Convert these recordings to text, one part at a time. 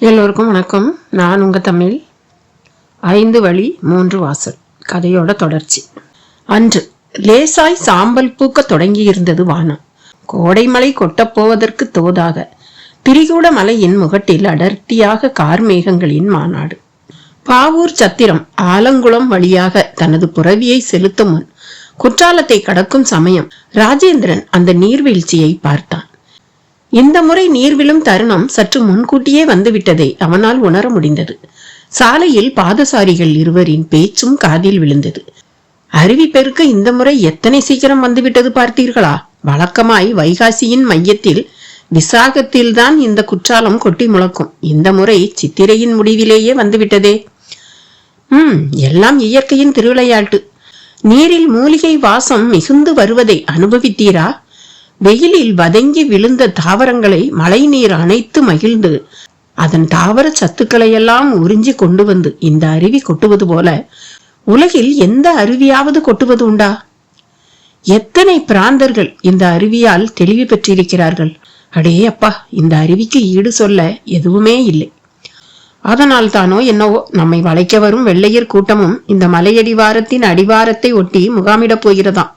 எல்லோருக்கும் வணக்கம். நான் உங்கள் தமிழ். 5 வழி 3 வாசல் கதையோட தொடர்ச்சி. அன்று லேசாய் சாம்பல் பூக்க தொடங்கியிருந்தது வானம். கோடைமலை கொட்டப்போவதற்கு தோதாக திரிகூட மலையின் முகட்டில் அடர்த்தியாக கார்மேகங்களின் மாநாடு. பாவூர் சத்திரம் ஆலங்குளம் வழியாக தனது புறவியை செலுத்தும் முன் குற்றாலத்தை கடக்கும் சமயம் ராஜேந்திரன் அந்த நீர்வீழ்ச்சியை பார்த்தான். இந்த முறை நீர் விழும் தருணம் சற்று முன்கூட்டியே வந்துவிட்டதை அவனால் உணர முடிந்தது. சாலையில் பாதசாரிகள் இருவரின் பேச்சும் காதில் விழுந்தது. அருவி பெருக்க இந்த முறை எத்தனை சீக்கிரம் வந்துவிட்டது பார்த்தீர்களா? வழக்கமாய் வைகாசியின் மையத்தில் விசாகத்தில்தான் இந்த குற்றாலம் கொட்டி முழக்கும். இந்த முறை சித்திரையின் முடிவிலேயே வந்துவிட்டதே. எல்லாம் இயற்கையின் திருவிளையாட்டு. நீரில் மூலிகை வாசம் மிகுந்து வருவதை அனுபவித்தீரா? வெயிலில் வதங்கி விழுந்த தாவரங்களை மழை நீர் அணைத்து மகிழ்ந்து அதன் தாவர சத்துக்களையெல்லாம் உறிஞ்சி கொண்டு வந்து இந்த அருவி கொட்டுவது போல உலகில் எந்த அருவியாவது கொட்டுவது உண்டா? எத்தனை பிராந்தர்கள் இந்த அருவியால் தெளிவு பெற்றிருக்கிறார்கள். அடே அப்பா, இந்த அருவிக்கு ஈடு சொல்ல எதுவுமே இல்லை. அதனால் தானோ என்னவோ நம்மை வளைக்க வரும் வெள்ளையர் கூட்டமும் இந்த மலையடிவாரத்தின் அடிவாரத்தை ஒட்டி முகாமிடப் போகிறதாம்.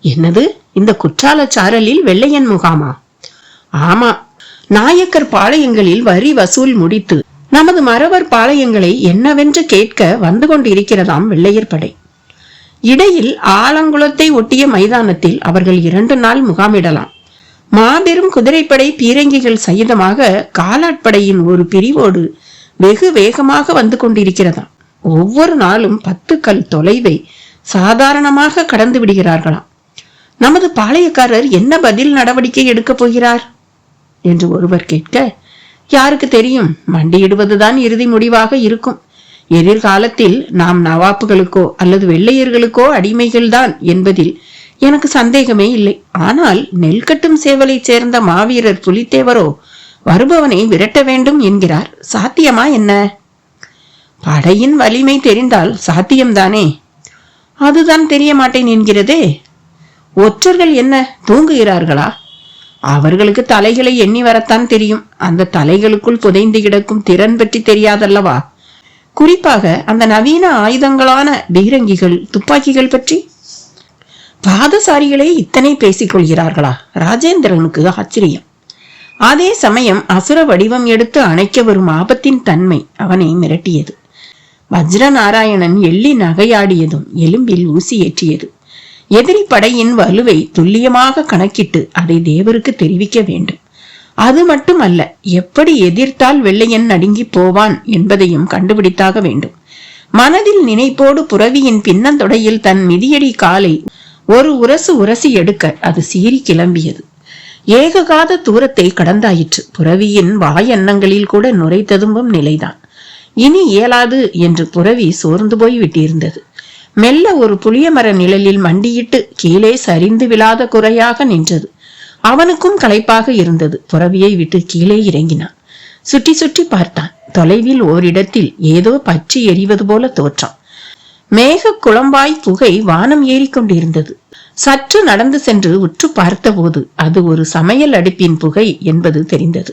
என்னது, இந்த குற்றால சாரலில் வெள்ளையன் முகாமா? ஆமா, நாயக்கர் பாளையங்களில் வரி வசூல் முடித்து நமது மறவர் பாளையங்களை என்னவென்று கேட்க வந்து கொண்டிருக்கிறதாம் வெள்ளையர் படை. இடையில் ஆலங்குளத்தை ஒட்டிய மைதானத்தில் அவர்கள் 2 நாள் முகாமிடலாம். மாபெரும் குதிரைப்படை பீரங்கிகள் சகிதமாக காலாட்படையின் ஒரு பிரிவோடு வெகு வேகமாக வந்து கொண்டிருக்கிறதாம். ஒவ்வொரு நாளும் 10 கல் தொலைவை சாதாரணமாக கடந்து விடுகிறார்களாம். நமது பாளையக்காரர் என்ன பதில் நடவடிக்கை எடுக்கப் போகிறார் என்று ஒருவர் கேட்க, யாருக்கு தெரியும், மண்டியிடுவதுதான் இறுதி முடிவாக இருக்கும். எதிர்காலத்தில் நாம் நவாப்புகளுக்கோ அல்லது வெள்ளையர்களுக்கோ அடிமைகள்தான் என்பதில் எனக்கு சந்தேகமே இல்லை. ஆனால் நெல்கட்டும் சேவலை சேர்ந்த மாவீரர் புலித்தேவரோ வருபவனை விரட்ட வேண்டும் என்கிறார். சாத்தியமா என்ன? படையின் வலிமை தெரிந்தால் சாத்தியம்தானே. அதுதான் தெரிய மாட்டேன் என்கிறதே. ஒற்றர்கள் என்ன தூங்குகிறார்களா? அவர்களுக்கு தலைகளை எண்ணி வரத்தான் தெரியும். அந்த தலைகளுக்குள் புதைந்து கிடக்கும் திறன் பற்றி தெரியாதல்லவா? குறிப்பாக அந்த நவீன ஆயுதங்களான பீரங்கிகள், துப்பாக்கிகள் பற்றி. பாதசாரிகளே இத்தனை பேசிக் கொள்கிறார்களா? ராஜேந்திரனுக்கு ஆச்சரியம். அதே சமயம் அசுர வடிவம் எடுத்து அணைக்க வரும் ஆபத்தின் தன்மை அவனை மிரட்டியது. வஜ்ர நாராயணன் எள்ளி நகையாடியதும் எலும்பில் ஊசி ஏற்றியது. எதிரி படையின் வலுவை துல்லியமாக கணக்கிட்டு அதை தேவருக்கு தெரிவிக்க வேண்டும். அது மட்டுமல்ல, எப்படி எதிர்த்தால் வெள்ளையன் நடுங்கி போவான் என்பதையும் கண்டுபிடித்தாக வேண்டும். மனதில் நினைப்போடு புறவியின் பின்னந்தொடையில் தன் மிதியடி காலை ஒரு உரசி எடுக்க அது சீறி கிளம்பியது. ஏககாத தூரத்தை கடந்தாயிற்று. புறவியின் வாயன்னங்களில் கூட நுரை ததும்பும் நிலைதான். இனி இயலாது என்று புறவி சோர்ந்து போய் விட்டிருந்தது. மெல்ல ஒரு புளிய மர நிழலில் மண்டியிட்டு கீழே சரிந்து விழாத குறையாக நின்றது. அவனுக்கும் களைப்பாக இருந்தது. புறவியை விட்டு கீழே இறங்கினான். சுற்றி சுற்றி பார்த்தான். தொலைவில் ஓரிடத்தில் ஏதோ பற்றி எரிவது போல தோற்றம். மேக குழம்பாய் புகை வானம் ஏறிக்கொண்டிருந்தது. சற்று நடந்து சென்று உற்று பார்த்தபோது அது ஒரு சமையல் அடுப்பின் புகை என்பது தெரிந்தது.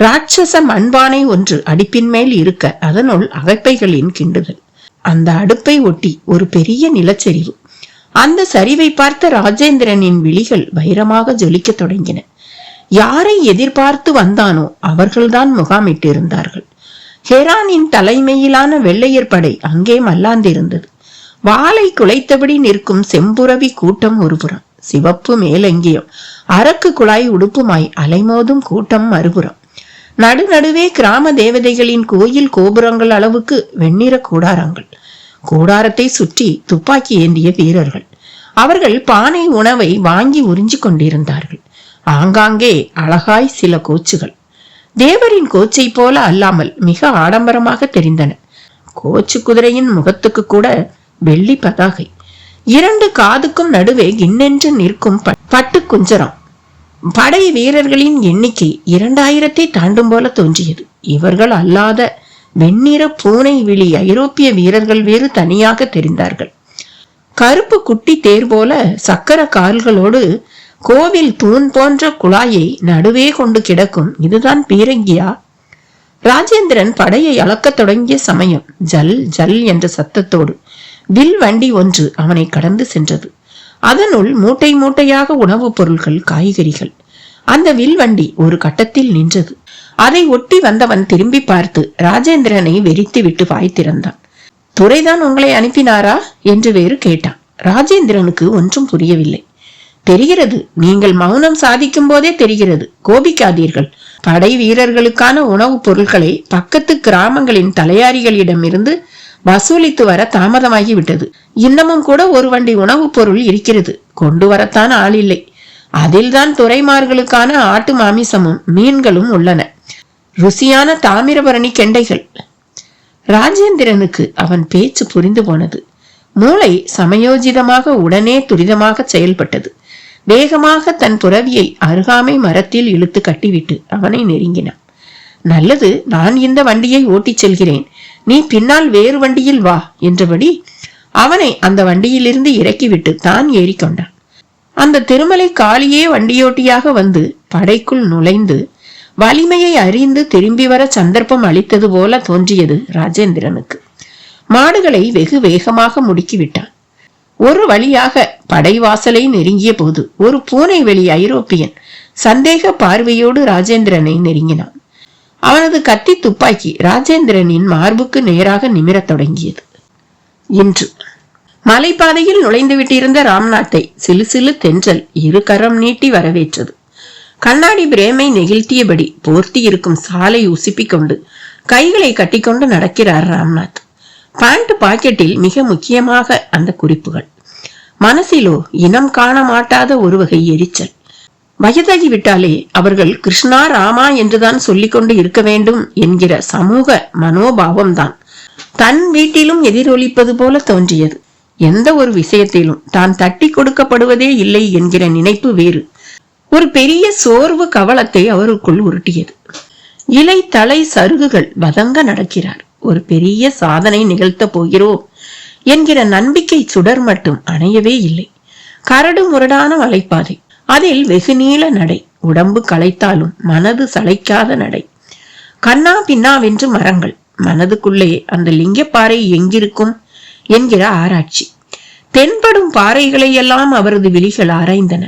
ராட்சச மண்பானை ஒன்று அடுப்பின் மேல் இருக்க அதனுள் அகைப்பைகளின் கிண்டுதல். அந்த அடுப்பை ஒட்டி ஒரு பெரிய நிலச்சரிவு. அந்த சரிவை பார்த்த ராஜேந்திரனின் விழிகள் வைரமாக ஜொலிக்க தொடங்கின. யாரை எதிர்பார்த்து வந்தானோ அவர்கள்தான் முகாமிட்டிருந்தார்கள். ஹெரானின் தலைமையிலான வெள்ளையர் படை அங்கே மல்லாந்திருந்தது. வாளை குலைத்தபடி நிற்கும் செம்புரவி கூட்டம் ஒருபுறம், சிவப்பு மேலங்கியம் அரக்கு குழாய் உடுப்புமாய் அலைமோதும் கூட்டம் மறுபுறம். நடுநடுவே கிராம தேவதைகளின் கோயில் கோபுரங்கள் அளவுக்கு வெண்ணிற கூடாரங்கள். கூடாரத்தை சுற்றி துப்பாக்கி ஏந்திய வீரர்கள். அவர்கள் பானை உணவை வாங்கி உறிஞ்சி கொண்டிருந்தார்கள். ஆங்காங்கே அழகாய் சில கோச்சுகள். தேவரின் கோச்சை போல அல்லாமல் மிக ஆடம்பரமாக தெரிந்தன. கோச்சு குதிரையின் முகத்துக்கு கூட வெள்ளி பதாகை. 2 காதுக்கும் நடுவே கிண்ணென்று நிற்கும் பட்டு குஞ்சரம். படை வீரர்களின் எண்ணிக்கை 2000 தாண்டும் போல தோன்றியது. இவர்கள் அல்லாத வெண்ணிற பூனை விழி ஐரோப்பிய வீரர்கள் வேறு தனியாக தெரிந்தார்கள். கருப்பு குட்டி தேர் போல சக்கர கால்களோடு கோவில் தூண் போன்ற குழாயை நடுவே கொண்டு கிடக்கும் இதுதான் பீரங்கியா? ராஜேந்திரன் படையை அளக்கத் தொடங்கிய சமயம் ஜல் ஜல் என்ற சத்தத்தோடு வில் வண்டி ஒன்று அவனை கடந்து சென்றது. அதனுள் மூட்டை மூட்டையாக உணவுப் பொருட்கள், காய்கறிகள். அந்த வில் வண்டி ஒரு கட்டத்தில் நின்றது. அதை ஒட்டி வந்தவன் திரும்பி பார்த்து ராஜேந்திரனை வெறித்து விட்டு வாய் திறந்தான். துரைதான் உங்களை அனுப்பினாரா என்று வேறு கேட்டான். ராஜேந்திரனுக்கு ஒன்றும் புரியவில்லை. தெரிகிறது, நீங்கள் மௌனம் சாதிக்கும் போதே தெரிகிறது, கோபிக்காதீர்கள். படை வீரர்களுக்கான உணவுப் பொருட்களை பக்கத்து கிராமங்களின் தலையாரிகளிடமிருந்து வசூலித்து வர தாமதமாகிவிட்டது. இன்னமும் கூட ஒரு வண்டி உணவுப் பொருள் இருக்கிறது, கொண்டு வரத்தான் ஆள் இல்லை. அதில்தான் துறைமார்களுக்கான ஆட்டு மாமிசமும் மீன்களும் உள்ளன. ருசியான தாமிரபரணி கெண்டைகள். ராஜேந்திரனுக்கு அவன் பேச்சு புரிந்து போனது. மூளை சமயோஜிதமாக உடனே துரிதமாக செயல்பட்டது. வேகமாக தன் புரவியை அருகாமை மரத்தில் இழுத்து கட்டிவிட்டு அவனை நெருங்கினான். நல்லது, நான் இந்த வண்டியை ஓட்டிச் செல்கிறேன், நீ பின்னால் வேறு வண்டியில் வா என்றபடி அவனை அந்த வண்டியிலிருந்து இறக்கிவிட்டு தான் ஏறிக்கொண்டான். அந்த திருமலை காளியே வண்டியோட்டியாக வந்து படைக்குள் நுழைந்து வலிமையை அறிந்து திரும்பி வர சந்தர்ப்பம் அளித்தது போல தோன்றியது ராஜேந்திரனுக்கு. மாடுகளை வெகு வேகமாக முடுக்கிவிட்டான். ஒரு வழியாக படைவாசலை நெருங்கிய போது ஒரு பூனை வெளி ஐரோப்பியன் சந்தேக பார்வையோடு ராஜேந்திரனை நெருங்கினான். அவனது கத்தி துப்பாக்கி ராஜேந்திரனின் மார்புக்கு நேராக நிமிரத் தொடங்கியது. இன்று மலைப்பாதையில் நுழைந்து விட்டிருந்த ராம்நாத்தை சிலு சிலு தென்றல் இரு கரம் நீட்டி வரவேற்றது. கண்ணாடி பிரேமை நெகிழ்த்தியபடி போர்த்தி இருக்கும் சாலை உசுப்பிக் கொண்டு கைகளை கட்டிக்கொண்டு நடக்கிறார் ராம்நாத். பேண்ட் பாக்கெட்டில் மிக முக்கியமாக அந்த குறிப்புகள். மனசிலோ இனம் காண மாட்டாத ஒரு வகை எரிச்சல். வயதாகிவிட்டாலே அவர்கள் கிருஷ்ணா ராமா என்றுதான் சொல்லிக்கொண்டு இருக்க வேண்டும் என்கிற சமூக மனோபாவம்தான் தன் வீட்டிலும் எதிரொலிப்பது போல தோன்றியது. எந்த ஒரு விஷயத்திலும் தான் தட்டி கொடுக்கப்படுவதே இல்லை என்கிற நினைப்பு வேறு. ஒரு பெரிய சோர்வு கவலத்தை அவருக்குள் உருட்டியது. இலை தலை சருகுகள் வதங்க நடக்கிறார். ஒரு பெரிய சாதனை நிகழ்த்த போகிறோம் என்கிற நம்பிக்கை சுடர் மட்டும் அணையவே இல்லை. கரடு முரடான மலைப்பாதை, அதில் வெகு நீள நடை, உடம்பு களைத்தாலும் மனது சளைக்காத நடை. கண்ணா பின்னாவென்று மரங்கள், மனதுக்குள்ளே அந்த லிங்கப்பாறை எங்கிருக்கும் என்கிற ஆராய்ச்சி. தென்படும் பாறைகளை எல்லாம் அவரது விழிகள் ஆராய்ந்தன.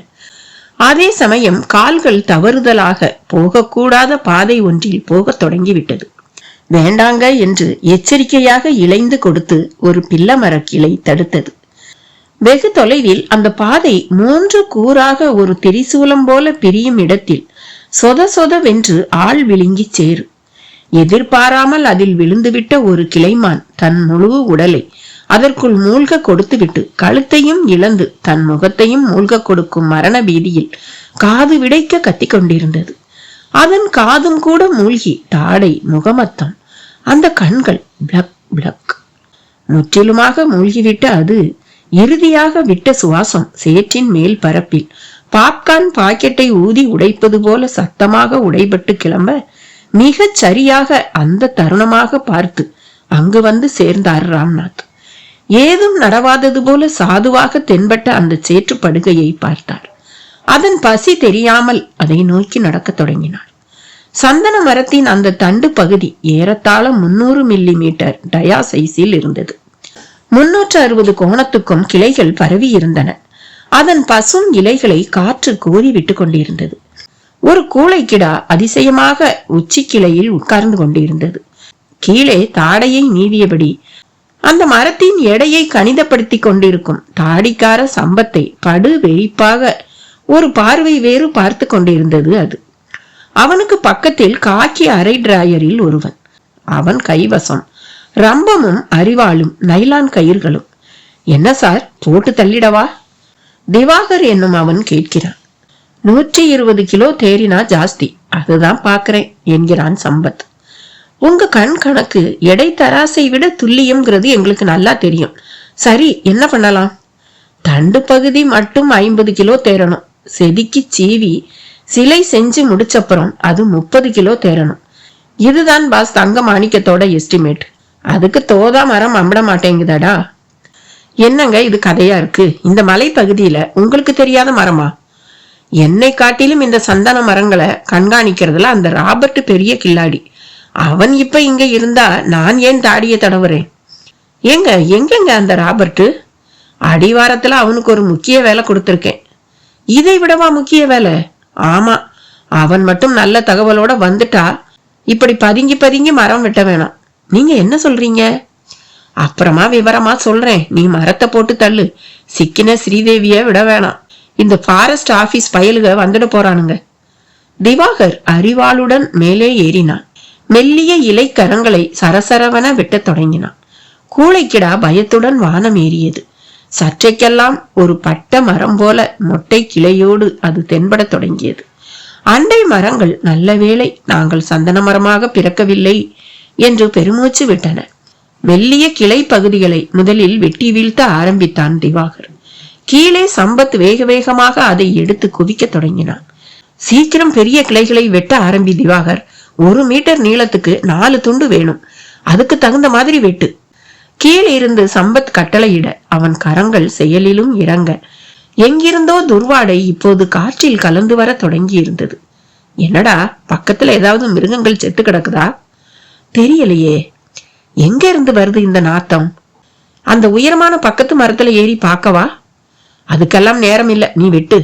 அதே சமயம் கால்கள் தவறுதலாக போகக்கூடாத பாதை ஒன்றில் போகத் தொடங்கிவிட்டது. வேண்டாங்க என்று எச்சரிக்கையாக இளைந்து கொடுத்து ஒரு பில்லமர கிளை தடுத்தது. வெகு தொலைவில் அந்த பாதை 3 கூறாக ஒரு திரிசூலம் போல பிரியும் இடத்தில் சொத சொதவென்று ஆள் விழுங்கி சேரு. எதிர்பாராமல் அதில் விழுந்துவிட்ட ஒரு கிளைமான் தன் முழு உடலை அதற்குள் மூழ்க கொடுத்துவிட்டு கழுத்தையும் இழந்து தன் முகத்தையும் மூழ்க கொடுக்கும் மரண பீதியில் காது விடைக்க கத்திக் கொண்டிருந்தது. அதன் காதும் கூட மூழ்கி தாடை, முகமத்தம், அந்த கண்கள் பிளக் பிளக். முற்றிலுமாக மூழ்கிவிட்ட அது இறுதியாக விட்ட சுவாசம் சேற்றின் மேல் பரப்பில் பாப்கார்ன் பாக்கெட்டை ஊதி உடைப்பது போல சத்தமாக உடைபட்டு கிளம்ப மிகச் சரியாக அந்த தருணமாக பார்த்து அங்கு வந்து சேர்ந்தார் ராம்நாத். ஏதும் நடவாதது போல சாதுவாக தென்பட்ட அந்த சேற்று படுகையை பார்த்தார். அதன் பசி தெரியாமல் அதை நோக்கி நடக்க தொடங்கினார். சந்தன மரத்தின் அந்த தண்டு பகுதி ஏறத்தாழ 300 மில்லிமீட்டர் டயா சைஸில் இருந்தது. 360 கோணத்துக்கும் கிளைகள் பரவி இருந்தன. அதன் பசும் இலைகளை காற்று கோரி விட்டு கொண்டிருந்தது. ஒரு கூளைக்கிடா அதிசயமாக உச்சி கிளையில் உட்கார்ந்து கொண்டிருந்தது. கீழே தாடையை நீவியபடி அந்த மரத்தின் எடையை கணிதப்படுத்தி கொண்டிருக்கும் தாடிக்கார சம்பத்தை படு வெறிப்பாக ஒரு பார்வை வேறு பார்த்து கொண்டிருந்தது அது. அவனுக்கு பக்கத்தில் காக்கி அரை டிராயரில் ஒருவன். அவன் கைவசம் ரம்பமும் அரிவாளும் நைலான் கயிர்களும். என்ன சார், போட்டு தள்ளிடவா? திவாகர் என்னும் அவன் கேட்கிறான். 120 கிலோ தேறினா ஜாஸ்தி, அதுதான் பாக்குறேன் என்கிறான் சம்பத். உங்க கண் கணக்கு எடை தராசை விட துல்லியம்ங்கிறது எங்களுக்கு நல்லா தெரியும். சரி, என்ன பண்ணலாம்? தண்டு பகுதி மட்டும் 50 கிலோ தேரணும். செதுக்கி சீவி சிலை செஞ்சு முடிச்சப்புறம் அது 30 கிலோ தேரணும். இதுதான் பாஸ் தங்க மாணிக்கத்தோட எஸ்டிமேட். அதுக்கு தோதா மரம் அம்பிட மாட்டேங்குதாடா. என்னங்க இது கதையா இருக்கு? இந்த மலை பகுதியில உங்களுக்கு தெரியாத மரமா? என்னை காட்டிலும் இந்த சந்தன மரங்களை கண்காணிக்கிறதுல அந்த ராபர்ட் பெரிய கில்லாடி. அவன் இப்ப இங்க இருந்தா நான் ஏன் தாடிய தடவுறேன்? எங்கெங்க அந்த ராபர்ட்? அடிவாரத்துல அவனுக்கு ஒரு முக்கிய வேலை கொடுத்திருக்கேன். இதை விடவா முக்கிய வேலை? ஆமா, அவன் மட்டும் நல்ல தகவலோட வந்துட்டா இப்படி பதுங்கி பதுங்கி மரம் வெட்ட வேணாம். நீங்க என்ன சொல்றீங்க? அப்புறமா விவரமா சொல்றேன், நீ மரத்தை போட்டு தள்ளு. சிக்கின ஸ்ரீதேவிய விட வேணாம். இந்த ஃபாரஸ்ட் ஆபீஸ் பயலுக வந்துட போறானுங்க. திவாகர் அறிவாளுடன் மேலே ஏறினான். மெல்லிய இலை கரங்களை சரசரவன வெட்டத் தொடங்கினான். கூளைக்கிடா பயத்துடன் வானம் ஏறியது. சற்றைக்கெல்லாம் ஒரு பட்ட மரம் போல மொட்டை கிளையோடு அது தென்படத் தொடங்கியது. அண்டை மரங்கள் நல்ல வேளை நாங்கள் சந்தன மரமாக பிறக்கவில்லை என்று பெருமூச்சு விட்டன. மெல்லிய கிளை பகுதிகளை முதலில் வெட்டி வீழ்த்த ஆரம்பித்தான் திவாகர். கீழே சம்பத் வேக வேகமாக அதை எடுத்து குவிக்க தொடங்கினான். சீக்கிரம் பெரிய கிளைகளை வெட்ட ஆரம்பி திவாகர். 1 மீட்டர் நீளத்துக்கு 4 துண்டு வேணும். அதுக்கு தகுந்த மாதிரி வெட்டு. கீழே இருந்து சம்பத் கட்டளையிட அவன் கரங்கள் செயலிலும் இறங்க எங்கிருந்தோ துர்வாடை இப்போது காற்றில் கலந்து வர தொடங்கி இருந்தது. என்னடா, பக்கத்துல ஏதாவது மிருகங்கள் செத்து கிடக்குதா? தெரியலையே. எங்க இருந்து வருது இந்த நாத்தம்? அந்த உயரமான பக்கத்து மரத்துல ஏறி பார்க்கவா? அதுக்கெல்லாம் நேரம் இல்ல, நீ வெட்டு.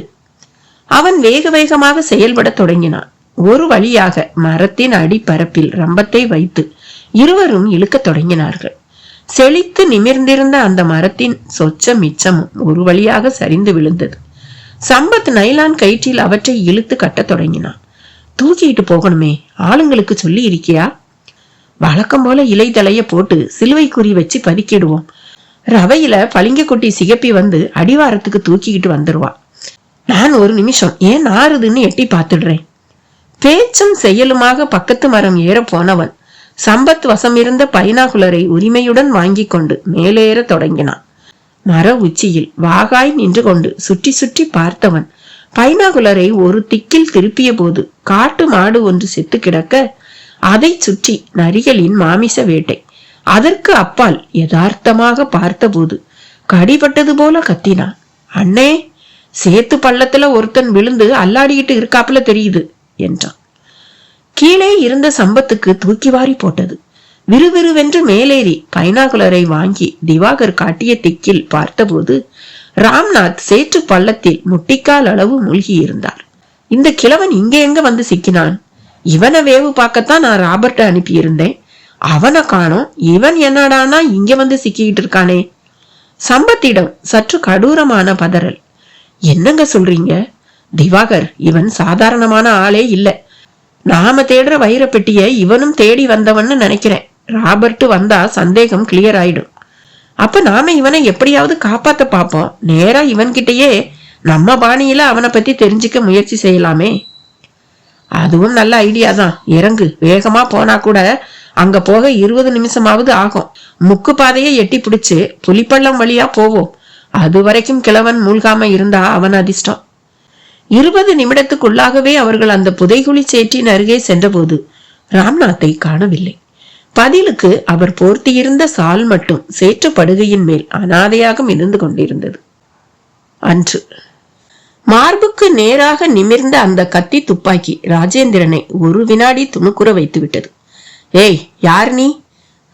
அவன் வேக வேகமாக செயல்பட தொடங்கினான். ஒரு வழியாக மரத்தின் அடிப்பரப்பில் ரம்பத்தை வைத்து இருவரும் இழுக்க தொடங்கினார்கள். செழித்து நிமிர்ந்திருந்த அந்த மரத்தின் சொச்ச மிச்சமும் ஒரு வழியாக சரிந்து விழுந்தது. சம்பத் நைலான் கயிற்றில் அவற்றை இழுத்து கட்ட தொடங்கினான். தூக்கிட்டு போகணுமே, ஆளுங்களுக்கு சொல்லி இருக்கியா? வழக்கம் போல இலை தலைய போட்டு சிலுவை குறி வச்சு பதுக்கிடுவோம். ரவையில பளிங்க கொட்டி சிகப்பி வந்து அடிவாரத்துக்கு தூக்கிக்கிட்டு வந்துருவா. நான் 1 நிமிஷம் ஏன் ஆறுதுன்னு எட்டி பார்த்துடுறேன். பேச்சும் செயலுமாக பக்கத்து மரம் ஏற போனவன் சம்பத் வசம் இருந்த பைனாகுலரை உரிமையுடன் வாங்கி கொண்டு மேலேற தொடங்கினான். மர உச்சியில் வாகாய் நின்று கொண்டு சுற்றி சுற்றி பார்த்தவன் பைனாகுலரை ஒரு திக்கில் திருப்பிய போது காட்டு மாடு ஒன்று செத்து கிடக்க அதை சுற்றி நரிகளின் மாமிச வேட்டை. அதற்கு அப்பால் யதார்த்தமாக பார்த்தபோது கடிபட்டது போல கத்தினான். அண்ணே, சேத்து பள்ளத்துல ஒருத்தன் விழுந்து அல்லாடிக்கிட்டு இருக்காப்புல தெரியுது என்றான். கீழே இருந்த சம்பத்துக்கு தூக்கி வாரி போட்டது. விறுவிறுவென்று மேலேறி பைனாகுலரை வாங்கி திவாகர் காட்டிய திக்கில் பார்த்தபோது ராம்நாத் சேற்று பள்ளத்தில் முட்டிக்கால் அளவு மூழ்கி இருந்தார். இந்த கிழவன் இங்க எங்க வந்து சிக்கினான்? இவனை வேவு பார்க்கத்தான் நான் ராபர்ட்ட அனுப்பியிருந்தேன். அவனை காணோம். இவன் என்னடானா இங்க வந்து சிக்கிட்டு இருக்கானே. சம்பத்திடம் சற்று கடூரமான பதறல். என்னங்க சொல்றீங்க திவாகர்? இவன் சாதாரணமான ஆளே இல்ல. நாம தேடுற வைர பெட்டிய இவனும் தேடி வந்தவன்னு நினைக்கிறேன். ராபர்ட் வந்தா சந்தேகம் கிளியர் ஆயிடும். அப்ப நாம இவனை எப்படியாவது காப்பாத்த பாப்போம். நேரா இவன்கிட்டயே நம்ம பாணியில அவனை பத்தி தெரிஞ்சுக்க முயற்சி செய்யலாமே. அதுவும் நல்ல ஐடியா தான். இறங்கு. வேகமா போனா கூட அங்க போக 20 நிமிஷமாவது ஆகும். முக்கு பாதையை எட்டி பிடிச்சு புலிப்பள்ளம் வழியா போவோம். அது வரைக்கும் கிழவன் மூழ்காம இருந்தா அவன் அதிர்ஷ்டம். 20 நிமிடத்துக்குள்ளாகவே அவர்கள் அந்த புதைகுழி சேற்றின் அருகே சென்றபோது ராம்நாத்தை காணவில்லை. பதிலுக்கு அவர் போர்த்தியிருந்த சால் மட்டும் சேற்று படுகையின் மேல் அனாதையாக மிதந்து கொண்டிருந்தது. அன்று மார்புக்கு நேராக நிமிர்ந்த அந்த கத்தி துப்பாக்கி ராஜேந்திரனை ஒரு வினாடி துணுக்குற வைத்து விட்டது. ஏய், யார் நீ?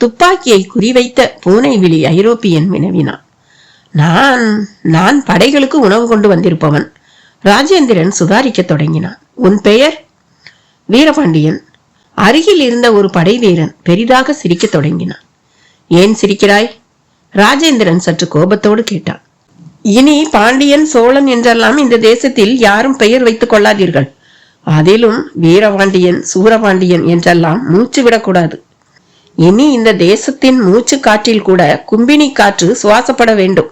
துப்பாக்கியை குறிவைத்த பூனை விழி ஐரோப்பியன் வினவினான். நான் படைகளுக்கு உணவு கொண்டு வந்திருப்பவன். ராஜேந்திரன் சுதாரிக்க தொடங்கினான். உன் பெயர்? வீரபாண்டியன். அருகில் இருந்த ஒரு படை வீரன் பெரிதாக சிரிக்க தொடங்கினான். ஏன் சிரிக்கிறாய்? ராஜேந்திரன் சற்று கோபத்தோடு கேட்டான். இனி பாண்டியன் சோழன் என்றெல்லாம் இந்த தேசத்தில் யாரும் பெயர் வைத்துக் கொள்ளாதீர்கள். அதிலும் வீரபாண்டியன் சூரபாண்டியன் என்றெல்லாம் மூச்சு விடக்கூடாது. இனி இந்த தேசத்தின் மூச்சு காற்றில் கூட கும்பினி காற்று சுவாசப்பட வேண்டும்.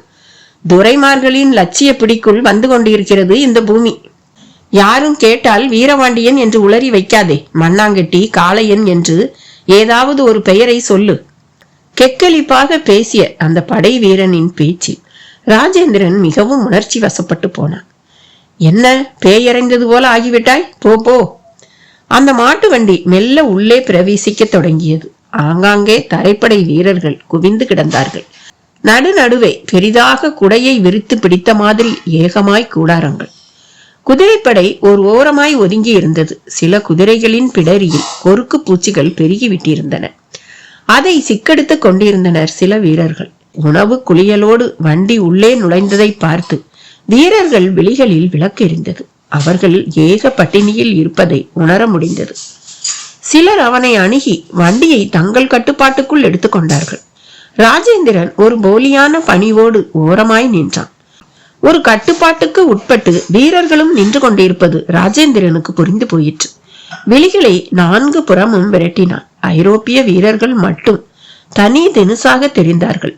துரைமார்களின் லட்சிய பிடிக்குள் வந்து கொண்டிருக்கிறது இந்த பூமி. யாரும் கேட்டால் வீரபாண்டியன் என்று உளறி வைக்காதே. மண்ணாங்கட்டி, காளையன் என்று ஏதாவது ஒரு பெயரை சொல்லு. கெக்களிப்பாக பேசிய அந்த படை வீரனின் பேச்சில் ராஜேந்திரன் மிகவும் உணர்ச்சி வசப்பட்டு போனான். என்ன பேயறைந்தது போல ஆகிவிட்டாய்? போ. அந்த மாட்டு வண்டி மெல்ல உள்ளே பிரவேசிக்க தொடங்கியது. ஆங்காங்கே தரைப்படை வீரர்கள் குவிந்து கிடந்தார்கள். நடுநடுவே பெரிதாக குடையை விரித்து பிடித்த மாதிரி ஏகமாய் கூடாரங்கள். குதிரைப்படை ஒரு ஓரமாய் ஒதுங்கி இருந்தது. சில குதிரைகளின் பிடரியில் கொருக்கு பூச்சிகள் பெருகிவிட்டிருந்தன. அதை சிக்கெடுத்துக் கொண்டிருந்தனர் சில வீரர்கள். உணவு குளியலோடு வண்டி உள்ளே நுழைந்ததை பார்த்து வீரர்கள் விழிகளில் விளக்கு எரிந்தது. அவர்கள் ஏக பட்டினியில் இருப்பதை உணர முடிந்தது. சிலர் அவனை அணுகி வண்டியை தங்கள் கட்டுப்பாட்டுக்குள் எடுத்துக்கொண்டார்கள். ராஜேந்திரன் ஒரு போலியான பணிவோடு ஓரமாய் நின்றான். ஒரு கட்டுப்பாட்டுக்கு உட்பட்டு வீரர்களும் நின்று கொண்டிருப்பது ராஜேந்திரனுக்கு புரிந்து போயிற்று. விழிகளை 4 புறமும் விரட்டினான். ஐரோப்பிய வீரர்கள் மட்டும் தனி தினுசாக தெரிந்தார்கள்.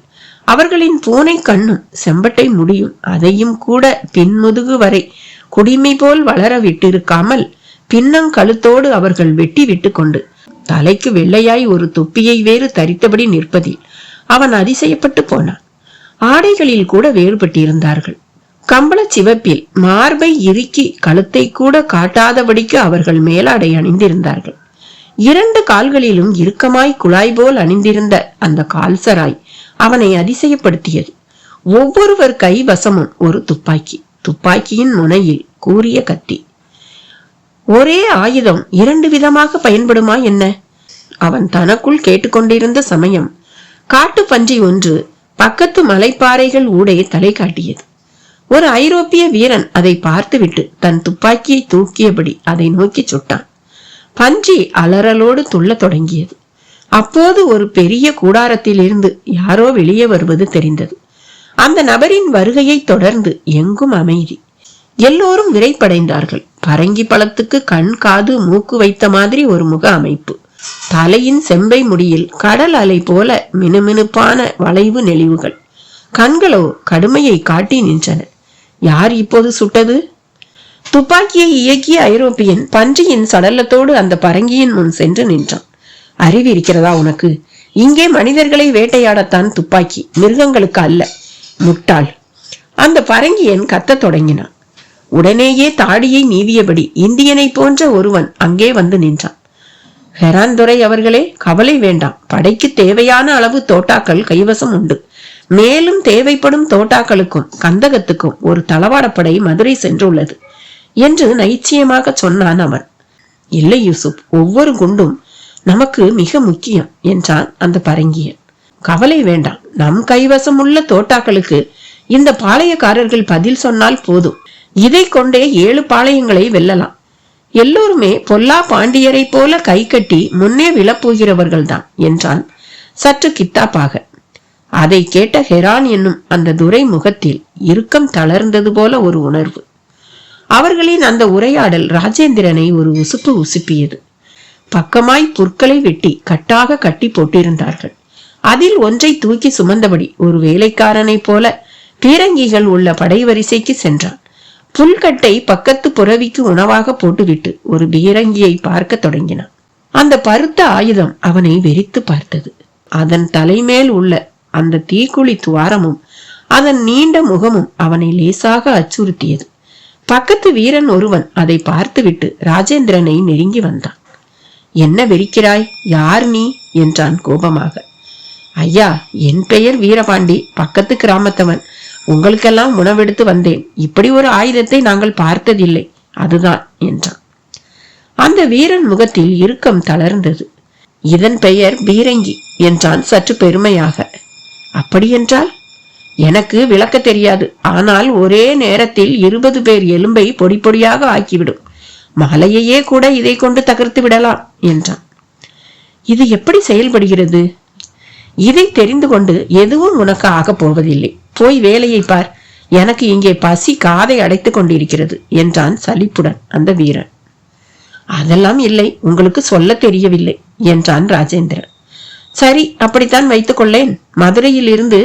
அவர்களின் பூனை கண்ணும் செம்பட்டை முடியும் அதையும் கூட பின்முதுகு வரை குடிமை போல் வளர விட்டிருக்காமல் பின்னங்கழுத்தோடு அவர்கள் வெட்டி விட்டு கொண்டு தலைக்கு வெள்ளையாய் ஒரு தொப்பியை வேறு தரித்தபடி நிற்பதில் அவன் அதிசயப்பட்டு போனான். ஆடைகளில் கூட வேறுபட்டிருந்தார்கள். கம்பள சிவப்பில் மார்பை இறுக்கி கழுத்தை கூட காட்டாதபடிக்கு அவர்கள் மேலாடை அணிந்திருந்தார்கள். 2 கால்களிலும் இறுக்கமாய் குழாய் போல் அணிந்திருந்த அந்த கால்சராய் அவனை அதிசயப்படுத்தியது. ஒவ்வொருவர் கைவசமும் ஒரு துப்பாக்கி, துப்பாக்கியின் முனையில் கூரிய கத்தி. ஒரே ஆயுதம் 2 விதமாக பயன்படுமா என்ன? அவன் தனக்குள் கேட்டுக்கொண்டிருந்த சமயம் காட்டு பன்றி ஒன்று பக்கத்து மலைப்பாறைகள் ஊடே தலை காட்டியது. ஒரு ஐரோப்பிய வீரன் அதை பார்த்துவிட்டு தன் துப்பாக்கியை தூக்கியபடி அதை நோக்கி சுட்டான். பன்றி அலறலோடு துள்ள தொடங்கியது. அப்போது ஒரு பெரிய கூடாரத்தில் இருந்து யாரோ வெளியே வருவது தெரிந்தது. அந்த நபரின் வருகையை தொடர்ந்து எங்கும் அமைதி. எல்லோரும் விரைப்படைந்தார்கள். பரங்கி பழத்துக்கு கண் காது மூக்கு வைத்த மாதிரி ஒரு முக அமைப்பு. தலையின் செம்பை முடியில் கடல் அலை போல மினுமினுப்பான வளைவு நெளிவுகள். கண்களோ கடுமையை காட்டி நின்றன. யார் இப்போது சுட்டது? துப்பாக்கியை இயக்கிய ஐரோப்பியன் பன்றியின் சடலத்தோடு அந்த பரங்கியின் முன் சென்று நின்றான். அறிவு இருக்கிறதா உனக்கு? இங்கே மனிதர்களை வேட்டையாடத்தான் துப்பாக்கி, மிருகங்களுக்கு அல்ல, முட்டாள். அந்த பரங்கியன் கத்த தொடங்கினான். உடனேயே தாடியை நீவியபடி இந்தியனை போன்ற ஒருவன் அங்கே வந்து நின்றான். ஹெராந்துரை அவர்களே, கவலை வேண்டாம். படைக்கு தேவையான அளவு தோட்டாக்கள் கைவசம் உண்டு. மேலும் தேவைப்படும் தோட்டாக்களுக்கும் கந்தகத்துக்கும் ஒரு தளவாடப்படை மதுரை சென்றுள்ளது என்று நைச்சியமாக சொன்னான் அவன். இல்லை யூசுப், ஒவ்வொரு குண்டும் நமக்கு மிக முக்கியம் என்றான் அந்த பரங்கியன். கவலை வேண்டாம். நம் கைவசம் உள்ள தோட்டாக்களுக்கு இந்த பாளையக்காரர்கள் பதில் சொன்னால் போதும். இதை கொண்டே 7 பாளையங்களை வெல்லலாம். எல்லோருமே பொல்லா பாண்டியரை போல கை கட்டி முன்னே விழப்போகிறவர்கள்தான் என்றான் சற்று கித்தாப்பாக. அதை கேட்ட ஹெரான் என்னும் அந்த துரை முகத்தில் இறுக்கம் தளர்ந்தது போல ஒரு உணர்வு. அவர்களின் அந்த உரையாடல் ராஜேந்திரனை ஒரு உசுப்பு உசுப்பியது. பக்கமாய் புற்களை வெட்டி கட்டாக கட்டி போட்டிருந்தார்கள். அதில் ஒன்றை தூக்கி சுமந்தபடி ஒரு வேலைக்காரனை போல பீரங்கிகள் உள்ள படைவரிசைக்கு சென்றான். புல்கட்டை பக்கத்து புறவிக்கு உணவாக போட்டுவிட்டு ஒரு பீரங்கியை பார்க்க தொடங்கினான். அந்த பருத்த ஆயுதம் அவனை வெறித்து பார்த்தது. அதன் தலைமேல் உள்ள அந்த தீக்குழி துவாரமும் அதன் நீண்ட முகமும் அவனை லேசாக அச்சுறுத்தியது. பக்கத்து வீரன் ஒருவன் அதை பார்த்துவிட்டு ராஜேந்திரனை நெருங்கி வந்தான். என்ன வெறிக்கிறாய்? யார் நீ என்றான் கோபமாக. ஐயா, என் பெயர் வீரபாண்டி, பக்கத்து கிராமத்தவன். உங்களுக்கெல்லாம் உணவெடுத்து வந்தேன். இப்படி ஒரு ஆயுதத்தை நாங்கள் பார்த்ததில்லை, அதுதான் என்றான். அந்த வீரன் முகத்தில் இறுக்கம் தளர்ந்தது. இதன் பெயர் பீரங்கி என்றான் சற்று பெருமையாக. அப்படியென்றால்? எனக்கு விளக்க தெரியாது. ஆனால் ஒரே நேரத்தில் 20 பேர் எலும்பை பொடி பொடியாக ஆக்கிவிடும். மலையையே கூட இதை கொண்டு தகர்த்து விடலாம் என்றான். இது எப்படி செயல்படுகிறது? இதை தெரிந்து கொண்டு எதுவும் உனக்கு ஆகப் போவதில்லை. போய் வேலையை பார். எனக்கு இங்கே பசி காதை அடைத்துக் கொண்டிருக்கிறது என்றான் சலிப்புடன் அந்த வீரன். அதெல்லாம் இல்லை, உங்களுக்கு சொல்ல தெரியவில்லை என்றான் ராஜேந்திரன். சரி, அப்படித்தான் வைத்துக் கொள்ளேன். மதுரையில் இருந்து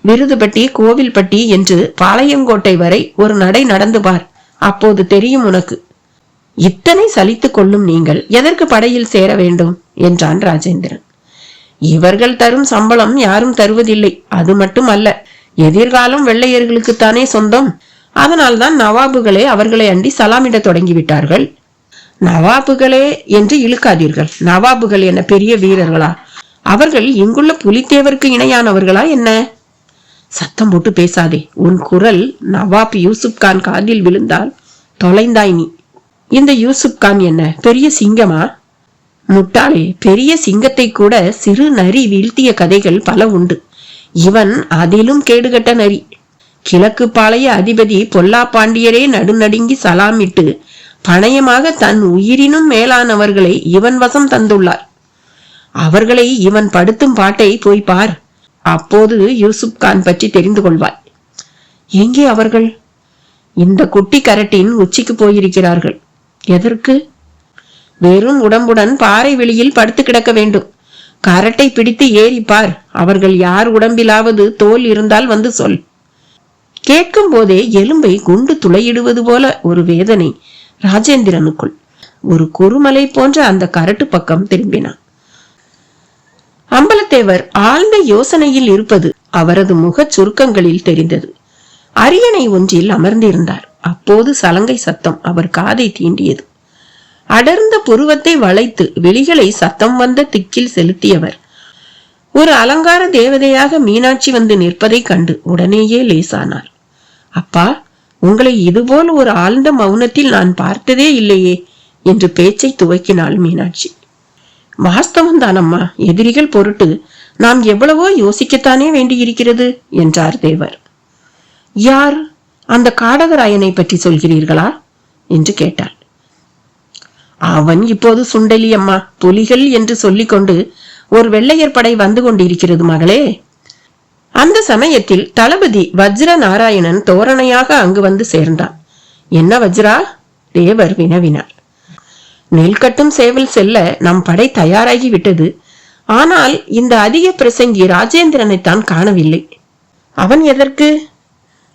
விருதுபட்டி, கோவில்பட்டி என்று பாளையங்கோட்டை வரை ஒரு நடை நடந்து பார். அப்போது தெரியும் உனக்கு. இத்தனை சலித்துக் கொள்ளும் நீங்கள் எதற்கு படையில் சேர வேண்டும் என்றான் ராஜேந்திரன். இவர்கள் தரும் சம்பளம் யாரும் தருவதில்லை. அது மட்டும் அல்ல, எதிர்காலம் வெள்ளையர்களுக்குத்தானே சொந்தம். அதனால்தான் நவாபுகளே அவர்களை அண்டி சலாமிட தொடங்கிவிட்டார்கள். நவாபுகளே என்று இழுக்காதீர்கள். நவாபுகள் என்ன பெரிய வீரர்களா? அவர்கள் இங்குள்ள புலித்தேவருக்கு இணையானவர்களா என்ன? சத்தம் போட்டு பேசாதே. உன் குரல் நவாப் யூசுப் கான் காதில் விழுந்தால் தொலைந்தாய் நீ. இந்த யூசுப் கான் என்ன பெரிய சிங்கமா? முட்டாளே, பெரிய சிங்கத்தை கூட சிறு நரி வீழ்த்திய கதைகள் பல உண்டு. இவன் அதிலும் கேடுகட்ட நரி. கிழக்கு பாளைய அதிபதி பொல்லா பாண்டியரே நடுநடுங்கி சலாமிட்டு பணயமாக தன் உயிரினும் மேலானவர்களை இவன் வசம் தந்துள்ளார். அவர்களை இவன் படுத்தும் பாட்டை போய் பார். அப்போது யூசுப் கான் பற்றி தெரிந்து கொள்வாய். எங்கே அவர்கள்? இந்த குட்டி கரட்டின் உச்சிக்கு போயிருக்கிறார்கள். எதற்கு? வெறும் உடம்புடன் பாறை வெளியில் படுத்து கிடக்க வேண்டும். கரட்டை பிடித்து ஏறிப்பார். அவர்கள் யார் உடம்பிலாவது தோல் இருந்தால் வந்து சொல். கேட்கும் போதே எலும்பை குண்டு துளையிடுவது போல ஒரு வேதனை ராஜேந்திரனுக்குள். ஒரு குறுமலை போன்ற அந்த கரட்டு பக்கம் திரும்பினான். அம்பலத்தேவர் ஆழ்ந்த யோசனையில் இருப்பது அவரது முகச் சுருக்கங்களில் தெரிந்தது. அரியணை ஒன்றில் அமர்ந்திருந்தார். அப்போது சலங்கை சத்தம் அவர் காதை தீண்டியது. அடர்ந்த புருவத்தை வளைத்து விழிகளை சத்தம் வந்த திக்கில் செலுத்தியவர் ஒரு அலங்கார தேவதையாக மீனாட்சி வந்து நிற்பதை கண்டு உடனேயே லேசானார். அப்பா, உங்களை இதுபோல் ஒரு ஆழ்ந்த மௌனத்தில் நான் பார்த்ததே இல்லையே என்று பேச்சை துவக்கினாள் மீனாட்சி. வாஸ்தவம் தானம்மா, எதிரிகள் பொருட்டு நாம் எவ்வளவோ யோசிக்கத்தானே வேண்டியிருக்கிறது என்றார் தேவர். யார்? அந்த காடகராயனை பற்றி சொல்கிறீர்களா என்று கேட்டாள். அவன் இப்போது சுண்டலி அம்மா, புலிகள் என்று சொல்லிக்கொண்டு ஒரு வெள்ளையர் படை வந்து கொண்டிருக்கிறது மகளே. அந்த சமயத்தில் தளபதி வஜ்ர நாராயணன் தோரணையாக அங்கு வந்து சேர்ந்தான். என்ன வஜ்ரா? தேவர் வினவினார். நெல்கட்டும் சேவல் செல்ல நம் படை தயாராகி விட்டது. ஆனால் இந்த அதிக பிரசங்கி ராஜேந்திரனைத்தான் காணவில்லை. அவன் எதற்கு?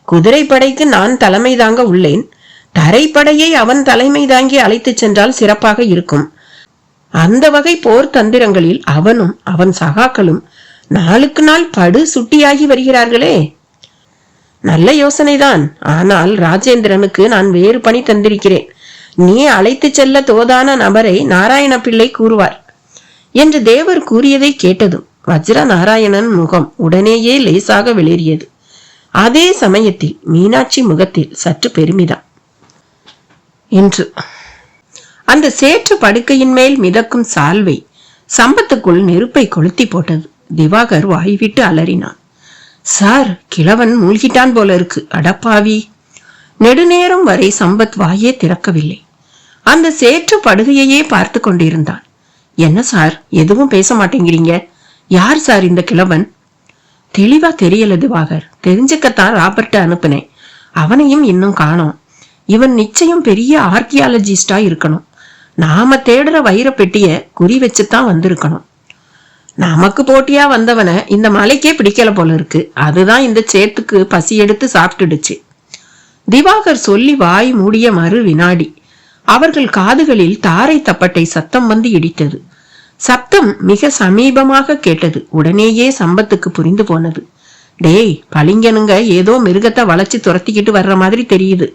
குதிரை படைக்கு நான் தலைமை தாங்க உள்ளேன். தரைப்படையை அவன் தலைமை தாங்கி அழைத்துச் சென்றால் சிறப்பாக இருக்கும். அந்த வகை போர் தந்திரங்களில் அவனும் அவன் சகாக்களும் நாளுக்கு நாள் படு சுட்டியாகி வருகிறார்களே. நல்ல யோசனைதான். ஆனால் ராஜேந்திரனுக்கு நான் வேறு பணி தந்திருக்கிறேன். நீ அழைத்து செல்ல தோதான நபரை நாராயண பிள்ளை கூறுவார் என்று தேவர் கூறியதை கேட்டதும் வஜ்ர நாராயணன் முகம் உடனேயே லேசாக வெளியேறியது. அதே சமயத்தில் மீனாட்சி முகத்தில் சற்று பெருமிதம். என்று அந்த சேற்று படுக்கையின் மேல் மிதக்கும் சால்வை சம்பத்துக்குள் நெருப்பை கொளுத்தி போட்டது. திவாகர் வாய்விட்டு அலறினான். சார், கிழவன் மூழ்கிட்டான் போல இருக்கு. அடப்பாவி! நெடுநேரம் வரை சம்பத் வாயே திறக்கவில்லை. அந்த சேற்று படுகையையே பார்த்து கொண்டிருந்தான். என்ன சார், எதுவும் பேச மாட்டேங்கிறீங்க? யார் சார் இந்த கிழவன்? தெளிவா தெரியல திவாகர். தெரிஞ்சுக்கத்தான் ராபர்ட்ட அனுப்புனேன். அவனையும் இன்னும் காணோம். இவன் நிச்சயம் பெரிய ஆர்கியாலஜிஸ்டா இருக்கணும். நாம தேடுற வைர பெட்டிய குறி வச்சுதான் வந்திருக்கணும். நமக்கு போட்டியா வந்தவனை இந்த மலைக்கே பிடிக்கல போல இருக்கு. அதுதான் இந்த சேத்துக்கு பசி எடுத்து சாப்பிட்டுடுச்சு. திவாகர் சொல்லி வாய் மூடிய மறு வினாடி அவர்கள் காதுகளில் தாரை தப்பட்டை சத்தம் வந்து இடித்தது. சப்தம் மிக சமீபமாக கேட்டது. உடனேயே சம்பத்துக்கு புரிந்து போனது. டேய், பளிங்கனுங்க ஏதோ மிருகத்தை வளைச்சு துரத்திக்கிட்டு வர்ற மாதிரி தெரியுது.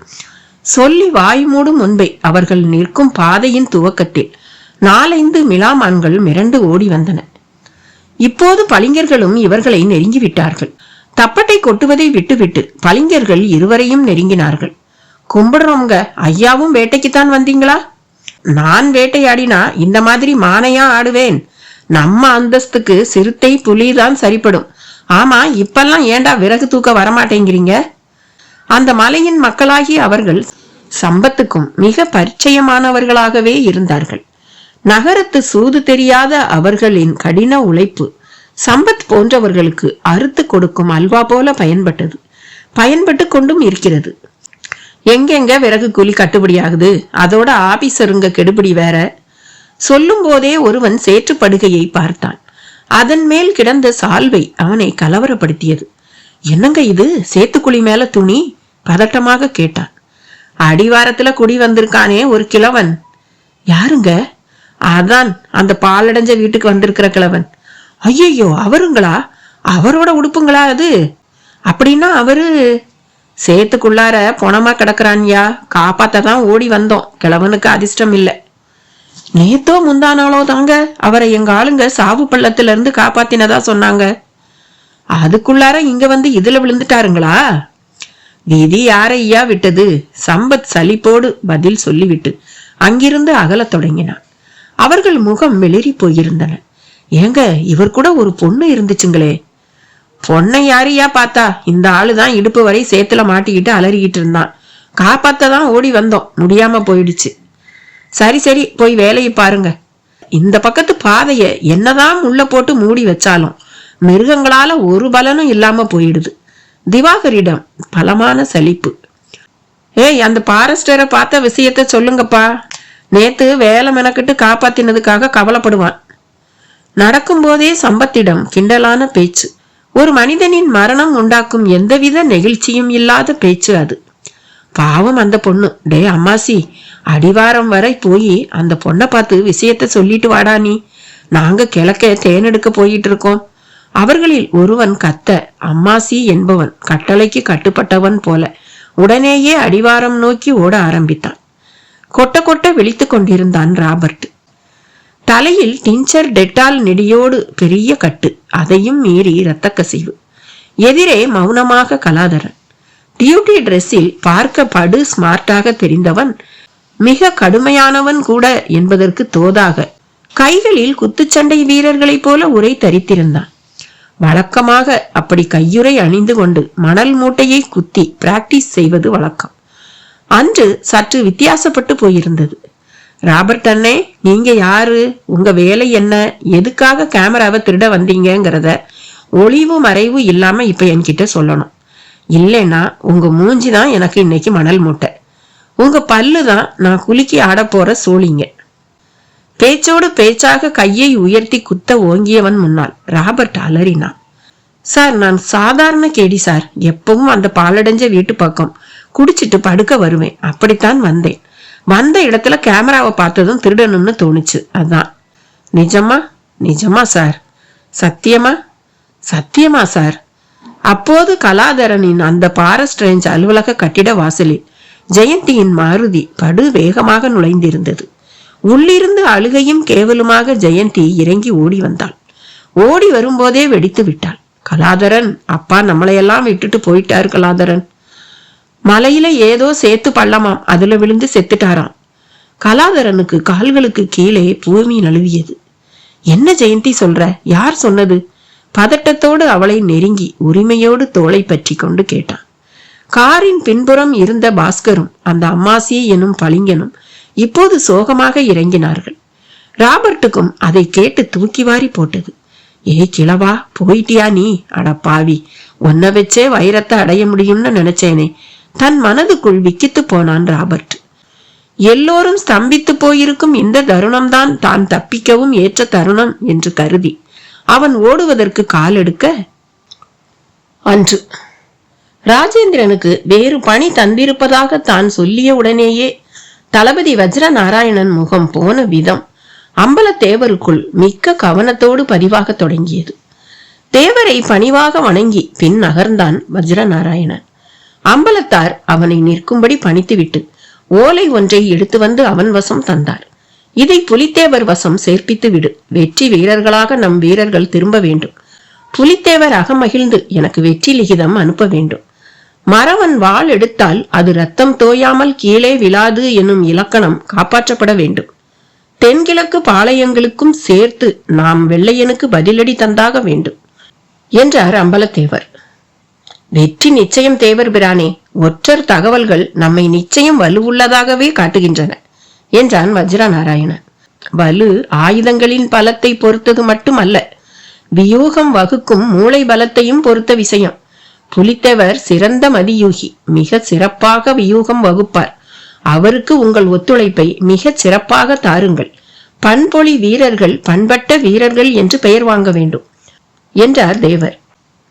சொல்லி வாய் மூடும் முன்பே அவர்கள் நிற்கும் பாதையின் துவக்கத்தில் 4-5 மிலாமான்கள் மிரண்டு ஓடி வந்தன. இப்போது பளிங்கர்களும் இவர்களை நெருங்கிவிட்டார்கள். தப்பட்டை கொட்டுவதை விட்டுவிட்டு பளிங்கர்கள் இருவரையும் நெருங்கினார்கள். கும்பிடுறோங்க, ஐயாவும் வேட்டைக்குத்தான் வந்தீங்களா? நான் வேட்டையாடினா இந்த மாதிரி மானையா ஆடுவேன்? நம்ம அந்தஸ்துக்கு சிறுத்தை புலிதான் சரிப்படும். ஆமா, இப்பெல்லாம் ஏண்டா விறகு தூக்க வரமாட்டேங்கிறீங்க? அந்த மலையின் மக்களாகி அவர்கள் சம்பத்துக்கும் மிக பரிச்சயமானவர்களாகவே இருந்தார்கள். நகரத்து சூது தெரியாத அவர்களின் கடின உழைப்பு சம்பத் போன்றவர்களுக்கு அறுத்து கொடுக்கும் அல்வா போல பயன்பட்டது. பயன்பட்டு கொண்டும் இருக்கிறது. எங்கெங்க விறகு கூலி கட்டுப்படியாகுது, அதோட ஆபீசருங்க கெடுபடி வேற. சொல்லும் போதே ஒருவன் சேற்று படுகையை பார்த்தான். அதன் மேல் கிடந்த சால்வை அவனை கலவரப்படுத்தியது. என்னங்க இது, சேத்துக்குழி மேல துணி? பதட்டமாக கேட்டான். அடிவாரத்துல குடி வந்திருக்கானே ஒரு கிழவன். யாருங்க? அதான் அந்த பாலடைஞ்ச வீட்டுக்கு வந்திருக்கிற கிழவன். ஐயோ, அவருங்களா? அவரோட உடுப்புங்களா அது? அப்படின்னா அவரு சேத்துக்குள்ளார பொணமா கிடக்குறான்யா. காப்பாத்தான் ஓடி வந்தோம். கிழவனுக்கு அதிர்ஷ்டம் இல்ல. நேத்தோ முந்தானாலோ தாங்க அவரை எங்க ஆளுங்க சாவு பள்ளத்துல இருந்து காப்பாத்தினதா சொன்னாங்க. அதுக்குள்ளார இங்க வந்து இதுல விழுந்துட்டாருங்களா? விதி யாரையா விட்டது? சம்பத் சலிப்போடு பதில் சொல்லிவிட்டு அங்கிருந்து அகலத் தொடங்கினான். அவர்கள் முகம் வெளிரி போயிருந்தன. ஏங்க, இவர் கூட ஒரு பொண்ணு இருந்துச்சுங்களே. பொண்ணை யாரையா பார்த்தா? இந்த ஆளுதான் இடுப்பு வரை சேத்துல மாட்டிக்கிட்டு அலறிக்கிட்டு இருந்தான். காப்பாத்ததான் ஓடி வந்தோம், முடியாம போயிடுச்சு. சரி சரி, போய் வேலையை பாருங்க. இந்த பக்கத்து பாதைய என்னதான் உள்ள போட்டு மூடி வச்சாலும் மிருகங்களால ஒரு பலனும் இல்லாம போயிடுது. திவாகரிடம் பலமான சலிப்பு. ஏய், அந்த பாரஸ்டரை பார்த்த விஷயத்த சொல்லுங்கப்பா. நேத்து வேலை மெனக்கிட்டு காப்பாத்தினதுக்காக கவலைப்படுவான். நடக்கும் போதே சம்பத்திடம் கிண்டலான பேச்சு. ஒரு மனிதனின் மரணம் உண்டாக்கும் எந்தவித நெகிழ்ச்சியும் இல்லாத பேச்சு அது. பாவம் அந்த பொண்ணு. டே அம்மாசி, அடிவாரம் வரை போய் அந்த பொண்ணை பார்த்து விஷயத்த சொல்லிட்டு வாடா நீ. நாங்க கிழக்க தேனெடுக்க போயிட்டு இருக்கோம். அவர்களில் ஒருவன் கத்த, அம்மாசி என்பவன் கட்டளைக்கு கட்டுப்பட்டவன் போல உடனேயே அடிவாரம் நோக்கி ஓட ஆரம்பித்தான். கொட்ட கொட்ட விழித்து கொண்டிருந்தான் ராபர்ட். தலையில் டிஞ்சர் டெட்டால் நெடியோடு பெரிய கட்டு, அதையும் மீறி இரத்த கசிவு. எதிரே மௌனமாக கலாதரன். டியூட்டி டிரெஸ்ஸில் பார்க்க படு ஸ்மார்ட்டாக தெரிந்தவன் மிக கடுமையானவன் கூட என்பதற்கு தோதாக கைகளில் குத்துச்சண்டை வீரர்களைப் போல உரை தரித்திருந்தான். வழக்கமாக அப்படி கையுறை அணிந்து கொண்டு மணல் மூட்டையை குத்தி பிராக்டிஸ் செய்வது வழக்கம். அன்று சற்று வித்தியாசப்பட்டு போயிருந்தது. ராபர்ட் அண்ணே, நீங்க யாரு? உங்க வேலை என்ன? எதுக்காக கேமராவை திருட வந்தீங்கிறத ஒளிவு மறைவு இல்லாம இப்ப என்கிட்ட சொல்லணும். இல்லைன்னா உங்க மூஞ்சிதான் எனக்கு இன்னைக்கு மணல் மூட்டை, உங்க பல்லுதான் நான் குலுக்கி ஆட போற சோழிங்க. பேச்சோடு பேச்சாக கையை உயர்த்தி குத்த ஓங்கியவன் முன்னால் ராபர்ட் அலறினான். சார், நான் சாதாரண கேடி சார். எப்பவும் அந்த பாலடைஞ்ச வீட்டு பக்கம் குடிச்சிட்டு படுக்க வருவேன். அப்படித்தான் வந்தேன். வந்த இடத்துல கேமராவை பார்த்ததும் திருடணும்னு தோணுச்சு, அதான். நிஜமா? நிஜமா சார். சத்தியமா? சத்தியமா சார். அப்போது கலாதரனின் அந்த பாரஸ்ட் ரேஞ்ச் அலுவலக கட்டிட வாசலில் ஜெயந்தியின் மாருதி படு வேகமாக நுழைந்திருந்தது. உள்ளிருந்து அழுகையும் கேவலுமாக ஜெயந்தி இறங்கி ஓடி வந்தாள். ஓடி வரும்போதே வெடித்து விட்டாள். கலாதரன், அப்பா நம்மளையெல்லாம் விட்டுட்டு போயிட்டாரு கலாதரன். மலையில ஏதோ சேத்து பள்ளமாம், அதுல விழுந்து செத்துட்டாராம். கலாதரனுக்கு கால்களுக்கு கீழே பூமி நழுவியது. என்ன ஜெயந்தி சொல்ற? யார் சொன்னது? பதட்டத்தோடு அவளை நெருங்கி உரிமையோடு தோளை பற்றி கொண்டு கேட்டான். காரின் பின்புறம் இருந்த பாஸ்கரும் அந்த அம்மாசி எனும் பளிங்கனும் இப்போது சோகமாக இறங்கினார்கள். ராபர்ட்டுக்கும் அதை கேட்டு தூக்கி வாரி போட்டது. ஏய் கிழவா, போயிட்டியா நீ? அட பாவி, ஒன்ன வச்சே வைரத்தை அடைய முடியும்னு நினைச்சேனே. தன் மனதுக்குள் விக்கித்து போனான் ராபர்ட். எல்லோரும் ஸ்தம்பித்து போயிருக்கும் இந்த தருணம்தான் தான் தப்பிக்கவும் ஏற்ற தருணம் என்று கருதி அவன் ஓடுவதற்கு கால் எடுக்க, அன்று ராஜேந்திரனுக்கு வேறு பணி தந்திருப்பதாக தான் சொல்லிய உடனேயே தளபதி வஜ்ர நாராயணன் முகம் போன விதம் அம்பலத்தேவருக்குள் மிக்க கவனத்தோடு பதிவாக தொடங்கியது. தேவரை பணிவாக வணங்கி பின் நகர்ந்தான் வஜ்ர நாராயணன். அம்பலத்தார் அவனை நிற்கும்படி பணித்துவிட்டு ஓலை ஒன்றை எடுத்து வந்து அவன் வசம் தந்தார். இதை புலித்தேவர் வசம் சேர்ப்பித்து விடு. வெற்றி வீரர்களாக நம் வீரர்கள் திரும்ப வேண்டும். புலித்தேவர் அகமகிழ்ந்து எனக்கு வெற்றி லிகிதம் அனுப்ப வேண்டும். மறவன் வாள் எடுத்தால் அது ரத்தம் தோயாமல் கீழே விழாது எனும் இலக்கணம் காப்பாற்றப்பட வேண்டும். தென்கிழக்கு பாளையங்களுக்கும் சேர்த்து நாம் வெள்ளையனுக்கு பதிலடி தந்தாக வேண்டும் என்றார் அம்பலத்தேவர். வெற்றி நிச்சயம் தேவர் பிரானே. ஒற்றர் தகவல்கள் நம்மை நிச்சயம் வலுவுள்ளதாகவே காட்டுகின்றன என்றான் வஜ்ர நாராயணன். வலு ஆயுதங்களின் பலத்தை பொறுத்தது மட்டுமல்ல, வியூகம் வகுக்கும் மூளை பலத்தையும் பொறுத்த விஷயம். புலித்தேவர் சிறந்த மதியூகி, மிக சிறப்பாக வியூகம் வகுப்பார். அவருக்கு உங்கள் ஒத்துழைப்பை மிக சிறப்பாக தாருங்கள். பண்பொழி வீரர்கள் பண்பட்ட வீரர்கள் என்று பெயர் வாங்க வேண்டும் என்றார் தேவர்.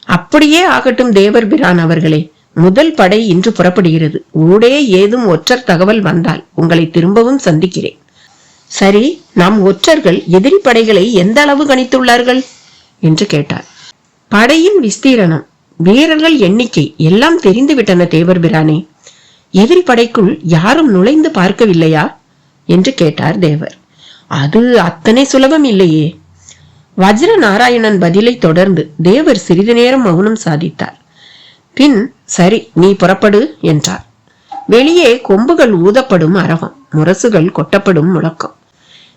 அப்படியே ஆகட்டும் தேவர் பிரான் அவர்களே. முதல் படை இன்று புறப்படுகிறது. ஊடே ஏதும் ஒற்றர் தகவல் வந்தால் உங்களை திரும்பவும் சந்திக்கிறேன். சரி, நம் ஒற்றர்கள் எதிரி படைகளை எந்த அளவு கணித்துள்ளார்கள் என்று கேட்டார். படையின் விஸ்தீரணம், வீரர்கள் எண்ணிக்கை எல்லாம் தெரிந்துவிட்டன தேவர் பிரானே. எதிரி படைக்குள் யாரும் நுழைந்து பார்க்கவில்லையா என்று கேட்டார் தேவர். அது அத்தனை சுலபம் இல்லையே. வஜ்ர நாராயணன் பதிலை தொடர்ந்து தேவர் சிறிது நேரம் மௌனம் சாதித்தார். பின் சரி நீ புறப்படு என்றார். வெளியே கொம்புகள் ஊதப்படும் அரவம், முரசுகள் கொட்டப்படும் முழக்கம்.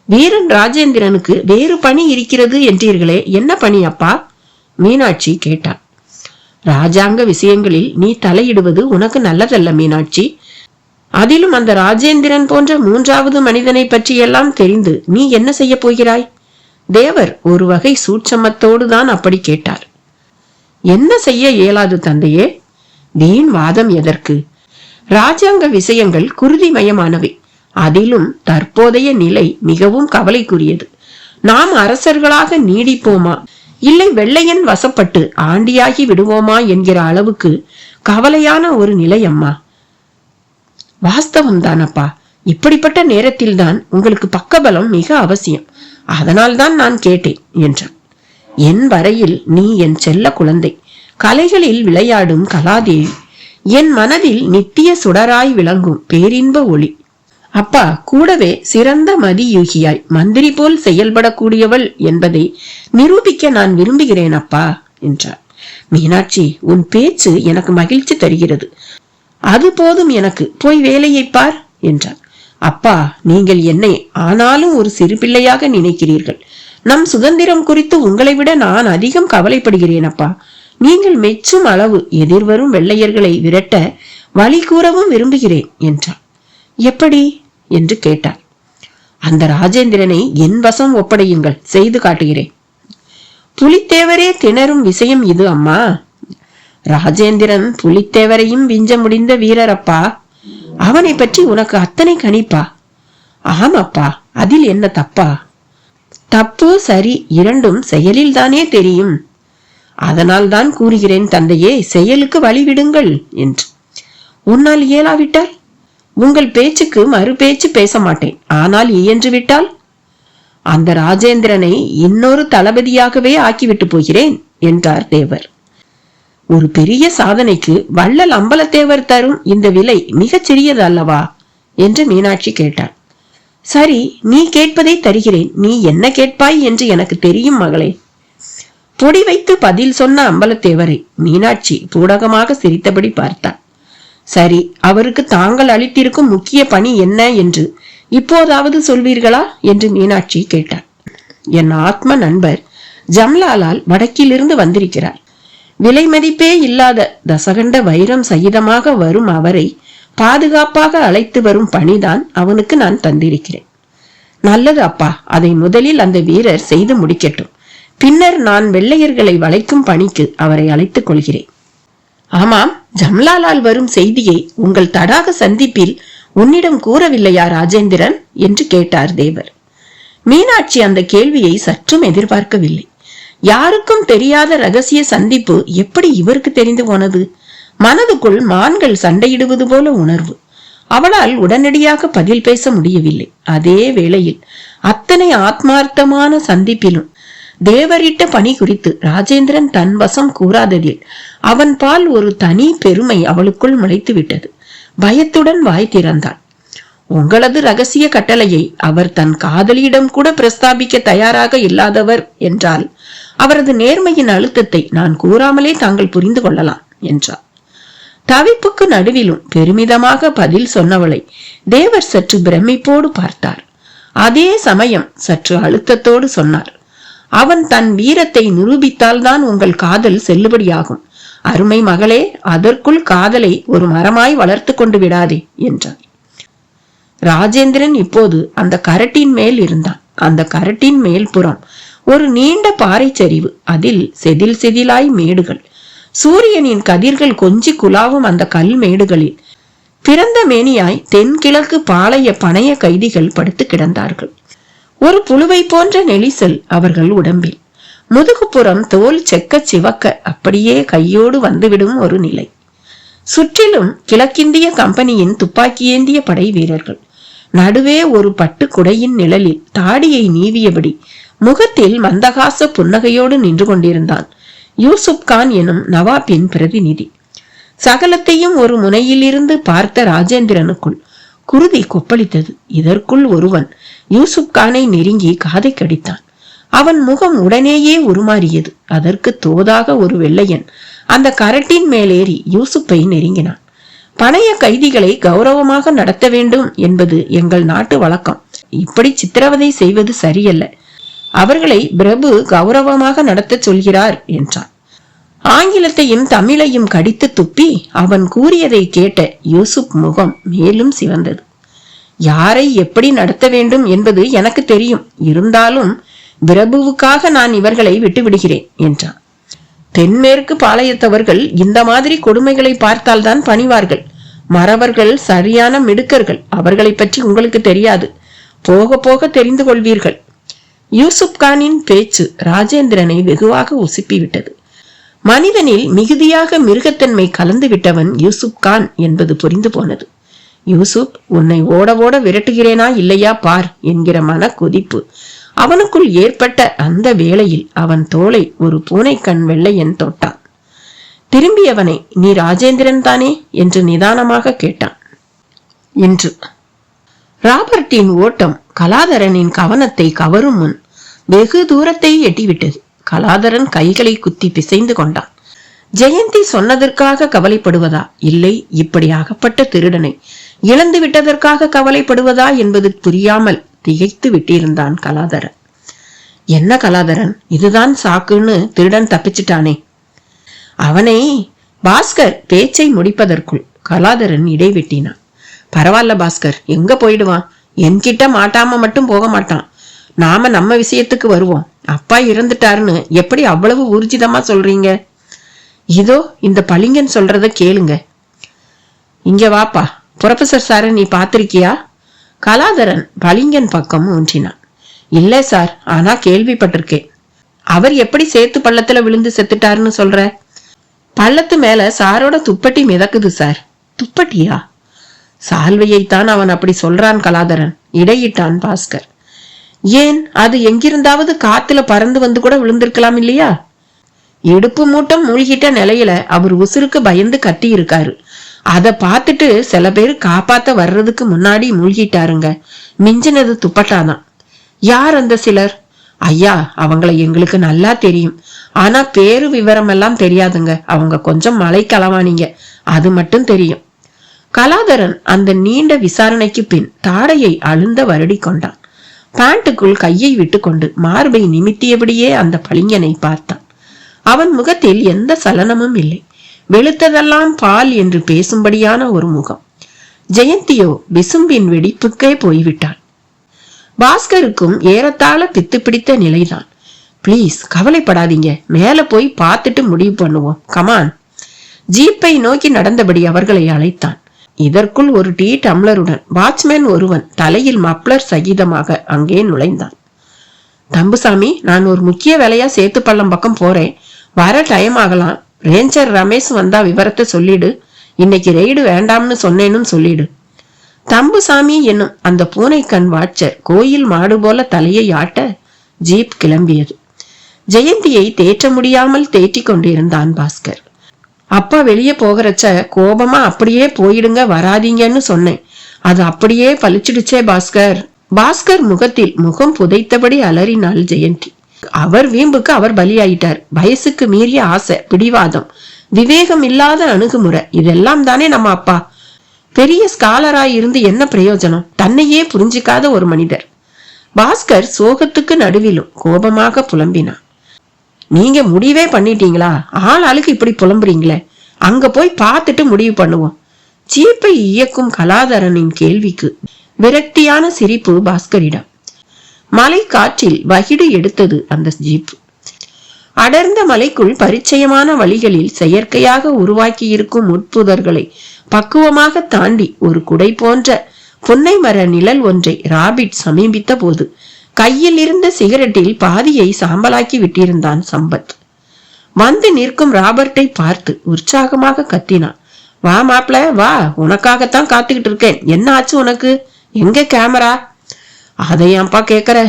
வீரன் ராஜேந்திரனுக்கு வேறு பணி இருக்கிறது என்றீர்களே, என்ன பணி அப்பா? மீனாட்சி கேட்டாள். ராஜாங்க விஷயங்களில் நீ தலையிடுவது உனக்கு நல்லதல்ல மீனாட்சி. அதிலும் அந்த ராஜேந்திரன் போன்ற மூன்றாவது மனிதனை பற்றியெல்லாம் தெரிந்து நீ என்ன செய்ய போகிறாய்? தேவர் ஒரு வகை சூட்சமத்தோடு தான் அப்படி கேட்டார். என்ன செய்ய இயலாது தந்தையே. வீண் வாதம் எதற்கு? ராஜாங்க விஷயங்கள் குருதிமயமானவை. அதிலும் தற்போதைய நிலை மிகவும் கவலைக்குரியது. நாம் அரசர்களாக நீடிப்போமா, இல்லை வெள்ளையன் வசப்பட்டு ஆண்டியாகி விடுவோமா என்கிற அளவுக்கு கவலையான ஒரு நிலை அம்மா. வாஸ்தவம் தானப்பா. இப்படிப்பட்ட நேரத்தில் தான் உங்களுக்கு பக்கபலம் மிக அவசியம். அதனால்தான் நான் கேட்டேன் என்றான். என் வரையில் நீ என் செல்ல குழந்தை, கலைகளில் விளையாடும் கலாதேவி, என் மனதில் நித்திய சுடராய் விளங்கும் பேரின்ப ஒளி. அப்பா, கூடவே சிறந்த மதியூகியாய் மந்திரி போல் செயல்படக்கூடியவள் என்பதை நிரூபிக்க நான் விரும்புகிறேன் அப்பா என்றார். மீனாட்சி, உன் பேச்சு எனக்கு மகிழ்ச்சி தருகிறது. அது போதும் எனக்கு, போய் வேலையை பார் என்றார். அப்பா, நீங்கள் என்னை ஆனாலும் ஒரு சிறு பிள்ளையாக நினைக்கிறீர்கள். நம் சுதந்திரம் குறித்து உங்களை விட நான் அதிகம் கவலைப்படுகிறேன் அப்பா. நீங்கள் மெச்சும் அளவு எதிர்வரும் வெள்ளையர்களை விரட்ட வழி கூறவும் விரும்புகிறேன் என்றார். எப்படி என்று கேட்டார். அந்த ராஜேந்திரனை என் வசம் ஒப்படையுங்கள், செய்து காட்டுகிறேன். புலித்தேவரே திணறும் விஷயம் இது அம்மா. ராஜேந்திரன் புலித்தேவரையும் விஞ்ச முடிந்த வீரரப்பா. அவனை பற்றி உனக்கு அத்தனை கணிப்பா? ஆமாப்பா, அதில் என்ன தப்பா? தப்பு சரி இரண்டும் செயலில் தானே தெரியும். அதனால் தான் கூறுகிறேன் தந்தையே, செயலுக்கு வழிவிடுங்கள் என்று. உன்னால் இயலாவிட்டால்? உங்கள் பேச்சுக்கு மறு பேச்சு பேச மாட்டேன். ஆனால் இயன்று விட்டால் அந்த ராஜேந்திரனை இன்னொரு தளபதியாகவே ஆக்கிவிட்டு போகிறேன் என்றார் தேவர். ஒரு பெரிய சாதனைக்கு வள்ளல் அம்பலத்தேவர் தரும் இந்த விலை மிகச் சிறியது அல்லவா என்று மீனாட்சி கேட்டாள். சரி, நீ கேட்பதை தருகிறேன். நீ என்ன கேட்பாய் என்று எனக்கு தெரியும் மகளே. பொடி வைத்து பதில் சொன்ன அம்பலத்தேவரை மீனாட்சி பூடகமாக சிரித்தபடி பார்த்தாள். சரி, அவருக்கு தாங்கள் அளித்திருக்கும் முக்கிய பணி என்ன என்று இப்போதாவது சொல்வீர்களா என்று மீனாட்சி கேட்டாள். என் ஆத்ம நண்பர் ஜம்லாலால் வடக்கிலிருந்து வந்திருக்கிறார். விலை மதிப்பே இல்லாத தசகண்ட வைரம் சகிதமாக வரும் அவரை பாதுகாப்பாக அழைத்து வரும் பணிதான் அவனுக்கு நான் தந்திருக்கிறேன். நல்லது அப்பா, அதை முதலில் அந்த வீரர் செய்து முடிக்கட்டும். பின்னர் நான் வெள்ளையர்களை வளைக்கும் பணிக்கு அவரை அழைத்துக் கொள்கிறேன். ஆமாம், ஜம்லாலால் வரும் செய்தியை உங்கள் தடாக சந்திப்பில் உன்னிடம் கூறவில்லையா ராஜேந்திரன் என்று கேட்டார் தேவர். மீனாட்சி அந்த கேள்வியை சற்றும் எதிர்பார்க்கவில்லை. யாருக்கும் தெரியாத ரகசிய சந்திப்பு எப்படி இவருக்கு தெரிந்து போனது? மனதுக்குள் மான்கள் சண்டையிடுவது போல உணர்வு. அவளால் உடனடியாக பதில் பேச முடியவில்லை. அதே வேளையில் அத்தனை ஆத்மார்த்தமான சந்திப்பிலும் தேவரிட்ட பணி குறித்து ராஜேந்திரன் தன் வசம் கூறாததில் அவன் பால் ஒரு தனி பெருமை அவளுக்குள் முளைத்து விட்டது. பயத்துடன் வாய் திறந்தாள். உங்களது ரகசிய கட்டளையை அவர் தன் காதலியிடம் கூட பிரஸ்தாபிக்க தயாராக இல்லாதவர் என்றால் அவரது நேர்மையின் அழுத்தத்தை நான் கூறாமலே தாங்கள் புரிந்து கொள்ளலாம் என்றார். தவிப்புக்கு நடுவிலும் பெருமிதமாக பதில் சொன்னவளை தேவர் சற்று பிரமிப்போடு பார்த்தார். அதே சமயம் சற்று அழுத்தத்தோடு சொன்னார். அவன் தன் வீரத்தை நிரூபித்தால்தான் உங்கள் காதல் செல்லுபடியாகும். அருமை மகளே, அதற்குள் காதலை ஒரு மரமாய் வளர்த்து கொண்டு விடாதே என்றார். ராஜேந்திரன் இப்போது அந்த கரட்டின் மேல் இருந்தான். அந்த கரட்டின் மேல் புறம் ஒரு நீண்ட பாறை சரிவு, அதில் செதில் செதிலாய் மேடுகள். சூரியனின் கதிர்கள் கொஞ்சி குலாவும் அந்த கல் மேடுகளில் பிறந்த மேனியாய் தென்கிழக்கு பாளைய பணைய கைதிகள் படுத்து கிடந்தார்கள். ஒரு புழுவை போன்ற நெளிசல் அவர்கள் உடம்பில். முதுகுப்புறம் தோல் செக்க சிவக்க அப்படியே கையோடு வந்துவிடும் ஒரு நிலை. சுற்றிலும் கிழக்கிந்திய கம்பெனியின் துப்பாக்கியேந்திய படை வீரர்கள். நடுவே ஒரு பட்டு குடையின் நிழலில் தாடியை நீவியபடி முகத்தில் மந்தகாச புன்னகையோடு நின்று கொண்டிருந்தான் யூசுப் கான் எனும் நவாபின் பிரதிநிதி. சகலத்தையும் ஒரு முனையிலிருந்து பார்த்த ராஜேந்திரனுக்குள் குருதி கொப்பளித்தது. இதற்குள் ஒருவன் யூசுப் கானை நெருங்கி காதை கடித்தான். அவன் முகம் உடனேயே உருமாறியது. அதற்கு தோதாக ஒரு வெள்ளையன் அந்த கரட்டின் மேலேறி யூசுப்பை நெருங்கினான். பணைய கைதிகளை கௌரவமாக நடத்த வேண்டும் என்பது எங்கள் நாட்டு வழக்கம். இப்படி சித்திரவதை செய்வது சரியல்ல. அவர்களை பிரபு கௌரவமாக நடத்த சொல்கிறார் என்றான். ஆங்கிலத்தையும் தமிழையும் கடித்து துப்பி அவன் கூறியதை கேட்ட யூசுப் முகம் மேலும் சிவந்தது. யாரை எப்படி நடத்த வேண்டும் என்பது எனக்கு தெரியும். இருந்தாலும் பிரபுவுக்காக நான் இவர்களை விட்டுவிடுகிறேன் என்றான். தென்மேற்கு பாளையத்தவர்கள் இந்த மாதிரி கொடுமைகளை பார்த்தால்தான் பணிவார்கள். மறவர்கள் சரியான மிடுக்கர்கள். அவர்களை பற்றி உங்களுக்கு தெரியாது. போக போக தெரிந்து கொள்வீர்கள். யூசுப் கானின் பேச்சு ராஜேந்திரனை வெகுவாக உசுப்பிவிட்டது. மனிதனில் மிகுதியாக மிருகத்தன்மை கலந்து விட்டவன் யூசுப் கான் என்பது புரிந்து போனது. யூசுப், உன்னை ஓட ஓட விரட்டுகிறேனா இல்லையா பார் என்கிற மன கொதிப்பு அவனுக்குள் ஏற்பட்ட அந்த வேளையில் அவன் தோளை ஒரு பூனைக்கண் வெள்ளையன் தொட்டான். திரும்பியவனை, நீ ராஜேந்திரன் தானே என்று நிதானமாக கேட்டான். என்று ராபர்ட்டின் ஓட்டம் கலாதரனின் கவனத்தை கவரும் முன் வெகு தூரத்தை எட்டிவிட்டது. கலாதரன் கைகளை குத்தி பிசைந்து கொண்டான். ஜெயந்தி சொன்னதற்காக கவலைப்படுவதா, இல்லை இப்படி அகப்பட்ட திருடனை இழந்து விட்டதற்காக கவலைப்படுவதா என்பது புரியாமல் திகைத்து விட்டிருந்தான் கலாதரன். என்ன கலாதரன், இதுதான் சாக்குன்னு திருடன் தப்பிச்சிட்டானே. அவனை பாஸ்கர் பேச்சை முடிப்பதற்குள் கலாதரன் இடைவெட்டினான். பரவாயில்ல பாஸ்கர், எங்க போயிடுவான்? என்கிட்ட மாட்டாம மட்டும் போக மாட்டான். நாம நம்ம விஷயத்துக்கு வருவோம். அப்பா இறந்துட்டாருன்னு எப்படி அவ்வளவு ஊர்ஜிதமா சொல்றீங்க? இதோ இந்த பளிங்கன் சொல்றத கேளுங்க. இங்க வாப்பா. புரொஃபசர் சார நீ பாத்திருக்கியா? கலாதரன் பளிங்கன் பக்கம் ஊன்றினான். இல்ல சார், ஆனா கேள்விப்பட்டிருக்கேன். அவர் எப்படி சேத்து பள்ளத்துல விழுந்து செத்துட்டாருன்னு சொல்ற? பள்ளத்து மேல சாரோட துப்பட்டி மிதக்குது சார். துப்பட்டியா? சால்வையைத்தான் அவன் அப்படி சொல்றான் கலாதரன், இடையிட்டான் பாஸ்கர். ஏன், அது எங்கிருந்தாவது காத்துல பறந்து வந்து கூட விழுந்திருக்கலாம் இல்லையா? இடுப்பு மூட்டம் மூழ்கிட்ட நிலையில அவர் உசுருக்கு பயந்து கத்தி இருக்காரு. அத பார்த்துட்டு சில பேர் காப்பாத்த வர்றதுக்கு முன்னாடி மூழ்கிட்டாருங்க. மிஞ்சினது துப்பட்டாதான். யார் அந்த சிலர்? ஐயா, அவங்கள எங்களுக்கு நல்லா தெரியும். ஆனா பேரு விவரம் எல்லாம் தெரியாதுங்க. அவங்க கொஞ்சம் மலை களவானீங்க, அது மட்டும் தெரியும். கலாதரன் அந்த நீண்ட விசாரணைக்கு பின் தாடையை அழுந்த வருடி கொண்டான். பேண்ட்டுக்குள் கையை விட்டு கொண்டு மார்பை நிமித்தியபடியே அந்த பளிங்கனை பார்த்தான். அவன் முகத்தில் எந்த சலனமும் இல்லை. வெளுத்ததெல்லாம் பால் என்று பேசும்படியான ஒரு முகம். ஜெயந்தியோ விசும்பின் வெடிப்புக்கே போய்விட்டாள். பாஸ்கருக்கும் ஏறத்தாழ பித்து பிடித்த நிலைதான். பிளீஸ் கவலைப்படாதீங்க, மேல போய் பார்த்துட்டு முடிவு பண்ணுவோம், கமான். ஜீப்பை நோக்கி நடந்தபடி அவர்களை அழைத்தான். இதற்குள் ஒரு டீ டம்ளருடன் வாட்ச்மேன் ஒருவன் தலையில் மப்ளர் சகிதமாக அங்கே நுழைந்தான். தம்புசாமி, நான் ஒரு முக்கிய வேலையா சேத்து பள்ளம் பக்கம் போறேன். வர டைம் ஆகலாம். ரேஞ்சர் ரமேஷ் வந்தா விவரத்தை சொல்லிடு. இன்னைக்கு ரெய்டு வேண்டாம்னு சொன்னேன்னு சொல்லிடு. தம்புசாமி என்னும் அந்த பூனை கண் வாட்சர் கோயில் மாடு போல தலையை ஆட்ட ஜீப் கிளம்பியது. ஜெயந்தியை தேற்ற முடியாமல் தேற்றி கொண்டிருந்தான் பாஸ்கர். அப்பா வெளியே போகிறச்ச கோபமா அப்படியே போயிடுங்க, வராதீங்கன்னு சொன்னேன். அது அப்படியே பழிச்சிடுச்சே பாஸ்கர். பாஸ்கர் முகத்தில் முகம் புதைத்தபடி அலறினாள் ஜெயந்தி. அவர் வீம்புக்கு அவர் பலியாயிட்டார். வயசுக்கு மீறிய ஆசை, பிடிவாதம், விவேகம் இல்லாத அணுகுமுறை, இதெல்லாம் தானே நம்ம அப்பா. பெரிய ஸ்காலராய் இருந்து என்ன பிரயோஜனம்? தன்னையே புரிஞ்சிக்காத ஒரு மனிதர். பாஸ்கர் சோகத்துக்கு நடுவிலும் கோபமாக புலம்பினான். நீங்க முடிவே பண்ணிட்டீங்களா? ஆளுக்கு இப்படி புலம்புறீங்களே. அங்க போய் பார்த்துட்டு முடிவு பண்ணுவோம். ஜீப்பை இயக்கும் கலாதரனின் கேள்விக்கு விரக்தியான சிரிப்பு பாஸ்கரிடம். மலை காற்றில் வகிடு எடுத்தது அந்த ஜீப். அடர்ந்த மலைக்குள் பரிச்சயமான வழிகளில் செயற்கையாக உருவாக்கி இருக்கும் உட்புதர்களை பக்குவமாக தாண்டி ஒரு குடை போன்ற புன்னை மர நிழல் ஒன்றை ராபிட் சமீபித்த போது கையில் இருந்த சிகரெட்டில் பாதியை சாம்பலாக்கி விட்டிருந்தான் சம்பத். வந்து நிற்கும் ராபர்ட்டை பார்த்து உற்சாகமாக கத்தினான். வா மாப்ள வா, உனக்காகத்தான் காத்துக்கிட்டு இருக்கேன். என்ன ஆச்சு உனக்கு? எங்க கேமரா? அதையாப்பா கேக்குற?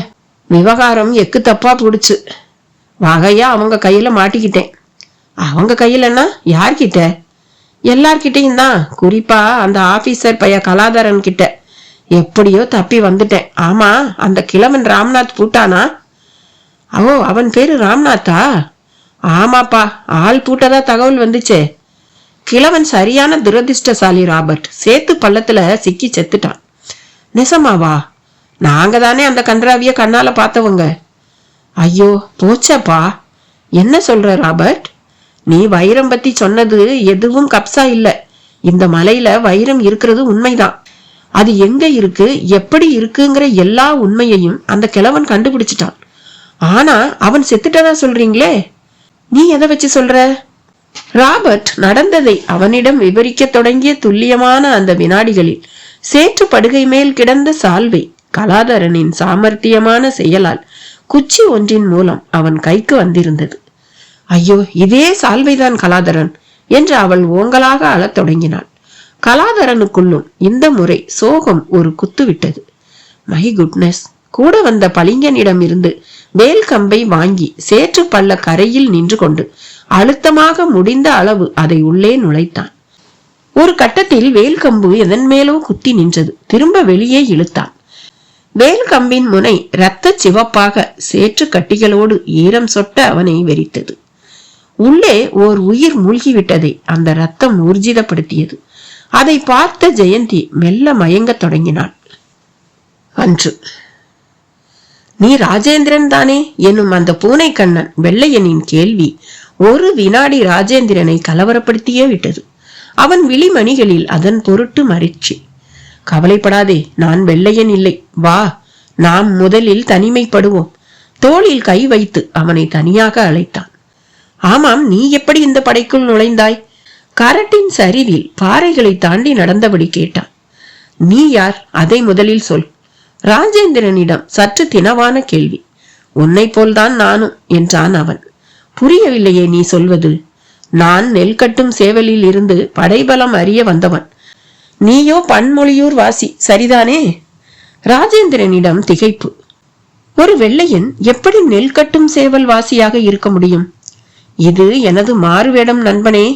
விவகாரம் எக்கு தப்பா போடுச்சு. வகையா அவங்க கையில மாட்டிக்கிட்டேன். அவங்க கையிலன்னா யார்கிட்ட? எல்லார்கிட்டையும் தான், குறிப்பா அந்த ஆபீசர் பைய கலாதரன் கிட்ட. எப்படியோ தப்பி வந்துட்டேன். ஆமா, அந்த கிழவன் ராம்நாத் பூட்டானா? ஓ, அவன் பேரு ராம்நாத்தா? ஆமாப்பா, ஆள் பூட்டதா தகவல் வந்துச்சே. கிழவன் சரியான துரதிர்ஷ்டசாலி ராபர்ட். சேத்து பள்ளத்துல சிக்கி செத்துட்டான். நெசமாவா? நாங்க தானே அந்த கன்றாவிய கண்ணால பார்த்தவங்க. ஐயோ போச்சப்பா. என்ன சொல்ற ராபர்ட்? நீ வைரம் பத்தி சொன்னது எதுவும் கப்சா இல்ல. இந்த மலையில வைரம் இருக்கிறது உண்மைதான். அது எங்க இருக்கு, எப்படி இருக்குங்கிற எல்லா உண்மையையும் அந்த கிழவன் கண்டுபிடிச்சிட்டான். ஆனா அவன் செத்துட்டதா சொல்றீங்களே, நீ எதை வச்சு சொல்ற? ராபர்ட் நடந்ததை அவனிடம் விவரிக்க தொடங்கிய துல்லியமான அந்த வினாடிகளில் சேற்று படுகை மேல் கிடந்த சால்வை கலாதரனின் சாமர்த்தியமான செயலால் குச்சி ஒன்றின் மூலம் அவன் கைக்கு வந்திருந்தது. ஐயோ, இதே சால்வைதான் கலாதரன் என்று அவள் ஓங்கலாக அழத் தொடங்கினாள். கலாதரனுக்குள்ளும் இந்த முறை சோகம் ஒரு குத்து விட்டது. My goodness! கூட வந்த பளிங்கனிடம் இருந்து வேல் கம்பை வாங்கி சேற்று பள்ள கரையில் நின்று கொண்டு அழுத்தமாக முடிந்த அளவு அதை உள்ளே நுழைத்தான். ஒரு கட்டத்தில் வேல் கம்பு எதன் மேலோ குத்தி நின்றது. திரும்ப வெளியே இழுத்தான். வேல் கம்பின் முனை இரத்த சிவப்பாக சேற்று கட்டிகளோடு ஈரம் சொட்ட அவனை வெறித்தது. உள்ளே ஓர் உயிர் மூழ்கிவிட்டதை அந்த ரத்தம் ஊர்ஜிதப்படுத்தியது. அதை பார்த்த ஜெயந்தி மெல்ல மயங்க தொடங்கினாள். அன்று நீ ராஜேந்திரன் தானே என்னும் அந்த பூனை கண்ணன் வெள்ளையனின் கேள்வி ஒரு வினாடி ராஜேந்திரனை கலவரப்படுத்தியே விட்டது. அவன் விழிமணிகளில் அதன் பொருட்டு மறிச்சி. கவலைப்படாதே, நான் வெள்ளையன் இல்லை, வா, நாம் முதலில் தனிமைப்படுவோம். தோளில் கை வைத்து அவனை தனியாக அழைத்தான். ஆமாம், நீ எப்படி இந்த படைக்குள் நுழைந்தாய்? கரட்டின் சரிவில் பாறைகளை தாண்டி நடந்தபடி கேட்டான். நீ யார், அதை முதலில் சொல். ராஜேந்திரனிடம் சற்று தினவான கேள்வி. உன்னை போல்தான் நானும் என்றான் அவன். புரியவில்லையே நீ சொல்வது. நான் நெல் கட்டும் சேவலில் இருந்து படைபலம் அறிய வந்தவன். நீயோ பன்மொழியூர் வாசி, சரிதானே? ராஜேந்திரனிடம் திகைப்பு. ஒரு வெள்ளையன் எப்படி நெல் கட்டும் சேவல் வாசியாக இருக்க முடியும்? இது எனது மாறுவேடம் நண்பனே.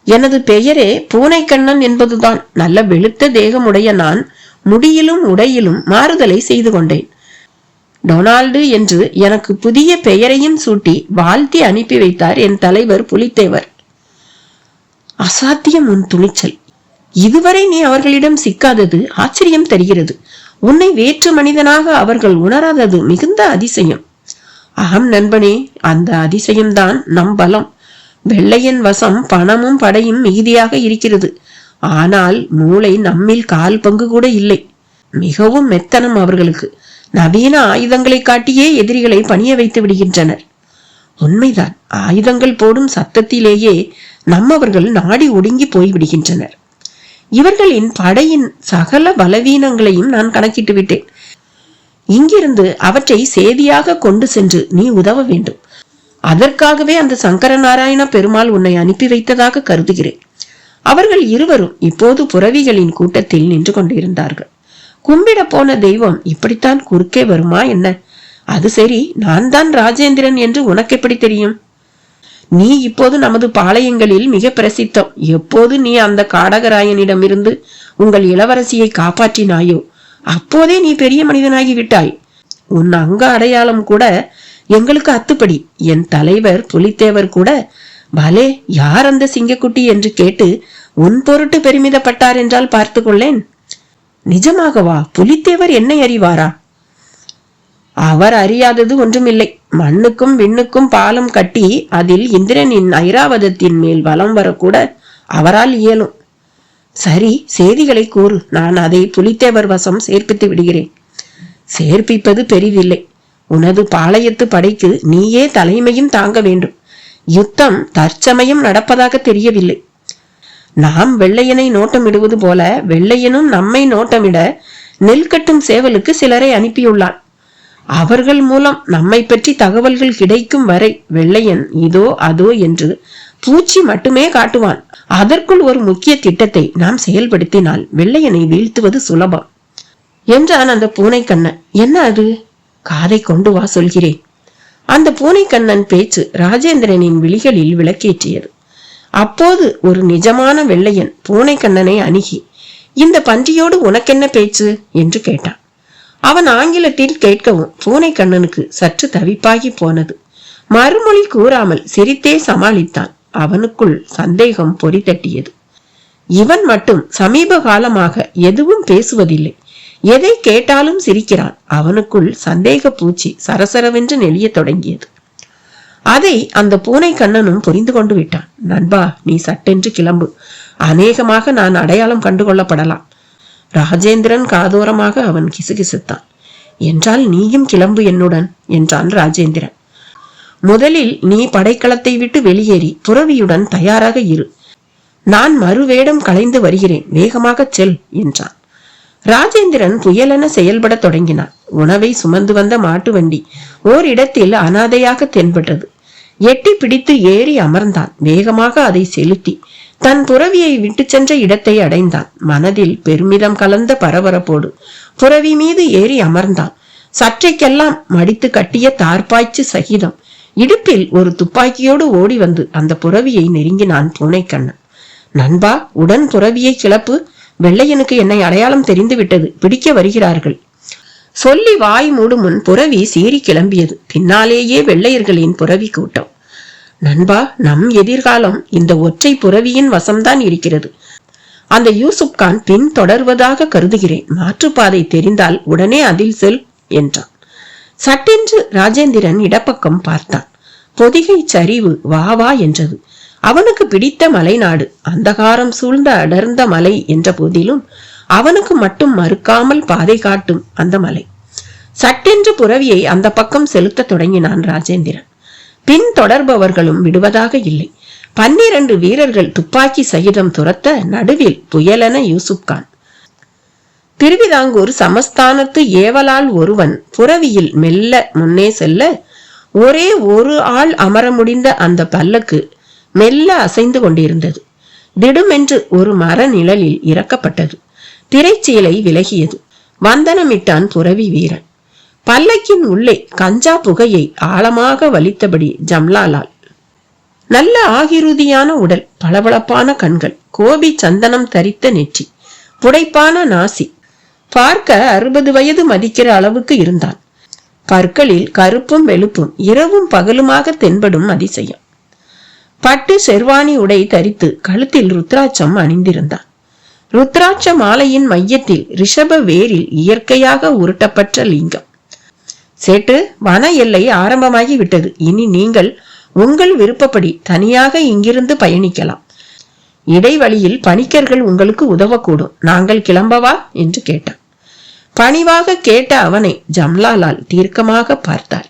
எனது பெயரே பூனைக்கண்ணன் என்பதுதான். நல்ல வெளுத்த தேகமுடைய நான் முடியிலும் உடையிலும் மாறுதலை செய்து கொண்டேன். டொனால்டு என்று எனக்கு புதிய பெயரையும் சூட்டி வாழ்த்தி அனுப்பி வைத்தார் என் தலைவர் புலித்தேவர். அசாத்தியம் உன் துணிச்சல். இதுவரை நீ அவர்களிடம் சிக்காதது ஆச்சரியம் தருகிறது. உன்னை வேற்று மனிதனாக அவர்கள் உணராதது மிகுந்த அதிசயம். அகம் நண்பனே, அந்த அதிசயம்தான் நம் பலம். வெள்ளையன் வசம் பணமும் படையும் மிகுதியாக இருக்கிறது. ஆனால் மூளை நம்மில் கால் பங்கு கூட இல்லை. மிகவும் மெத்தனம் அவர்களுக்கு. நவீன ஆயுதங்களை காட்டியே எதிரிகளை பணிய வைத்து விடுகின்றனர். உண்மைதான், ஆயுதங்கள் போடும் சத்தத்திலேயே நம்மவர்கள் நாடி ஒடுங்கி போய் விடுகின்றனர். இவர்களின் படையின் சகல பலவீனங்களையும் நான் கணக்கிட்டு விட்டேன். இங்கிருந்து அவற்றை சேதியாக கொண்டு சென்று நீ உதவ வேண்டும். அதற்காகவே அந்த சங்கரநாராயண பெருமாள் உன்னை அனுப்பி வைத்ததாக கருதுகிறேன். அவர்கள் இருவரும் இப்போது புறவிகளின் கூட்டத்தில் நின்று கொண்டிருந்தார்கள். கும்பிட போன தெய்வம் இப்படித்தான் குறுக்கே வருமா என்ன? அது சரி, நான் தான் ராஜேந்திரன் என்று உனக்கு எப்படி தெரியும்? நீ இப்போது நமது பாளையங்களில் மிக பிரசித்தம். எப்போது நீ அந்த காடகராயனிடமிருந்து உங்கள் இளவரசியை காப்பாற்றினாயோ அப்போதே நீ பெரிய மனிதனாகி விட்டாய். உன் அங்க அடையாளம் கூட எங்களுக்கு அத்துப்படி. என் தலைவர் புலித்தேவர் கூட பலே, யார் அந்த சிங்கக்குட்டி என்று கேட்டு உன் பொருட்டு பெருமிதப்பட்டார் என்றால் பார்த்து கொள்ளேன். நிஜமாகவா? புலித்தேவர் என்னை அறிவாரா? அவர் அறியாதது ஒன்றுமில்லை. மண்ணுக்கும் விண்ணுக்கும் பாலம் கட்டி அதில் இந்திரனின் ஐராவதத்தின் மேல் வலம் வரக்கூட அவரால் இயலும். சரி, செய்திகளை கூறு. நான் அதை புலித்தேவர் வசம் சேர்ப்பித்து விடுகிறேன். சேர்ப்பிப்பது பெரிதில்லை. உனது பாளையத்து படைக்கு நீயே தலைமையும் தாங்க வேண்டும். யுத்தம் தற்சமயம் நடப்பதாக தெரியவில்லை. நாம் வெள்ளையனை நோட்டமிடுவது போல வெள்ளையனும் நம்மை நோட்டமிட நெல் கட்டும் சேவலுக்கு சிலரை அனுப்பியுள்ளான். அவர்கள் மூலம் நம்மை பற்றி தகவல்கள் கிடைக்கும் வரை வெள்ளையன் இதோ அதோ என்று பூச்சி மட்டுமே காட்டுவான். அதற்குள் ஒரு முக்கிய திட்டத்தை நாம் செயல்படுத்தினால் வெள்ளையனை வீழ்த்துவது சுலபம் என்றான் அந்த பூனைக்கண்ணன். என்ன அது? காதை கொண்டு வா, சொல்கிறேன். அந்த பூனைக்கண்ணன் பேச்சு ராஜேந்திரனின் விழிகளில் விளக்கேற்றியது. அப்போது ஒரு நிஜமான வெள்ளையன் பூனைக்கண்ணனை அணுகி, இந்த பன்றியோடு உனக்கென்ன பேச்சு என்று கேட்டான். அவன் ஆங்கிலத்தில் கேட்கவும் பூனைக்கண்ணனுக்கு சற்று தவிப்பாகி போனது. மறுமொழி கூறாமல் சிரித்தே சமாளித்தான். அவனுக்குள் சந்தேகம் பொறி தட்டியது. இவன் மட்டும் சமீப காலமாக எதுவும் பேசுவதில்லை, எதை கேட்டாலும் சிரிக்கிறான். அவனுக்குள் சந்தேக பூச்சி சரசரவென்று நெளிய தொடங்கியது. அதை அந்த பூனை கண்ணனும் புரிந்து கொண்டு விட்டான். நண்பா, நீ சட்டென்று கிளம்பு, அநேகமாக நான் அடையாளம் கண்டுகொள்ளப்படலாம். ராஜேந்திரன் காதோரமாக அவன் கிசுகிசுத்தான். என்றால் நீயும் கிளம்பு என்னுடன் என்றான் ராஜேந்திரன். முதலில் நீ படைக்களத்தை விட்டு வெளியேறி புரவியுடன் தயாராக இரு. நான் மறுவேடம் களைந்து வருகிறேன், வேகமாக செல் என்றான். ராஜேந்திரன் புயலென செயல்பட தொடங்கினான். உணவை சுமந்து வந்த மாட்டு வண்டி ஓரிடத்தில் அனாதையாக தென்பட்டது. எட்டி பிடித்து ஏறி அமர்ந்தான். வேகமாக அதை செலுத்தி தன் புரவியை விட்டு சென்ற இடத்தை அடைந்தான். மனதில் பெருமிதம் கலந்த பரபரப்போடு புரவி மீது ஏறி அமர்ந்தான். சற்றைக்கெல்லாம் மடித்து கட்டிய தார்பாய்ச்சி சகிதம் இடுப்பில் ஒரு துப்பாக்கியோடு ஓடி வந்து அந்த புரவியை நெருங்கினான் பூனைக்கண்ணன். நண்பா, உடன் புரவியை கிளப்பு, வெள்ளையனுக்கு என்னை அடையாளம் தெரிந்து விட்டது, பிடிக்க வருகிறார்கள். சொல்லி வாய் மூடும் முன் புரவி சீறி கிளம்பியது. பின்னாலேயே வெள்ளையர்களின் புரவி கூட்டம். நண்பா, நம் எதிர்காலம் இந்த ஒற்றை புரவியின் வசம்தான் இருக்கிறது. அந்த யூசுப் கான் பின் தொடர்வதாக கருதுகிறேன். மாற்றுப்பாதை தெரிந்தால் உடனே அதில் செல் என்றான். சட்டென்று ராஜேந்திரன் இடப்பக்கம் பார்த்தான். பொதிகை சரிவு வா வா என்றது. அவனுக்கு பிடித்த மலைநாடு, அந்தகாரம் சூழ்ந்த அடர்ந்த மலை என்ற போதிலும் அவனுக்கு மட்டும் மறுக்காமல் பாதை காட்டும் அந்த மலை. சட்டென்று புரவியை அந்த பக்கம் செலுத்த தொடங்கினான் ராஜேந்திரன். பின் தொடர்பவர்களும் விடுவதாக இல்லை. 12 வீரர்கள் துப்பாக்கி சகிதம் துரத்த நடுவில் புயலென யூசுப் கான். திருவிதாங்கூர் சமஸ்தானத்து ஏவலால் ஒருவன் புரவியில் மெல்ல முன்னே செல்ல, ஒரே ஒரு ஆள் அமர முடிந்த அந்த பல்லக்கு மெல்ல அசைந்து கொண்டிருந்தது. திடுமென்று ஒரு மர நிழலில் இறக்கப்பட்டது. திரைச்சீலை விலகியது. வந்தனமிட்டான் புரவி வீரன். பல்லக்கின் உள்ளே கஞ்சா புகையை ஆழமாக வலித்தபடி ஜம்லாலால். நல்ல ஆகிருதியான உடல், பளபளப்பான கண்கள், கோபி சந்தனம் தரித்த நெற்றி, புடைப்பான நாசி, பார்க்க 60 வயது மதிக்கிற அளவுக்கு இருந்தான். பற்களில் கருப்பும் வெளுப்பும் இரவும் பகலுமாக தென்படும் அதிசயம். பட்டு செர்வாணி உடை தரித்து கழுத்தில் ருத்ராட்சம் அணிந்திருந்தான். ருத்ராட்ச மாலையின் மையத்தில் ரிஷப வேரில் இயற்கையாக உருட்டப்பட்ட லிங்கம். சேட்டு, வன எல்லை ஆரம்பமாகி விட்டது. இனி நீங்கள் உங்கள் விருப்பப்படி தனியாக இங்கிருந்து பயணிக்கலாம். இடைவழியில் பணிக்கர்கள் உங்களுக்கு உதவக்கூடும். நாங்கள் கிளம்பவா என்று கேட்டான். பணிவாக கேட்ட அவனை ஜம்லாலால் தீர்க்கமாக பார்த்தார்.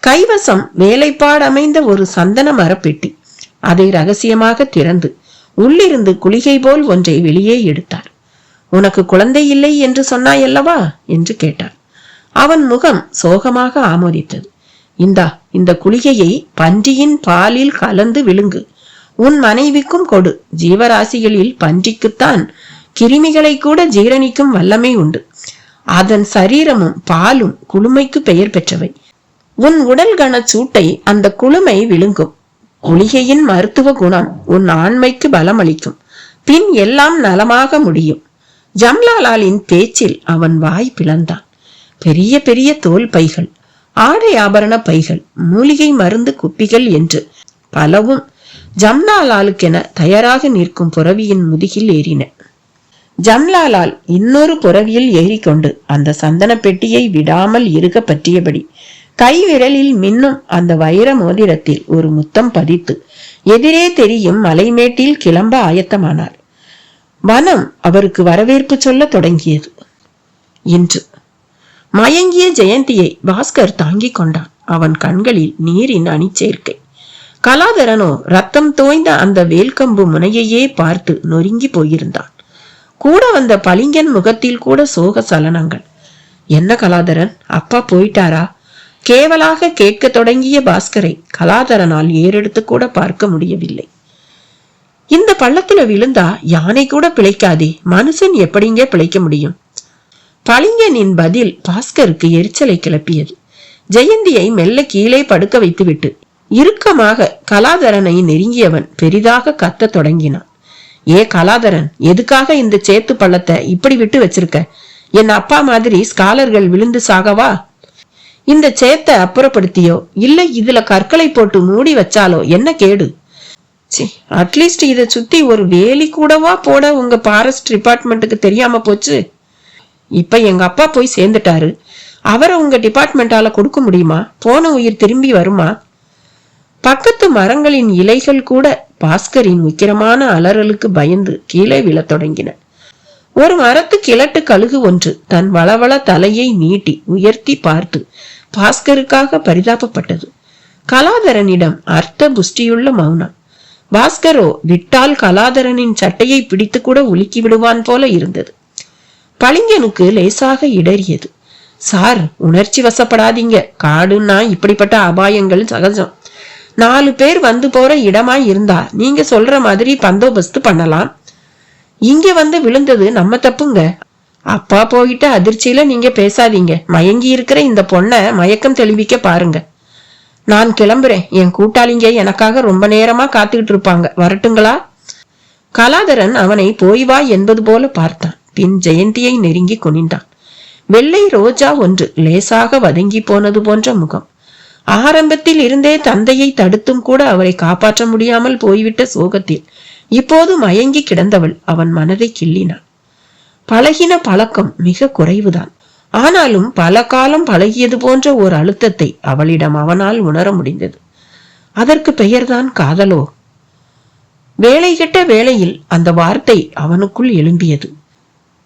கைவசம் வேலைப்பாடமைந்த ஒரு சந்தன மரப்பெட்டி. அதை ரகசியமாக திறந்து உள்ளிருந்து குளிகை போல் ஒன்றை வெளியே எடுத்தார். உனக்கு குழந்தை இல்லை என்று சொன்னாயல்லவா என்று கேட்டார். அவன் முகம் சோகமாக ஆமோதித்தது. இந்தா, இந்த குளிகையை பன்றியின் பாலில் கலந்து விழுங்கு. உன் மனைவிக்கும் கொடு. ஜீவராசிகளில் பன்றிக்குத்தான் கிருமிகளை கூட ஜீரணிக்கும் வல்லமை உண்டு. அதன் சரீரமும் பாலும் குளுமைக்கு பெயர் பெற்றவை. உன் உடல் கன சூட்டை அந்த குளுமை விழுங்கும். குளிகையின் மருத்துவ குணம் உன் ஆண்மைக்கு பலம் அளிக்கும். பின் எல்லாம் நலமாக முடியும். ஜம்லாலாலின் பேச்சில் அவன் வாய் பிளந்தான். பெரிய பெரிய தோல் பைகள், ஆடை ஆபரண பைகள், மூலிகை மருந்து குப்பிகள் என்று பலவும் ஜம்லாலாலுக்கென தயாராக நிற்கும் புரவியின் முதுகில் ஏறின. ஜம்லாலால் இன்னொரு புரவியில் ஏறிக்கொண்டு அந்த சந்தன பெட்டியை விடாமல் இருக பற்றியபடி கைவிரலில் மின்னும் அந்த வைர மோதிரத்தில் ஒரு முத்தம் பதித்து எதிரே தெரியும் மலைமேட்டில் கிளம்ப ஆயத்தமானார். வனம் அவருக்கு வரவேற்பு சொல்ல தொடங்கியது. இன்று மயங்கிய ஜெயந்தியை பாஸ்கர் தாங்கிக் கொண்டான். அவன் கண்களில் நீரின் அணிச்சேர்க்கை. கலாதரனோ ரத்தம் தோய்ந்த அந்த வேல்கம்பு முனையையே பார்த்து நொறுங்கி போயிருந்தான். கூட வந்த பளிங்கன் முகத்தில் கூட சோக சலனங்கள். என்ன கலாதரன், அப்பா போயிட்டாரா? கேவலாக கேட்க தொடங்கிய பாஸ்கரை கலாதரனால் ஏறெடுத்து கூட பார்க்க முடியவில்லை. இந்த பள்ளத்துல விழுந்தா யானை கூட பிழைக்காதே, மனுஷன் எப்படிங்க பிழைக்க முடியும்? பளிங்கனின் பதில் பாஸ்கருக்கு எரிச்சலை கிளப்பியது. ஜெயந்தியை மெல்ல கீழே படுக்க வைத்துவிட்டு இறுக்கமாக கலாதரனை நெருங்கியவன் பெரிதாக கத்த தொடங்கினான். ஏ கலாதரன், எதுக்காக இந்த சேத்து பள்ளத்தை இப்படி விட்டு வச்சிருக்க? என் அப்பா மாதிரி ஸ்காலர்கள் விழுந்து சாகவா? இந்த சேத்தை அப்புறப்படுத்தியோ இல்ல இதுல கற்களை போட்டு மூடி வச்சாலோ என்ன கேடு? அட்லீஸ்ட் இதை சுத்தி ஒரு வேலி கூடவா போட உங்க ஃபாரஸ்ட் டிபார்ட்மெண்ட்டுக்கு தெரியாம போச்சு? இப்ப எங்க அப்பா போய் சேர்ந்துட்டாரு, அவரை உங்க டிபார்ட்மெண்டால கொடுக்க முடியுமா? போன உயிர் திரும்பி வருமா? பக்கத்து மரங்களின் இலைகள் கூட பாஸ்கரின் உக்கிரமான அலறலுக்கு பயந்து கீழே விழத் தொடங்கின. ஒரு மரத்து கிழட்டு கழுகு ஒன்று தன் வளவள தலையை நீட்டி உயர்த்தி பார்த்து பாஸ்கருக்காக பரிதாபப்பட்டது. கலாதரனிடம் அர்த்த புஷ்டியுள்ள மௌனம். பாஸ்கரோ விட்டால் கலாதரனின் சட்டையை பிடித்து கூட உலுக்கி விடுவான் போல இருந்தது. பளிங்கனுக்கு லேசாக இடறியது. சார், உணர்ச்சி வசப்படாதீங்க. காடுன்னா இப்படிப்பட்ட அபாயங்கள் சகஜம். 4 பேர் வந்து போற இடமாய் இருந்தா நீங்க சொல்ற மாதிரி பந்தோபஸ்து பண்ணலாம். இங்க வந்து விழுந்தது நம்ம தப்புங்க. அப்பா போயிட்ட அதிர்ச்சியில நீங்க பேசாதீங்க. மயங்கி இருக்கிற இந்த பொண்ணை மயக்கம் தெளிவிக்க பாருங்க. நான் கிளம்புறேன். என் கூட்டாளிங்க எனக்காக ரொம்ப நேரமா காத்துக்கிட்டு இருப்பாங்க. வரட்டுங்களா? கலாதரன் அவனை போய் வா என்பது போல பார்த்தான். பின் ஜெயந்தியை நெருங்கி குனிந்தான். வெள்ளை ரோஜா ஒன்று லேசாக வதங்கி போனது போன்ற முகம். ஆரம்பத்தில் இருந்தே தந்தையை தடுத்தும் கூட அவரை காப்பாற்ற முடியாமல் போய்விட்ட சோகத்தில் இப்போது மயங்கி கிடந்தவள் அவன் மனதை கிள்ளினாள். பழகின பழக்கம் மிக குறைவுதான். ஆனாலும் பல காலம் பழகியது போன்ற ஒரு அழுத்தத்தை அவளிடம் அவனால் உணர முடிந்தது. அதற்கு பெயர்தான் காதலோ? வேலை கெட்ட வேளையில் அந்த வார்த்தை அவனுக்குள் எழும்பியது.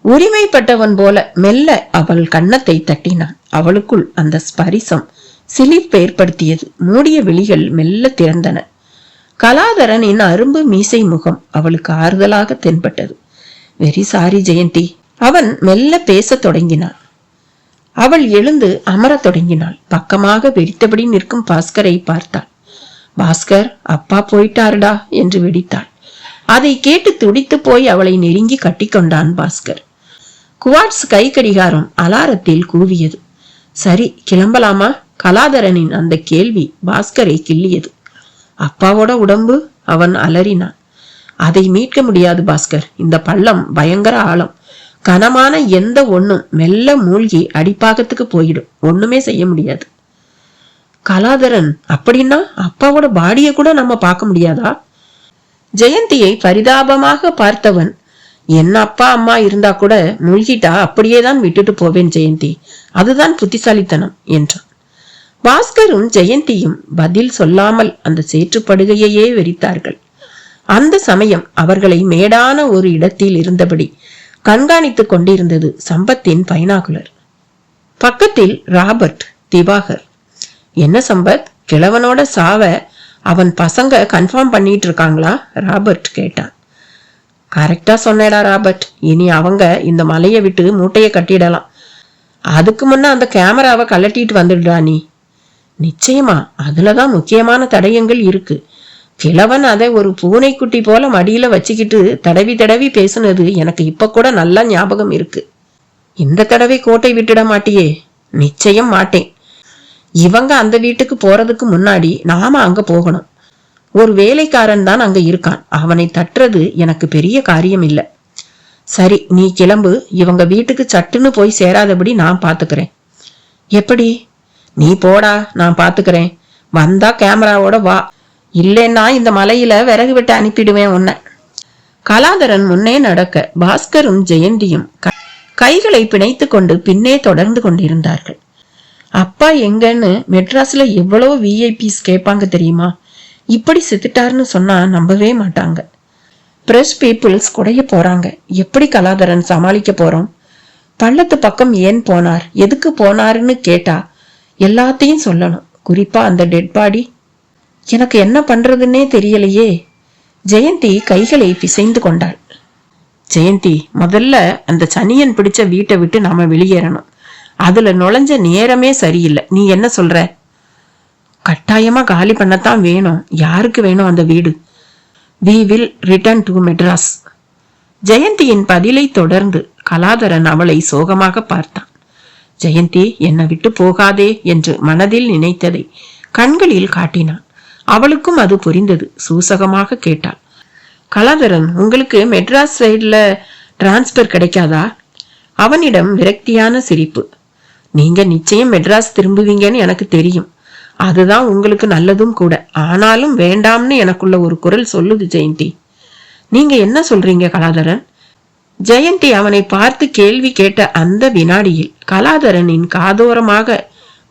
உரிமைப்பட்டவன் போல மெல்ல அவள் கன்னத்தை தட்டினான். அவளுக்குள் அந்த ஸ்பரிசம் சிலிர்ப்பு ஏற்படுத்தியது. மூடிய விழிகள் மெல்ல திறந்தன. கலாதரனின் அரும்பு மீசை முகம் அவளுக்கு ஆறுதலாக தென்பட்டது. Very sorry Jayanthi. அவன் மெல்ல பேச தொடங்கினான். அவள் எழுந்து அமரத் தொடங்கினாள். பக்கமாக வெடித்தபடி நிற்கும் பாஸ்கரை பார்த்தாள். பாஸ்கர், அப்பா போயிட்டாருடா என்று வெடித்தாள். அதை கேட்டு துடித்து போய் அவளை நெருங்கி கட்டிக்கொண்டான் பாஸ்கர். குவாட்ஸ் கை கடிகாரம் அலாரத்தில் கூவியது. சரி, கிளம்பலாமா? கலாதரனின் அந்த கேள்வி பாஸ்கரை கிள்ளியது. அப்பாவோட உடம்பு? அவன் அலறினான். அதை மீட்க முடியாது பாஸ்கர். இந்த பள்ளம் பயங்கர ஆழம். கனமான எந்த ஒண்ணும் மெல்ல மூழ்கி அடிப்பாகத்துக்கு போயிடும். ஒண்ணுமே செய்ய முடியாது. கலாதரன், அப்படின்னா அப்பாவோட பாடியை கூட நம்ம பார்க்க முடியாதா? ஜெயந்தியை பரிதாபமாக பார்த்தவன், என்ன அப்பா அம்மா இருந்தா கூட மூழ்கிட்டா அப்படியேதான் விட்டுட்டு போவேன் ஜெயந்தி. அதுதான் புத்திசாலித்தனம் என்றான். பாஸ்கரும் ஜெயந்தியும் பதில் சொல்லாமல் அந்த சேற்றுப்படுகையே வெறித்தார்கள். அந்த சமயம் அவர்களை மேடான ஒரு இடத்தில் இருந்தபடி கண்காணித்துக் கொண்டிருந்தது சம்பத்தின் பைனாகுலர். பக்கத்தில் ராபர்ட், திவாகர். என்ன சம்பத், கிழவனோட சாவ அவன் பசங்க கன்ஃபார்ம் பண்ணிட்டு இருக்காங்களா? ராபர்ட் கேட்டான். கரெக்டா சொன்னேடா ராபர்ட். இனி அவங்க இந்த மலையை விட்டு மூட்டையை கட்டிடலாம். அதுக்கு முன்ன அந்த கேமராவை கலட்டிட்டு வந்துடுடா நீ. நிச்சயமா, அதுலதான் முக்கியமான தடயங்கள் இருக்கு. கிழவன் அதை ஒரு பூனைக்குட்டி போல மடியில வச்சுக்கிட்டு தடவி தடவி பேசுனது எனக்கு இப்ப கூட நல்லா ஞாபகம் இருக்கு. இந்த தடவை கோட்டை விட்டுட மாட்டியே? நிச்சயம் மாட்டேன். இவங்க அந்த வீட்டுக்கு போறதுக்கு முன்னாடி நாம அங்க போகணும். ஒரு வேலைக்காரன் தான் அங்க இருக்கான். அவனை தட்டுறது எனக்கு பெரிய காரியம் இல்ல. சரி, நீ கிளம்பு. இவங்க வீட்டுக்கு சட்டுன்னு போய் சேராதபடி நான் பாத்துக்கிறேன். எப்படி? நீ போடா, நான் பாத்துக்கிறேன். வந்தா கேமராவோட வா, இல்லைன்னா இந்த மலையில விறகு விட்டு அனுப்பிடுவேன் உன்னை. கலாதரன் முன்னே நடக்க பாஸ்கரும் ஜெயந்தியும் கைகளை பிணைத்து கொண்டு பின்னே தொடர்ந்து கொண்டிருந்தார்கள். அப்பா எங்கன்னு மெட்ராஸ்ல எவ்வளவு விஐபிஸ் கேட்பாங்க தெரியுமா? இப்படி செத்துட்டாருன்னு சொன்னா நம்பவே மாட்டாங்க. பிரஸ் பீப்புள்ஸ் குடைய போறாங்க. எப்படி கலாதரன் சமாளிக்க போறோம்? பள்ளத்து பக்கம் ஏன் போனார், எதுக்கு போனாருன்னு கேட்டா எல்லாத்தையும் சொல்லணும். குறிப்பா அந்த டெட் பாடி. எனக்கு என்ன பண்றதுன்னே தெரியலையே. ஜெயந்தி கைகளை பிசைந்து கொண்டாள். ஜெயந்தி, முதல்ல அந்த சனியன் பிடிச்ச வீட்டை விட்டு நாம வெளியேறணும். அதுல நுழைஞ்ச நேரமே சரியில்லை. நீ என்ன சொல்ற? கட்டாயமா காலி பண்ணத்தான் வேணும். யாருக்கு வேணும் அந்த வீடு? We will return to Madras. ஜெயந்தியின் பதிலை தொடர்ந்து கலாதரன் அவளை சோகமாக பார்த்தான். ஜெயந்தி, என்னை விட்டு போகாதே என்று மனதில் நினைத்ததை கண்களில் காட்டினான். அவளுக்கும் அது புரிந்தது. சூசகமாக கேட்டாள். கலாதரன், உங்களுக்கு மெட்ராஸ் சைடுல டிரான்ஸ்பர் கிடைக்காதா? அவனிடம் விரக்தியான சிரிப்பு. நீங்க நிச்சயம் மெட்ராஸ் திரும்புவீங்கன்னு எனக்கு தெரியும். அதுதான் உங்களுக்கு நல்லதும் கூட. ஆனாலும் வேண்டாம்னு எனக்குள்ள ஒரு குரல் சொல்லுது ஜெயந்தி. நீங்க என்ன சொல்றீங்க கலாதரன்? ஜெயந்தி அவனை பார்த்து கேள்வி கேட்ட அந்த வினாடியில் கலாதரனின் காதோரமாக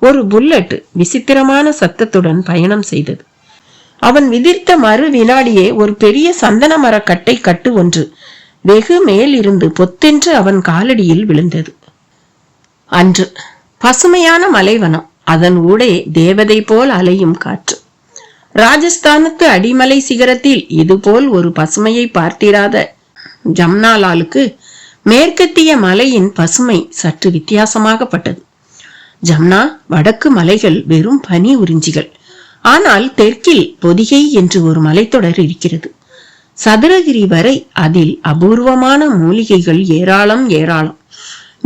ஒரு புல்லட் விசித்திரமான சத்தத்துடன் பயணம் செய்தது. அவன் விதிர்த்த மறு வினாடியே ஒரு பெரிய சந்தன மர கட்டை கட்டு ஒன்று வெகு மேல் இருந்து பொத்தென்று அவன் காலடியில் விழுந்தது. அன்று பசுமையான மலைவனம், அதன் ஊடே தேவதை போல் அலையும் காற்று. ராஜஸ்தானுக்கு அடிமலை சிகரத்தில் இதுபோல் ஒரு பசுமையை பார்த்திராத ஜம்னாலாலுக்கு மேற்கத்திய மலையின் பசுமை சற்று வித்தியாசமாகப்பட்டது. ஜம்னா வடக்கு மலைகள் வெறும் பனி உறிஞ்சிகள். ஆனால் தெற்கில் பொதிகை என்று ஒரு மலைத்தொடர் இருக்கிறது. சதுரகிரி வரை அதில் அபூர்வமான மூலிகைகள் ஏராளம் ஏராளம்.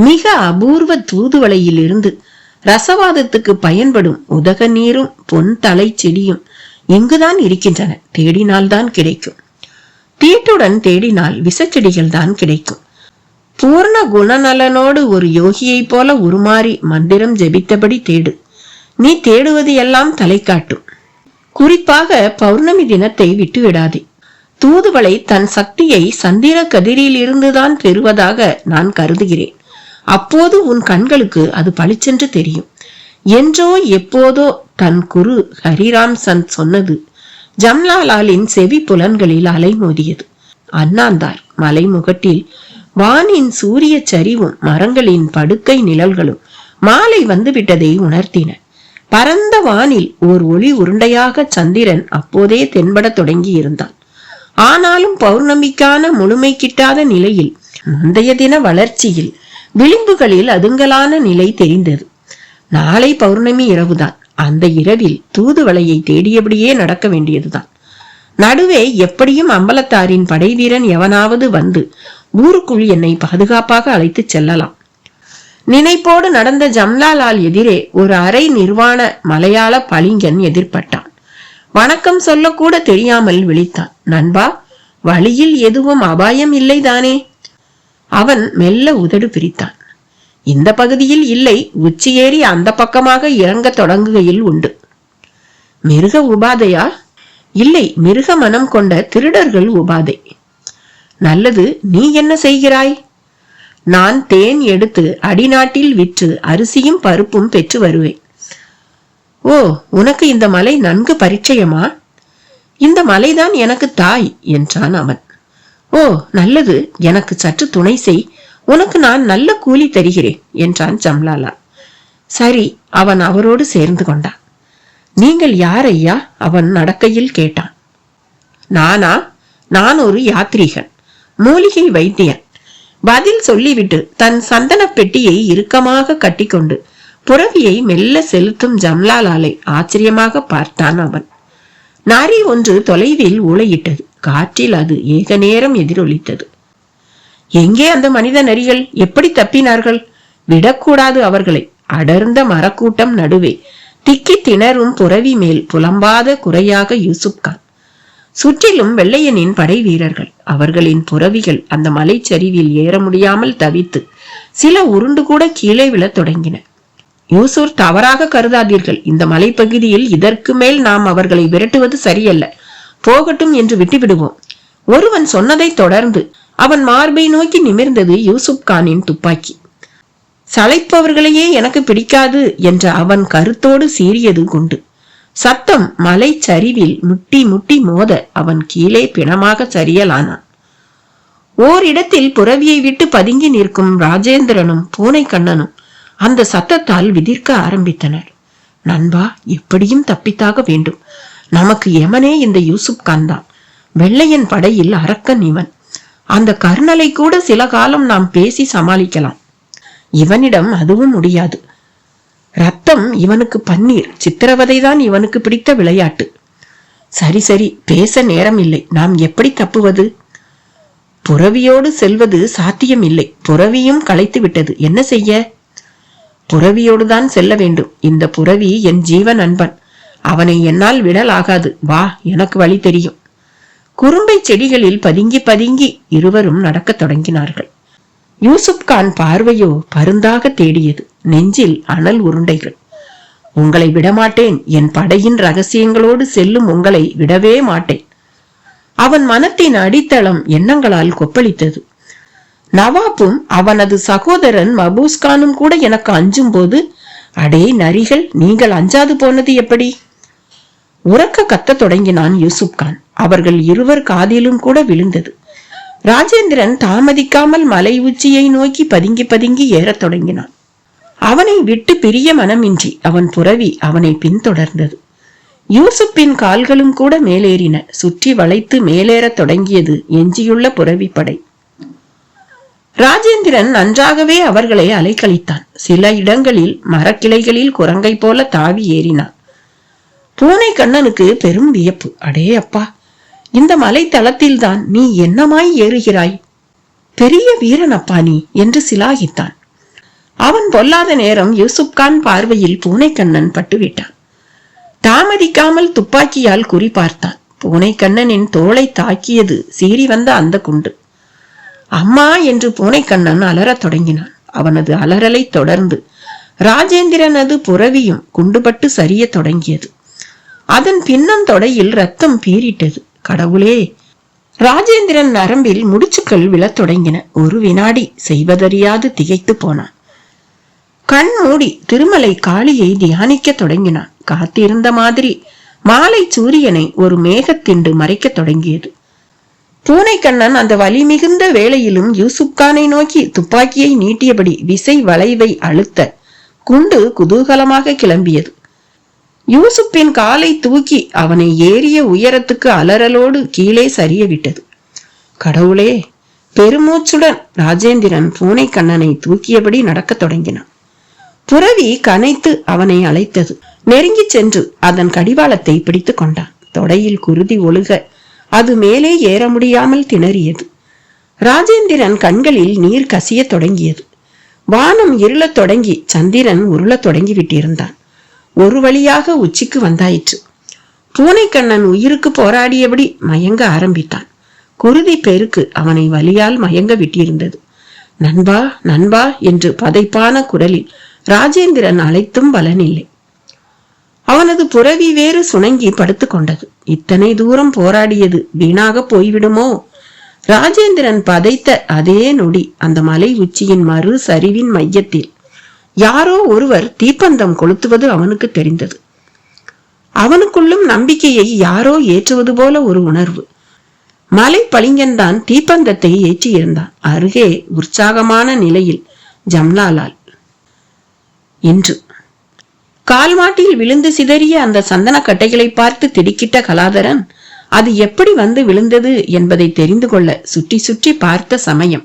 மிக அபூர்வ தூதுவளையில் இருந்து ரசவாதத்துக்கு பயன்படும் உதக நீரும் பொன் தலை செடியும் இங்குதான் இருக்கின்றன. தேடினால்தான் கிடைக்கும். தீட்டுடன் தேடினால் விசச்செடிகள் தான் கிடைக்கும். பூர்ண குணநலனோடு ஒரு யோகியை போல உருமாறி மந்திரம் ஜெபித்தபடி தேடு. நீ தேடுவது எல்லாம் தலை காட்டும். குறிப்பாக பௌர்ணமி தினத்தை விட்டுவிடாதே. தூதுவளை தன் சக்தியை சந்திர கதிரில் இருந்துதான் பெறுவதாக நான் கருதுகிறேன். அப்போது உன் கண்களுக்கு அது பளிச்சென்று தெரியும். என்றோ எப்போதோ தன் குரு ஹரிராம் சந்த் சொன்னது ஜம்னாலாலின் செவி புலன்களில் அலைமோதியது. அண்ணாந்தார் மலைமுகட்டில் வானின் சூரிய சரிவும் மரங்களின் படுக்கை நிழல்களும் மாலை வந்துவிட்டதை உணர்த்தின. பரந்த வானில் ஓர் ஒளி உருண்டையாக சந்திரன் அப்போதே தென்பட தொடங்கி இருந்தான். ஆனாலும் பௌர்ணமிக்கான முழுமை கிட்டாத நிலையில் முந்தைய தின வளர்ச்சியில் விளிம்புகளில் அதுங்கலான நிலை தெரிந்தது. நாளை பௌர்ணமி இரவுதான். அந்த இரவில் தூதுவளையை தேடியபடியே நடக்க வேண்டியதுதான். நடுவே எப்படியும் அம்பலத்தாரின் படை வீரன் எவனாவது வந்து ஊருக்குள் என்னை பாதுகாப்பாக அழைத்து செல்லலாம். நினைப்போடு நடந்த ஜம்னாலால் எதிரே ஒரு அரை நிர்வாண மலையாள பளிங்கன் எதிர்பட்டான். வணக்கம் சொல்லக்கூட தெரியாமல் விழித்தான். நண்பா, வழியில் எதுவும் அபாயம் இல்லைதானே? அவன் மெல்ல உதடு பிரித்தான். இந்த பகுதியில் இல்லை, உச்சி ஏறி அந்த பக்கமாக இறங்க தொடங்குகையில் உண்டு. மிருக உபாதையா? இல்லை, மிருக மனம் கொண்ட திருடர்கள் உபாதை. நல்லது, நீ என்ன செய்கிறாய்? நான் தேன் எடுத்து அடிநாட்டில் விற்று அரிசியும் பருப்பும் பெற்று வருவேன். ஓ, உனக்கு இந்த மலை நன்கு பரிச்சயமா? இந்த மலைதான் எனக்கு தாய் என்றான் அவன். ஓ, நல்லது, எனக்கு சற்று துணை செய். உனக்கு நான் நல்ல கூலி தருகிறேன் என்றான் ஜம்னாலால். சரி, அவன் அவரோடு சேர்ந்து கொண்டான். நீங்கள் யார் ஐயா? அவன் நடக்கையில் கேட்டான். நானா? நான் ஒரு யாத்ரீகன், மூலிகை வைத்தியன். பதில் சொல்லிவிட்டு தன் சந்தன பெட்டியை இறுக்கமாக கட்டிக்கொண்டு புறவியை மெல்ல செலுத்தும் ஜம்னாலாலை ஆச்சரியமாக பார்த்தான் அவன். நாரி ஒன்று தொலைவில் ஊளையிட்டது. காற்றில் அது ஏக நேரம் எதிரொலித்தது. எங்கே அந்த மனித நரிகள்? எப்படி தப்பினார்கள்? விடக்கூடாது அவர்களை. அடர்ந்த மரக்கூட்டம் நடுவே திக்கி திணறும் புறவி மேல் புலம்பாத குறையாக யூசுப்கான். சுற்றிலும் வெள்ளையனின் படை வீரர்கள். அவர்களின் புறவிகள் அந்த மலைச்சரிவில் ஏற முடியாமல் தவித்து சில உருண்டு கூட கீழே விழத் தொடங்கின. யூசுர், தவறாக கருதாதீர்கள். இந்த மலைப்பகுதியில் இதற்கு மேல் நாம் அவர்களை விரட்டுவது சரியல்ல. போகட்டும் என்று விட்டுவிடுவோம். ஒருவன் சொன்னதை தொடர்ந்து அவன் மார்பை நோக்கி நிமிர்ந்தது யூசுப் கானின் துப்பாக்கி. சளைப்பவர்களையே எனக்கு பிடிக்காது என்ற அவன் கருத்தோடு சீறியது குண்டு. சத்தம் மலை சரிவில் முட்டி முட்டி மோத அவன் கீழே பிணமாக சரியலானான். ஓரிடத்தில் புறவியை விட்டு பதுங்கி நிற்கும் ராஜேந்திரனும் பூனை கண்ணனும் அந்த சத்தத்தால் விதிர்க்க ஆரம்பித்தனர். நண்பா, எப்படியும் தப்பித்தாக வேண்டும். நமக்கு எமனே இந்த யூசுப் கான் தான். வெள்ளையன் படையில் அரக்கன் இவன். அந்த கர்னலை கூட சில காலம் நாம் பேசி சமாளிக்கலாம். இவனிடம் அதுவும் முடியாது. ரத்தம் இவனுக்கு பன்னீர், சித்திரவதைதான் இவனுக்கு பிடித்த விளையாட்டு. சரி சரி, பேச நேரம் இல்லை. நாம் எப்படி தப்புவது? புறவியோடு செல்வது சாத்தியம் இல்லை. புறவியும் களைத்து விட்டது. என்ன செய்ய? புறவியோடுதான் செல்ல வேண்டும். இந்த புறவி என் ஜீவன் அன்பன். அவனை என்னால் விடலாகாது. வா, எனக்கு வழி தெரியும். குறும்பை செடிகளில் பதுங்கி பதுங்கி இருவரும் நடக்க தொடங்கினார்கள். யூசுப் கான் பார்வையோ பருந்தாக தேடியது. நெஞ்சில் அனல் உருண்டைகள். உங்களை விடமாட்டேன், என் படையின் ரகசியங்களோடு செல்லும் உங்களை விடவே மாட்டேன். அவன் மனத்தின் அடித்தளம் எண்ணங்களால் கொப்பளித்தது. நவாப்பும் அவனது சகோதரன் மபூஸ்கானும் கூட எனக்கு அஞ்சும் போது, அடே நரிகள், நீங்கள் அஞ்சாது போனது எப்படி? உறக்க கத்த தொடங்கினான் யூசுப் கான். அவர்கள் இருவர் காதிலும் கூட விழுந்தது. ராஜேந்திரன் தாமதிக்காமல் மலை உச்சியை நோக்கி பதுங்கி பதுங்கி ஏறத் தொடங்கினான். அவனை விட்டு பிரிய மனமின்றி அவன் புரவி அவனை பின்தொடர்ந்தது. யூசுப்பின் கால்களும் கூட மேலேறின. சுற்றி வளைத்து மேலேறத் தொடங்கியது எஞ்சியுள்ள புரவி படை. ராஜேந்திரன் நன்றாகவே அவர்களை அலைக்கழித்தான். சில இடங்களில் மரக்கிளைகளில் குரங்கை போல தாவி ஏறினான். பூனை கண்ணனுக்கு பெரும் வியப்பு. அடே அப்பா, இந்த மலை தளத்தில்தான் நீ என்னமாய் ஏறுகிறாய்? பெரிய வீரன் அப்பா நீ என்று சிலாகித்தான். அவன் பொல்லாத நேரம் யூசுப் கான் பார்வையில் பூனைக்கண்ணன் பட்டுவிட்டான். தாமதிக்காமல் துப்பாக்கியால் குறி பார்த்தான். பூனைக்கண்ணனின் தோளை தாக்கியது சீறி வந்த அந்த குண்டு. அம்மா என்று பூனைக்கண்ணன் அலறத் தொடங்கினான். அவனது அலறலை தொடர்ந்து ராஜேந்திரனது புரவியும் குண்டுபட்டு சரிய தொடங்கியது. அதன் பின்னந்தொடையில் ரத்தம் பீரிட்டது. கடவுளே! ராஜேந்திரன் நரம்பில் முடிச்சுக்கள் விழத் தொடங்கின. ஒரு வினாடி செய்வதறியாது திகைத்து போனான். கண் மூடி திருமலை காளியை தியானிக்க தொடங்கினான். காத்திருந்த மாதிரி மாலை சூரியனை ஒரு மேகத்திண்டு மறைக்க தொடங்கியது. பூனைக்கண்ணன் அந்த வலி மிகுந்த வேளையிலும் யூசுப் கானை நோக்கி துப்பாக்கியை நீட்டியபடி விசை வளைவை அழுத்த குண்டு குதூகலமாக கிளம்பியது. யூசுப்பின் காலை தூக்கி அவனை ஏறிய உயரத்துக்கு அலறலோடு கீழே சரிய விட்டது. கடவுளே! பெருமூச்சுடன் ராஜேந்திரன் பூனைக்கண்ணனை தூக்கியபடி நடக்கத் தொடங்கினான். புரவி கனைத்து அவனை அழைத்தது. நெருங்கி சென்று அதன் கடிவாளத்தை பிடித்து கொண்டான். தொடையில் குருதி ஒழுக அது மேலே ஏற முடியாமல் திணறியது. ராஜேந்திரன் கண்களில் நீர் கசிய தொடங்கியது. வானம் இருளத் தொடங்கி சந்திரன் உருளத் தொடங்கி விட்டிருந்தான். ஒரு வழியாக உச்சிக்கு வந்தாயிற்று. பூனைக்கண்ணன் உயிருக்கு போராடியபடி மயங்க ஆரம்பித்தான். குருதி பெருக்கு அவனை வலியால் மயங்க விட்டிருந்தது. நண்பா, நண்பா என்று பதைப்பான குரலில் ராஜேந்திரன் அழைத்தும் பலனில்லை. அவனது புரவி வேறு சுணங்கி படுத்து கொண்டது. இத்தனை தூரம் போராடியது வீணாக போய்விடுமோ? ராஜேந்திரன் பதைத்த அதே நொடி அந்த மலை உச்சியின் மறு சரிவின் மையத்தில் யாரோ ஒருவர் தீப்பந்தம் கொளுத்துவது அவனுக்கு தெரிந்தது. அவனுக்குள்ளும் நம்பிக்கையை யாரோ ஏற்றுவது போல ஒரு உணர்வு. மலை பளிங்கன்தான் தீப்பந்தத்தை ஏற்றியிருந்தான். அருகே உற்சாகமான நிலையில் ஜம்னாலால். இன்று கால்மாட்டில் விழுந்து சிதறிய அந்த சந்தன கட்டைகளை பார்த்து திடுக்கிட்ட கலாதரன் அது எப்படி வந்து விழுந்தது என்பதை தெரிந்து கொள்ள சுற்றி சுற்றி பார்த்த சமயம்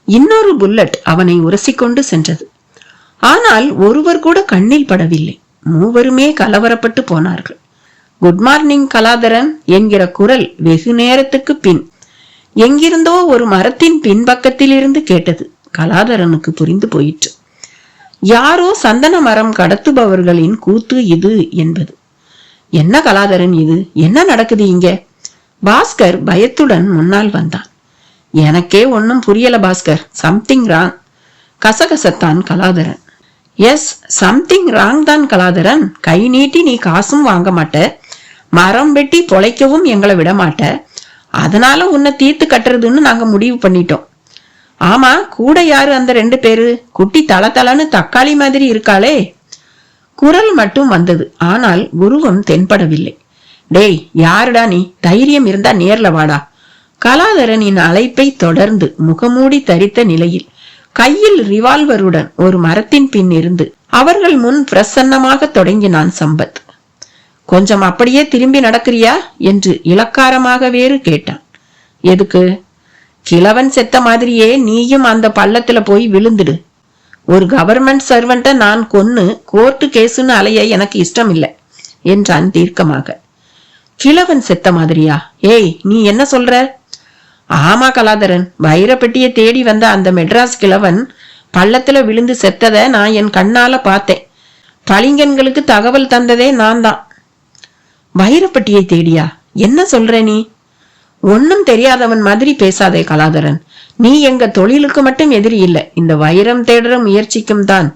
இன்னொரு புல்லட் அவனை உரசிக்கொண்டு சென்றது. ஆனால் ஒருவர் கூட கண்ணில் படவில்லை. மூவருமே கலவரப்பட்டு போனார்கள். குட் மார்னிங் கலாதரன் என்கிற குரல் வெகு நேரத்துக்கு பின் எங்கிருந்தோ ஒரு மரத்தின் பின்பக்கத்தில் இருந்து கேட்டது. கலாதரனுக்கு புரிந்து போயிற்று. யாரோ சந்தன மரம் கடத்துபவர்களின் கூத்து இது என்பது. என்ன கலாதரன் இது? என்ன நடக்குது இங்க? பாஸ்கர் பயத்துடன் முன்னால் வந்தான். எனக்கே ஒன்னும் புரியல பாஸ்கர். Something wrong. கசகசத்தான் கலாதரன். எஸ், சம்திங் ராங் தான் கலாதரன். கை நீட்டி நீ காசும் வாங்க மாட்ட, மரம் வெட்டி பொழைக்கவும் எங்களை விட மாட்ட. அதனால உன்னை தீர்த்து கட்டுறதுன்னு நாங்க முடிவு பண்ணிட்டோம். ஆமா, கூட யாரு அந்த 2 பேரு? குட்டி தளன்னு தக்காளி மாதிரி இருக்காளே. குரல் மட்டும் வந்தது. ஆனால் உருவம் தென்படவில்லை. டேய், யாருடா நீ? தைரியம் இருந்தா நேர்ல வாடா. கலாதரனின் அழைப்பை தொடர்ந்து முகமூடி தரித்த நிலையில் கையில் ரிவால்வருடன் ஒரு மரத்தின் பின் இருந்து அவர்கள் முன் பிரசன்னமாக தொடங்கினான் சம்பத். கொஞ்சம் அப்படியே திரும்பி நடக்கிறியா என்று இலக்காரமாக வேறு கேட்டான். எதுக்கு? கிழவன் செத்த மாதிரியே நீயும் அந்த பள்ளத்துல போய் விழுந்துடு. ஒரு கவர்மெண்ட் சர்வெண்ட நான் கொன்னு கோர்ட்டு கேசுன்னு அலைய எனக்கு இஷ்டம் இல்லை என்றான் தீர்க்கமாக. கிழவன் செத்த மாதிரியா? ஏய், நீ என்ன சொல்ற? ஆமா கலாதரன், வைரப்பெட்டியை தேடி வந்த அந்த மெட்ராஸ் கிழவன் பள்ளத்துல விழுந்து செத்தத நான் என் கண்ணால பார்த்தேன். பளிங்கன்களுக்கு தகவல் தந்ததே நான் தான். வைரப்பட்டியை தேடியா? என்ன சொல்ற நீ? ஒன்னும் தெரியாதவன் மாதிரி பேசாதே கலாதரன். நீ எங்க தொழிலுக்கு மட்டும் எதிரி இல்ல, இந்த வைரம் தேடுற முயற்சிக்கும் தான்.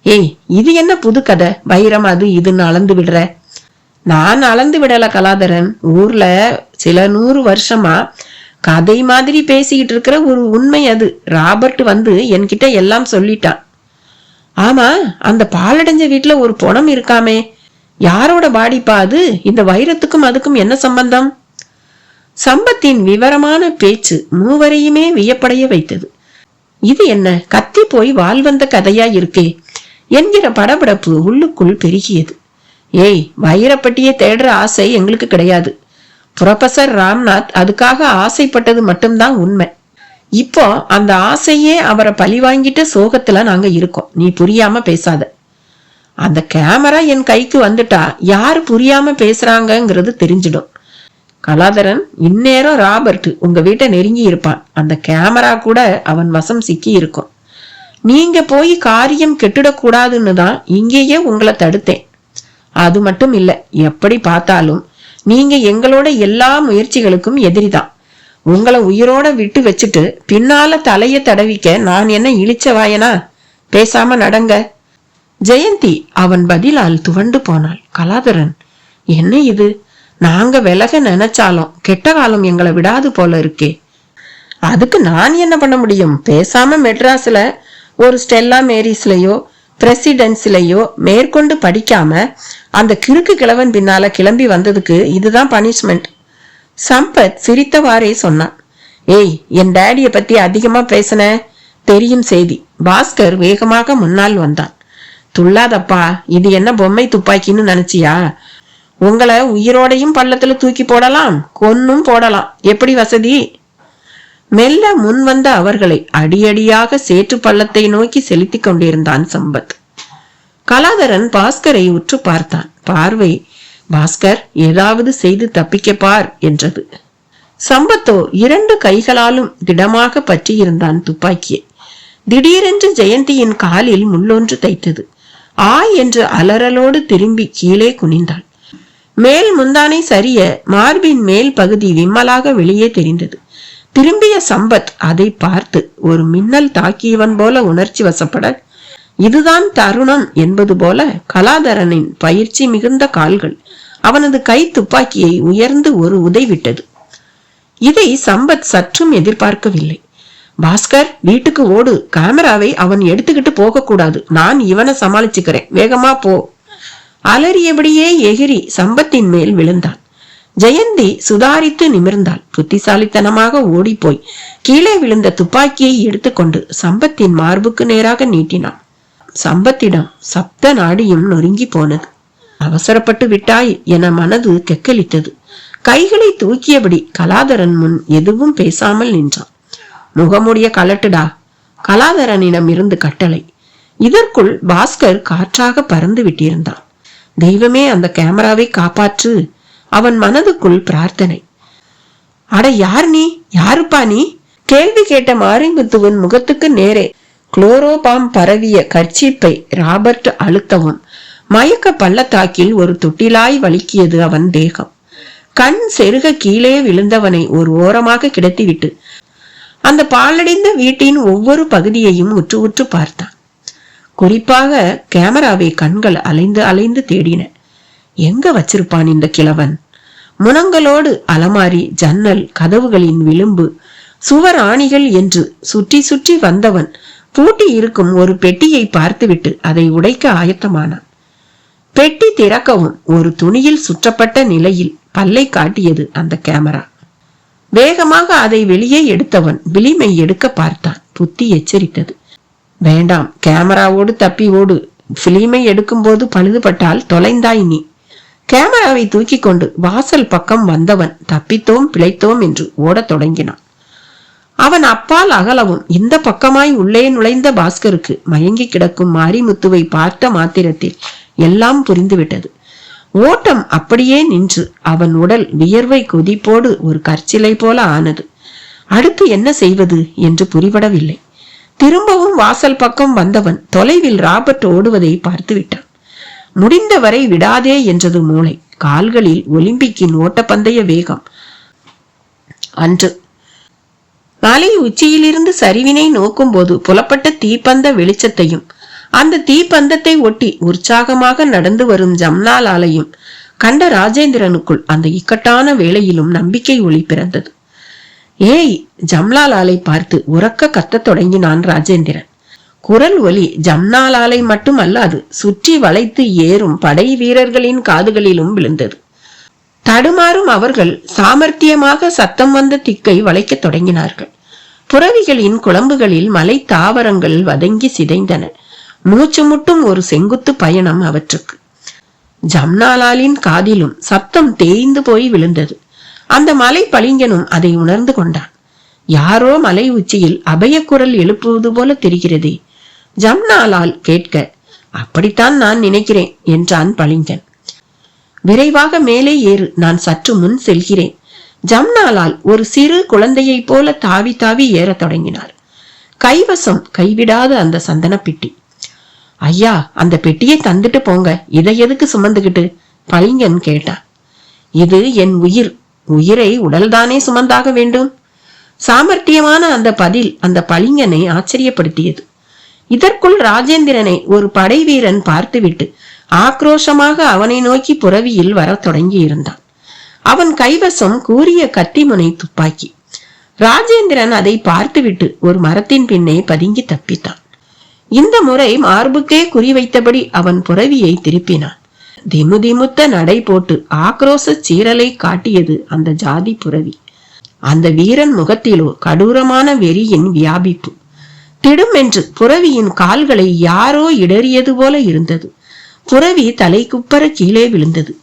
ஏய், இது என்ன புது கதை? வைரம் அது இதுன்னு அளந்து விடுற? நான் அளந்து விடல கலாதரன். ஊர்ல சில 100 வருஷமா கதை மாதிரி பேசிக்கிட்டு இருக்கிற ஒரு உண்மை அது. ராபர்ட் வந்து என்கிட்ட எல்லாம் சொல்லிட்டான். ஆமா, அந்த பாலடைஞ்ச வீட்டுல ஒரு பொணம் இருக்காமே, யாரோட பாடிப்பா அது? இந்த வைரத்துக்கும் அதுக்கும் என்ன சம்பந்தம்? சம்பத்தின் விவரமான பேச்சு மூவரையுமே வியப்படைய வைத்தது. இது என்ன கத்தி போய் வால் வந்த கதையா இருக்கே என்கிற படபடப்பு உள்ளுக்குள் பெருகியது. ஏய், வைரப்பட்டியை தேடுற ஆசை எங்களுக்கு கிடையாது. புரொஃபசர் ராம்நாத் அதுக்காக ஆசைப்பட்டது மட்டும்தான் உண்மை. இப்போ அந்த ஆசையே அவரை பழி வாங்கிட்டு சோகத்துல நாங்க இருக்கோம். நீ புரியாம பேசாத. அந்த கேமரா என் கைக்கு வந்துட்டா யாரு புரியாம பேசுறாங்கிறது தெரிஞ்சிடும். கலாதரன், இந்நேரம் ராபர்ட் உங்க வீட்டை நெருங்கி இருப்பான். அந்த கேமரா கூட அவன் வசம் சிக்கி இருக்கும். நீங்க போய் காரியம் கெட்டுடக்கூடாதுன்னு தான் இங்கேயே உங்களை தடுத்தேன். அது மட்டும் இல்ல, எப்படி பார்த்தாலும் நீங்க எங்களோட எல்லா முயற்சிகளுக்கும் எதிரிதான். உங்களை உயிரோட விட்டு வச்சுட்டு பின்னால தலைய தடவிக்க நான் என்ன இழிச்ச வாயனா? பேசாம நடங்க. ஜெயந்தி அவன் பதிலால் துவண்டு போனாள். கலாதரன், என்ன இது? நாங்க விலக நினைச்சாலும் கெட்ட காலம் எங்களை விடாது போல இருக்கே. அதுக்கு நான் என்ன பண்ண முடியும்? பேசாம மெட்ராஸ்ல ஒரு ஸ்டெல்லா மேரிஸ்லயோ பிரசிடென்சிலையோ மேற்கொண்டு படிக்காம அந்த கிறுக்கு கிழவன் பின்னால கிளம்பி வந்ததுக்கு இதுதான் பனிஷ்மெண்ட். சம்பத் சிரித்தவாறே சொன்னான். ஏய், என் டேடிய பத்தி அதிகமா பேசின தெரியும் செய்தி. பாஸ்கர் வேகமாக முன்னால் வந்தான். துள்ளாதப்பா, இது என்ன பொம்மை துப்பாக்கின்னு நினைச்சியா? உங்களை உயிரோடையும் பள்ளத்துல தூக்கி போடலாம், கொன்னும் போடலாம். எப்படி வசதி? மெல்ல முன் வந்த அவர்களை அடியடியாக சேற்று பள்ளத்தை நோக்கி செலுத்தி கொண்டிருந்தான் சம்பத். கலாதரன் பாஸ்கரை உற்று பார்த்தான். பார்வை பாஸ்கர் ஏதாவது செய்து தப்பிக்க பார் என்றது. சம்பத்தோ 2 கைகளாலும் திடமாக பற்றி இருந்தான் துப்பாக்கியை. திடீரென்று ஜெயந்தியின் காலில் முள்ளொன்று தைத்தது. ஆய் என்று அலறலோடு திரும்பி கீழே குனிந்தாள். மேல் முந்தானை சரிய மார்பின் மேல் பகுதி விம்மலாக வெளியே தெரிந்தது. திரும்பிய சம்பத் அதை பார்த்து ஒரு மின்னல் தாக்கியவன் போல உணர்ச்சி வசப்பட, இதுதான் தருணம் என்பது போல கலாதரனின் பயிற்சி மிகுந்த கால்கள் அவனது கை துப்பாக்கியை உயர்ந்து ஒரு உதைவிட்டது. இதை சம்பத் சற்றும் எதிர்பார்க்கவில்லை. பாஸ்கர், வீட்டுக்கு ஓடு. கேமராவை அவன் எடுத்துக்கிட்டு போக கூடாது. நான் இவனை சமாளிச்சுக்கிறேன். வேகமா போ. அலறியபடியே எகிரி சம்பத்தின் மேல் விழுந்தான். ஜெயந்தி சுதாரித்து நிமிர்ந்தாள். புத்திசாலித்தனமாக ஓடிப்போய் கீழே விழுந்த துப்பாக்கியை எடுத்துக்கொண்டு சம்பத்தின் மார்புக்கு நேராக நீட்டினான். சம்பத்திடம் சப்த நாடியும் நொறுங்கி போனது. அவசரப்பட்டு விட்டாய் என மனது கெக்கலித்தது. கைகளை தூக்கியபடி கலாதரன் முன் எதுவும் பேசாமல் நின்றான். முகமுடிய கலட்டுடா, கலாதரனிடம் இருந்து கட்டளை. இதற்குள் பாஸ்கர் காற்றாக பறந்து விட்டிருந்தான். தெய்வமே, அந்த கேமராவை காப்பாற்று. அவன் மனதுக்குள் பிரார்த்தனை. அட, யார் நீ? யாருப்பா நீ? கேள்வி கேட்ட மாரிமுத்துவின் முகத்துக்கு நேரே குளோரோபாம் பரவிய கர்ச்சீப்பை ராபர்ட் அழுத்தவும் மயக்க பள்ளத்தாக்கில் ஒரு தொட்டிலாய் வலிக்கியது அவன் தேகம். கண் செருக கீழே விழுந்தவனை ஒரு ஓரமாக கிடத்திவிட்டு அந்த பாலடைந்த வீட்டின் ஒவ்வொரு பகுதியையும் உற்று உற்று பார்த்தான். குறிப்பாக கேமராவை கண்கள் அலைந்து அலைந்து தேடின. எங்க வச்சிருப்பான் இந்த கிழவன்? முனங்களோடு அலமாரி, ஜன்னல், கதவுகளின் விளிம்பு, சுவர் ஆணிகள் என்று சுற்றி சுற்றி வந்தவன் பூட்டி இருக்கும் ஒரு பெட்டியை பார்த்துவிட்டு அதை உடைக்க ஆயத்தமானான். பெட்டி திறக்கவும் ஒரு துணியில் சுற்றப்பட்ட நிலையில் பல்லை காட்டியது அந்த கேமரா. வேகமாக அதை வெளியே எடுத்தவன் விளிமை எடுக்க பார்த்தான். புத்தி எச்சரித்தது. வேண்டாம், கேமராவோடு தப்பி ஓடு. பிலிமை எடுக்கும் போது பழுதுபட்டால் தொலைந்தாய் நீ. கேமராவை தூக்கி கொண்டு வாசல் பக்கம் வந்தவன் தப்பித்தோம் பிழைத்தோம் என்று ஓடத் தொடங்கினான். அவன் அப்பால் அகலவும் இந்த பக்கமாய் உள்ளே நுழைந்த பாஸ்கருக்கு மயங்கி கிடக்கும் மாரிமுத்துவை பார்த்த மாத்திரத்தில் எல்லாம் புரிந்துவிட்டது. ஓட்டம் அப்படியே நின்று அவன் உடல் வியர்வை கொதிப்போடு ஒரு கற்சிலை போல ஆனது. அடுத்து என்ன செய்வது என்று புரிபடவில்லை. திரும்பவும் வாசல் பக்கம் வந்தவன் தொலைவில் ராபர்ட் ஓடுவதை பார்த்து விட்டான். முடிந்தவரை விடாதே என்றது மூளை. கால்களில் ஒலிம்பிக்கின் ஓட்டப்பந்தய வேகம். அன்று மலை உச்சியிலிருந்து சரிவினை நோக்கும் போது புலப்பட்ட தீப்பந்த வெளிச்சத்தையும் அந்த தீப்பந்தத்தை ஒட்டி உற்சாகமாக நடந்து வரும் ஜம்னாலாலையும் கண்ட ராஜேந்திரனுக்குள் அந்த இக்கட்டான வேளையிலும் நம்பிக்கை ஒளி பிறந்தது. ஏய், ஜம்னாலாலை பார்த்து உறக்க கத்தத் தொடங்கினான் ராஜேந்திரன். குரல் ஒலி ஜம்னாலாலை மட்டுமல்லாது சுற்றி வளைத்து ஏறும் படை வீரர்களின் காதுகளிலும் விழுந்தது. தடுமாறும் அவர்கள் சாமர்த்தியமாக சத்தம் வந்த திக்கை வளைக்க தொடங்கினார்கள். புறவிகளின் குழம்புகளில் மலை தாவரங்கள் வதங்கி சிதைந்தன. மூச்சு முட்டும் ஒரு செங்குத்து பயணம் அவற்றுக்கு. ஜம்னாலாலின் காதிலும் சத்தம் தேய்ந்து போய் விழுந்தது. அந்த மலை பளிங்கனும் அதை உணர்ந்து கொண்டான். யாரோ மலை உச்சியில் அபயக்குரல் எழுப்புவது போல தெரிகிறதே. ஜம்னாலால் கேட்க, அப்படித்தான் நான் நினைக்கிறேன் என்றான் பளிங்கன். விரைவாக மேலே ஏறு, நான் சற்று முன் செல்கிறேன். ஜம்னாலால் ஒரு சிறு குழந்தையை போல தாவி தாவி ஏற தொடங்கினார். கைவசம் கைவிடாத அந்த சந்தன பெட்டி. ஐயா, அந்த பெட்டியை தந்துட்டு போங்க, இதை எதுக்கு சுமந்துகிட்டு? பளிங்கன் கேட்டான். இது என் உயிர், உயிரை உடல்தானே சுமந்தாக வேண்டும். சாமர்த்தியமான அந்த பதில் அந்த பளிங்கனை ஆச்சரியப்படுத்தியது. இதற்குள் ராஜேந்திரனை ஒரு படை வீரன் பார்த்துவிட்டு ஆக்ரோஷமாக அவனை நோக்கி புறவியில் வர தொடங்கி இருந்தான். அவன் கைவசம் கூரிய கத்திமுனை துப்பாக்கி. ராஜேந்திரன் அதை பார்த்துவிட்டு ஒரு மரத்தின் பின்னே பதுங்கி தப்பித்தான். இந்த முறை மார்புக்கே குறிவைத்தபடி அவன் புறவியை திருப்பினான். திமுதிமுத்த நடை போட்டு ஆக்ரோஷ சீரலை காட்டியது அந்த ஜாதி புறவி. அந்த வீரன் முகத்திலோ கடூரமான வெறியின் வியாபிப்பு. திடுமென்று புறவியின் கால்களை யாரோ இடறியது போல இருந்தது. புறவி தலை குப்பர கீழே விழுந்தது.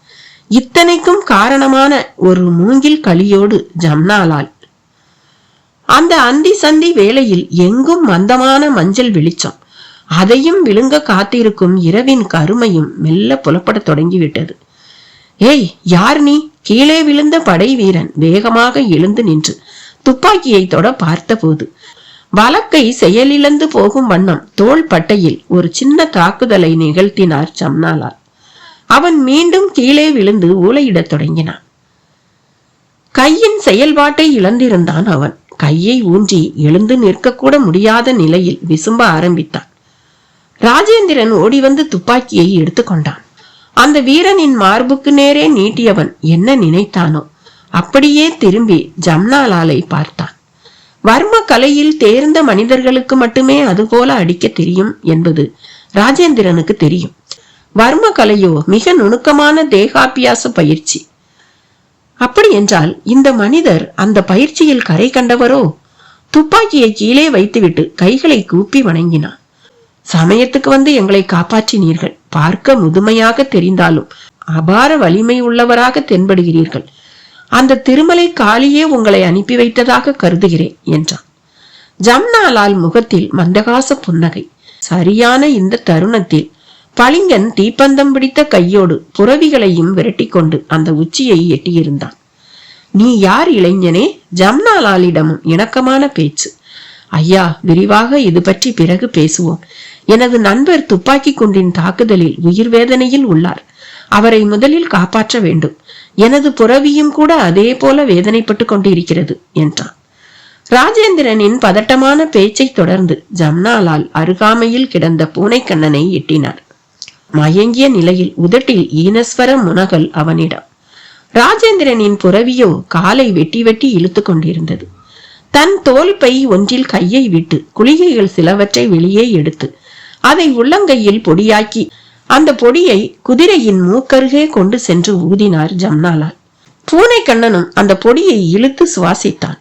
இத்தனைக்கும் காரணமான ஒரு மூங்கில் களியோடு ஜம்னாலால். அந்த அந்தி சந்தி வேளையில் எங்கும் மந்தமான மஞ்சள் வெளிச்சம். அதையும் விழுங்க காத்திருக்கும் இரவின் கருமையும் மெல்ல புலப்பட தொடங்கிவிட்டது. ஏய், யார் நீ? கீழே விழுந்த படை வீரன் வேகமாக எழுந்து நின்று துப்பாக்கியை தொட பார்த்த போது வலக்கை செயலிழந்து போகும் வண்ணம் தோள் பட்டையில் ஒரு சின்ன தாக்குதலை நிகழ்த்தினார் ஜம்னாலால். அவன் மீண்டும் கீழே விழுந்து ஊளையிடத் தொடங்கினான். கையின் செயல்பாட்டை இழந்திருந்தான் அவன். கையை ஊன்றி எழுந்து நிற்கக்கூட முடியாத நிலையில் விசும்ப ஆரம்பித்தான். ராஜேந்திரன் ஓடி வந்து துப்பாக்கியை எடுத்துக்கொண்டான். அந்த வீரனின் மார்புக்கு நேரே நீட்டியவன் என்ன நினைத்தானோ அப்படியே திரும்பி ஜம்னாலாலை பார்த்தான். வர்ம கலையில் தேர்ந்த மனிதர்களுக்கு மட்டுமே அதுபோல அடிக்க தெரியும் என்பது ராஜேந்திரனுக்கு தெரியும். வர்ம கலையோ மிக நுணுக்கமான தேகாபியாச பயிற்சி. அப்படி என்றால் இந்த மனிதர் அந்த பயிற்சியில் கரை கண்டவரோ? துப்பாக்கியை கீழே வைத்துவிட்டு கைகளை கூப்பி வணங்கினான். சமயத்துக்கு வந்து எங்களை காப்பாற்றினீர்கள். பார்க்க முதுமையாக தெரிந்தாலும் அபார வலிமை உள்ளவராக தென்படுகிறீர்கள். அந்த திருமலை காளியே உங்களை அனுப்பி வைத்ததாக கருதுகிறேன் என்றான். ஜம்னாலால் முகத்தில் மந்தகாச புன்னகை. சரியான இந்த தருணத்தில் பளிங்கன் தீப்பந்தம் பிடித்த கையோடு புறவிகளையும் விரட்டி கொண்டு அந்த உச்சியை எட்டியிருந்தான். நீ யார் இளைஞனே? ஜம்னாலாலிடமும் இணக்கமான பேச்சு. ஐயா, விரிவாக இது பற்றி பிறகு பேசுவோம். எனது நண்பர் துப்பாக்கி குண்டின் தாக்குதலில் உயிர் வேதனையில் உள்ளார். அவரை முதலில் காப்பாற்ற வேண்டும். எனது புறவியும் கூட அதே போல வேதனைப்பட்டு கொண்டிருக்கிறது என்றான். ராஜேந்திரனின் பதட்டமான பேச்சை தொடர்ந்து ஜம்னாலால் அருகாமையில் கிடந்த பூனைக்கண்ணனை எட்டினார். மயங்கிய நிலையில் உதட்டில் ஈனஸ்வர முனகல் அவனிடம். ராஜேந்திரனின் புறவியோ காலை வெட்டி வெட்டி இழுத்து கொண்டிருந்தது. தன் தோல் பை ஒன்றில் கையை விட்டு குளிகைகள் சிலவற்றை வெளியே எடுத்து அதை உள்ளங்கையில் பொடியாக்கி அந்த பொடியை குதிரையின் மூக்கருகே கொண்டு சென்று ஊதினார் ஜம்னாலால். பூனைக்கண்ணனும் அந்த பொடியை இழுத்து சுவாசித்தான்.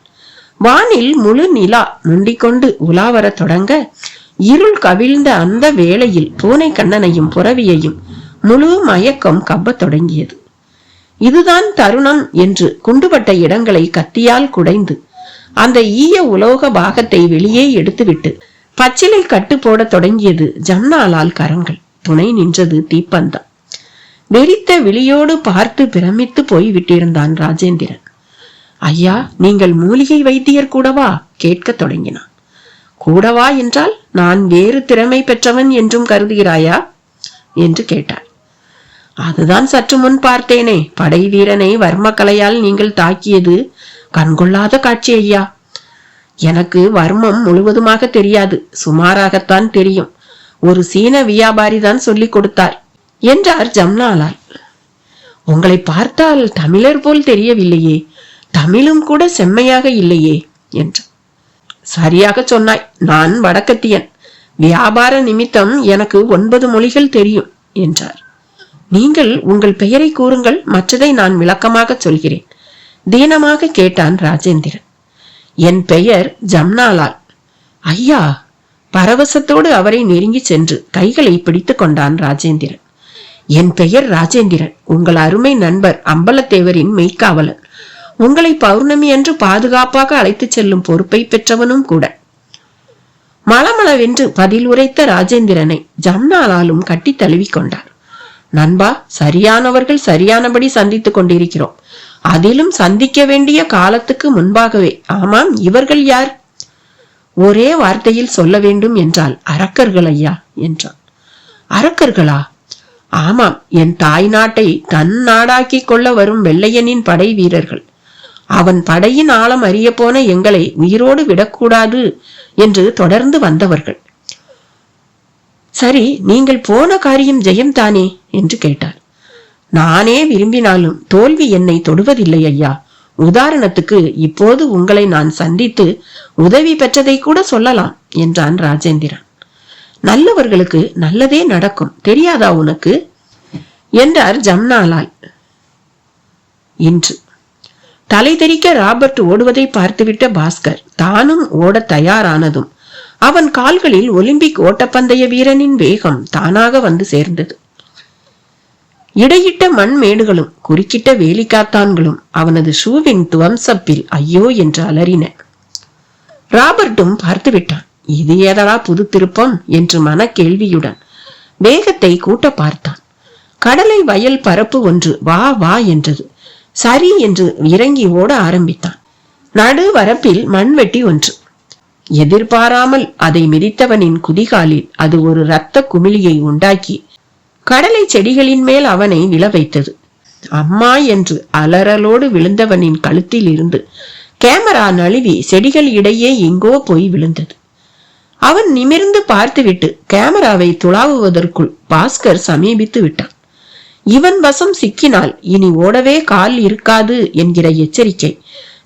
வானில் முழு நிலா முண்டிக்கொண்டு உலாவர தொடங்க இருள் கவிழ்ந்த அந்த வேளையில் பூனைக்கண்ணனையும் புறவியையும் முழு மயக்கம் கவ்வத் தொடங்கியது. இதுதான் தருணம் என்று குண்டுபட்ட இடங்களை கத்தியால் குடைந்து அந்த ஈய உலோக பாகத்தை வெளியே எடுத்துவிட்டு பச்சிலை கட்டு போட தொடங்கியது ஜம்னாலால் கரங்கள். துணை நின்றது தீப்பந்தம். வெறித்த விழியோடு பார்த்து பிரமித்து போய் விட்டிருந்தான் ராஜேந்திரன். ஐயா, நீங்கள் மூலிகை வைத்தியர் கூடவா? கேட்க தொடங்கினான். கூடவா என்றால் நான் வேறு திறமை பெற்றவன் என்றும் கருதுகிறாயா என்று கேட்டார். அதுதான் சற்று முன் பார்த்தேனே, படை வீரனை வர்ம கலையால் நீங்கள் தாக்கியது கண்கொள்ளாத காட்சி ஐயா. எனக்கு வர்மம் முழுவதுமாக தெரியாது, சுமாராகத்தான் தெரியும். ஒரு சீன வியாபாரி தான் சொல்லிக் கொடுத்தார் என்றார் ஜம்னாலால். உங்களை பார்த்தால் தமிழர் போல் தெரியவில்லையே, தமிழும் கூட செம்மையாக இல்லையே என்றார். சரியாக சொன்னாய், நான் வடக்கத்தியன். வியாபார நிமித்தம் எனக்கு 9 மொழிகள் தெரியும் என்றார். நீங்கள் உங்கள் பெயரை கூறுங்கள், மற்றதை நான் விளக்கமாக சொல்கிறேன் தீனமாக கேட்டான் ராஜேந்திரன். என் பெயர் ஜம்னாலால். ஐயா! பரவசத்தோடு அவரை நெருங்கி சென்று கைகளை பிடித்துக் கொண்டான் ராஜேந்திரன். என் பெயர் ராஜேந்திரன், உங்கள் அருமை நண்பர் அம்பலத்தேவரின் மெய்க்காவலன். உங்களை பௌர்ணமி அன்று பாதுகாப்பாக அழைத்துச் செல்லும் பொறுப்பை பெற்றவனும் கூட. மளமளவென்று பதில் உரைத்த ராஜேந்திரனை ஜம்னாலாலும் கட்டி தழுவிக்கொண்டார். நண்பா, சரியானவர்கள் சரியானபடி சந்தித்துக் கொண்டிருக்கிறோம். அதிலும் சந்திக்க வேண்டிய காலத்துக்கு முன்பாகவே. ஆமாம், இவர்கள் யார்? ஒரே வார்த்தையில் சொல்ல வேண்டும் என்றால் அரக்கர்கள் ஐயா என்றான். அரக்கர்களா? ஆமாம், என் தாய் நாட்டை தன் நாடாக்கி கொள்ள வரும் வெள்ளையனின் படை வீரர்கள். அவன் படையின் ஆழம் அறிய போன எங்களை உயிரோடு விடக்கூடாது என்று தொடர்ந்து வந்தவர்கள். சரி, நீங்கள் போன காரியம் ஜெயம்தானே என்று கேட்டார். நானே விரும்பினாலும் தோல்வி என்னை தொடுவதில்லை ஐயா. உதாரணத்துக்கு இப்போது உங்களை நான் சந்தித்து உதவி பெற்றதை கூட சொல்லலாம் என்றான் ராஜேந்திரன். நல்லவர்களுக்கு நல்லதே நடக்கும், தெரியாதா உனக்கு என்றார் ஜம்னாலால். இன்று தலை தெறிக்க ராபர்ட் ஓடுவதை பார்த்துவிட்ட பாஸ்கர் தானும் ஓட தயாரானதும் அவன் கால்களில் ஒலிம்பிக் ஓட்டப்பந்தய வீரனின் வேகம் தானாக வந்து சேர்ந்தது. இடையிட்ட மண் மேடுகளும் குறுக்கிட்ட வேலிக்காத்தான்களும் அவனது ஷூவின் துவம்சப்பில் ஐயோ என்று அலறின. ராபர்ட்டும் பார்த்து விட்டான். இது ஏதடா புது திருப்பம் என்று மன கேள்வியுடன் வேகத்தை கூட்ட பார்த்தான். கடலை வயல் பரப்பு ஒன்று வா வா என்றது. சரி என்று இறங்கி ஓட ஆரம்பித்தான். நடு வரப்பில் மண்வெட்டி ஒன்று. எதிர்பாராமல் அதை மிதித்தவனின் குதிகாலில் அது ஒரு இரத்த குமிழியை உண்டாக்கி கடலை செடிகளின் மேல் அவனை விழ வைத்தது. அம்மா என்று அலறலோடு விழுந்தவனின் கழுத்தில் இருந்து கேமரா நழுவி செடிகள் இடையே எங்கோ போய் விழுந்தது. அவன் நிமிர்ந்து பார்த்துவிட்டு கேமராவை துளாவுவதற்குள் பாஸ்கர் சமீபித்து விட்டான். இவன் வசம் சிக்கினால் இனி ஓடவே கால் இருக்காது என்கிற எச்சரிக்கை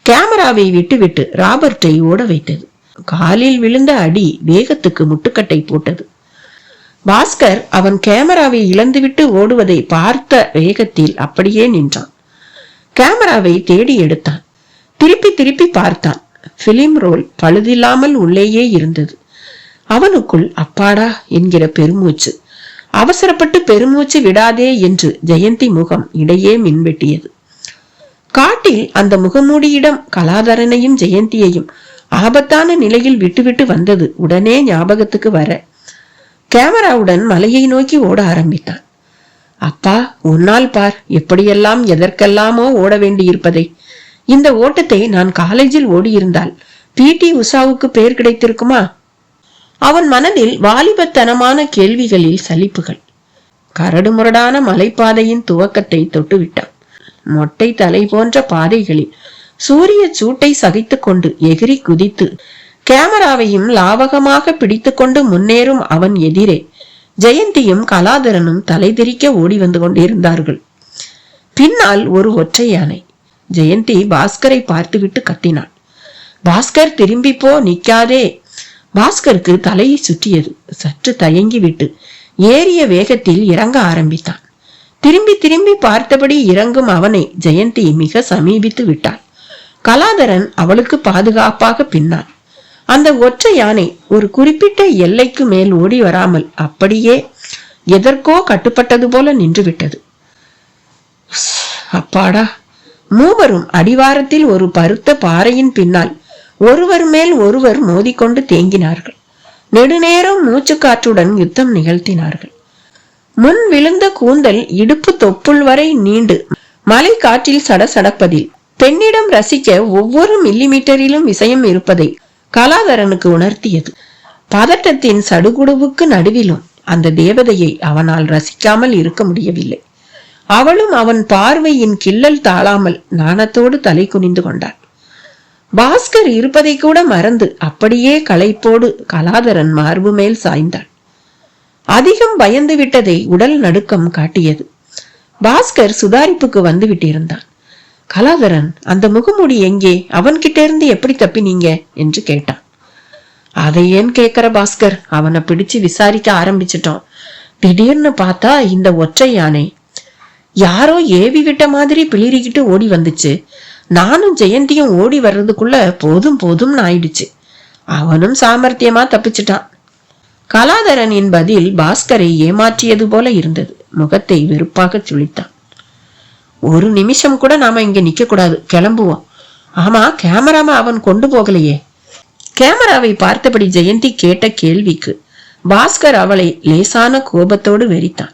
கேமராவை விட்டுவிட்டு ராபர்ட்டை ஓட வைத்தது. காலில் விழுந்த அடி வேகத்துக்கு முட்டுக்கட்டை போட்டது. பாஸ்கர் அவன் கேமராவை இழந்துவிட்டு ஓடுவதை பார்த்த வேகத்தில் அப்படியே நின்றான். கேமராவை தேடி எடுத்தான். திருப்பி திருப்பி பார்த்தான். பிலிம் ரோல் பழுதில்லாமல் உள்ளேயே இருந்தது. அவனுக்குள் அப்பாடா என்கிற பெருமூச்சு. அவசரப்பட்டு பெருமூச்சு விடாதே என்று ஜெயந்தி முகம் இடையே மின்வெட்டியது. காட்டில் அந்த முகமூடியிடம் கலாதரனையும் ஜெயந்தியையும் ஆபத்தான நிலையில் விட்டுவிட்டு வந்தது உடனே ஞாபகத்துக்கு வர கேமராவுடன் மலையை நோக்கி ஓட ஆரம்பித்தான். அப்பா, உன்னால் பார், எப்படியெல்லாம் எதற்கெல்லாமோ ஓட வேண்டியிருப்பதை. இந்த ஓட்டத்தை நான் காலேஜில் ஓடியிருந்தால் PT உஷாவுக்கு பெயர் கிடைத்திருக்குமா? அவன் மனதில் வாலிபத்தனமான கேள்விகளில் சலிப்புகள். கரடுமுரடான மலைப்பாதையின் துவக்கத்தை தொட்டுவிட்டான். மொட்டை தலை போன்ற பாதைகளில் சூரிய சூட்டை சகித்து கொண்டு எகிரி குதித்து கேமராவையும் லாவகமாக பிடித்து கொண்டு முன்னேறும் அவன் எதிரே ஜெயந்தியும் கலாதரனும் தலைதெறிக்க ஓடி வந்து கொண்டிருந்தார்கள். பின்னால் ஒரு ஒற்றை யானை. ஜெயந்தி பாஸ்கரை பார்த்துவிட்டு கத்தினான். பாஸ்கர், திரும்பி போ, நிக்காதே. பாஸ்கருக்கு தலையை சுற்றியது. சற்று தயங்கிவிட்டு ஏறிய வேகத்தில் இறங்க ஆரம்பித்தான். திரும்பி திரும்பி பார்த்தபடி இறங்கும் அவனை ஜெயந்தி மிக சமீபித்து விட்டாள். கலாதரன் அவளுக்கு பாதுகாப்பாக பின்னான். அந்த ஒற்றை யானை ஒரு குறிப்பிட்ட எல்லைக்கு மேல் ஓடி வராமல் அப்படியே எதற்கோ கட்டுப்பட்டது போல நின்றுவிட்டது. அப்பாடா! மூவரும் அடிவாரத்தில் ஒரு பருத்த பாறையின் பின்னால் ஒருவர் மேல் ஒருவர் மோதிக்கொண்டு தேங்கினார்கள். நெடுநேரம் மூச்சு காற்றுடன் யுத்தம் நிகழ்த்தினார்கள். முன் விழுந்த கூந்தல் இடுப்பு தொப்புள் வரை நீண்டு மலை காற்றில் சடசடப்பதில் பெண்ணிடம் ரசிக்க ஒவ்வொரு மில்லிமீட்டரிலும் விஷயம் இருப்பதை கலாதரனுக்கு உணர்த்தியது. பதட்டத்தின் சடுகுடுவுக்கு நடுவிலும் அந்த தேவதையை அவனால் ரசிக்காமல் இருக்க முடியவில்லை. அவளும் அவன் பார்வையின் கிள்ளல் தாழாமல் நாணத்தோடு தலை குனிந்து கொண்டாள். பாஸ்கர் இருப்பதை கூட மறந்து அப்படியே களைப்போடு கலாதரன் மார்பு மேல் சாய்ந்தாள். அதிகம் பயந்து விட்டதை உடல் நடுக்கம் காட்டியது. பாஸ்கர் சுதாரிப்புக்கு வந்து விட்டிருந்தான். கலாதரன், அந்த முகமூடி எங்கே? அவன்கிட்ட இருந்து எப்படி தப்பினீங்க என்று கேட்டான். அதை ஏன் கேட்கிற பாஸ்கர்? அவனை பிடிச்சு விசாரிக்க ஆரம்பிச்சிட்டோம். திடீர்னு பார்த்தா இந்த ஒற்றை யானை யாரோ ஏவி விட்ட மாதிரி பிளிரிக்கிட்டு ஓடி வந்துச்சு. நானும் ஜெயந்தியும் ஓடி வர்றதுக்குள்ள போதும் போதும்னு ஆயிடுச்சு. அவனும் சாமர்த்தியமா தப்பிச்சிட்டான். கலாதரனின் பதில் பாஸ்கரை ஏமாற்றியது போல இருந்தது. முகத்தை வெறுப்பாக சுழித்தான். ஒரு நிமிஷம் கூட நாம இங்க நிக்க கூடாது, கிளம்புவோம். ஆமா, கேமராவை அவன் கொண்டு போகலையே. கேமராவை பார்த்தபடி ஜெயந்தி கேட்ட கேள்விக்கு பாஸ்கர் அவளை லேசான கோபத்தோடு வெறித்தான்.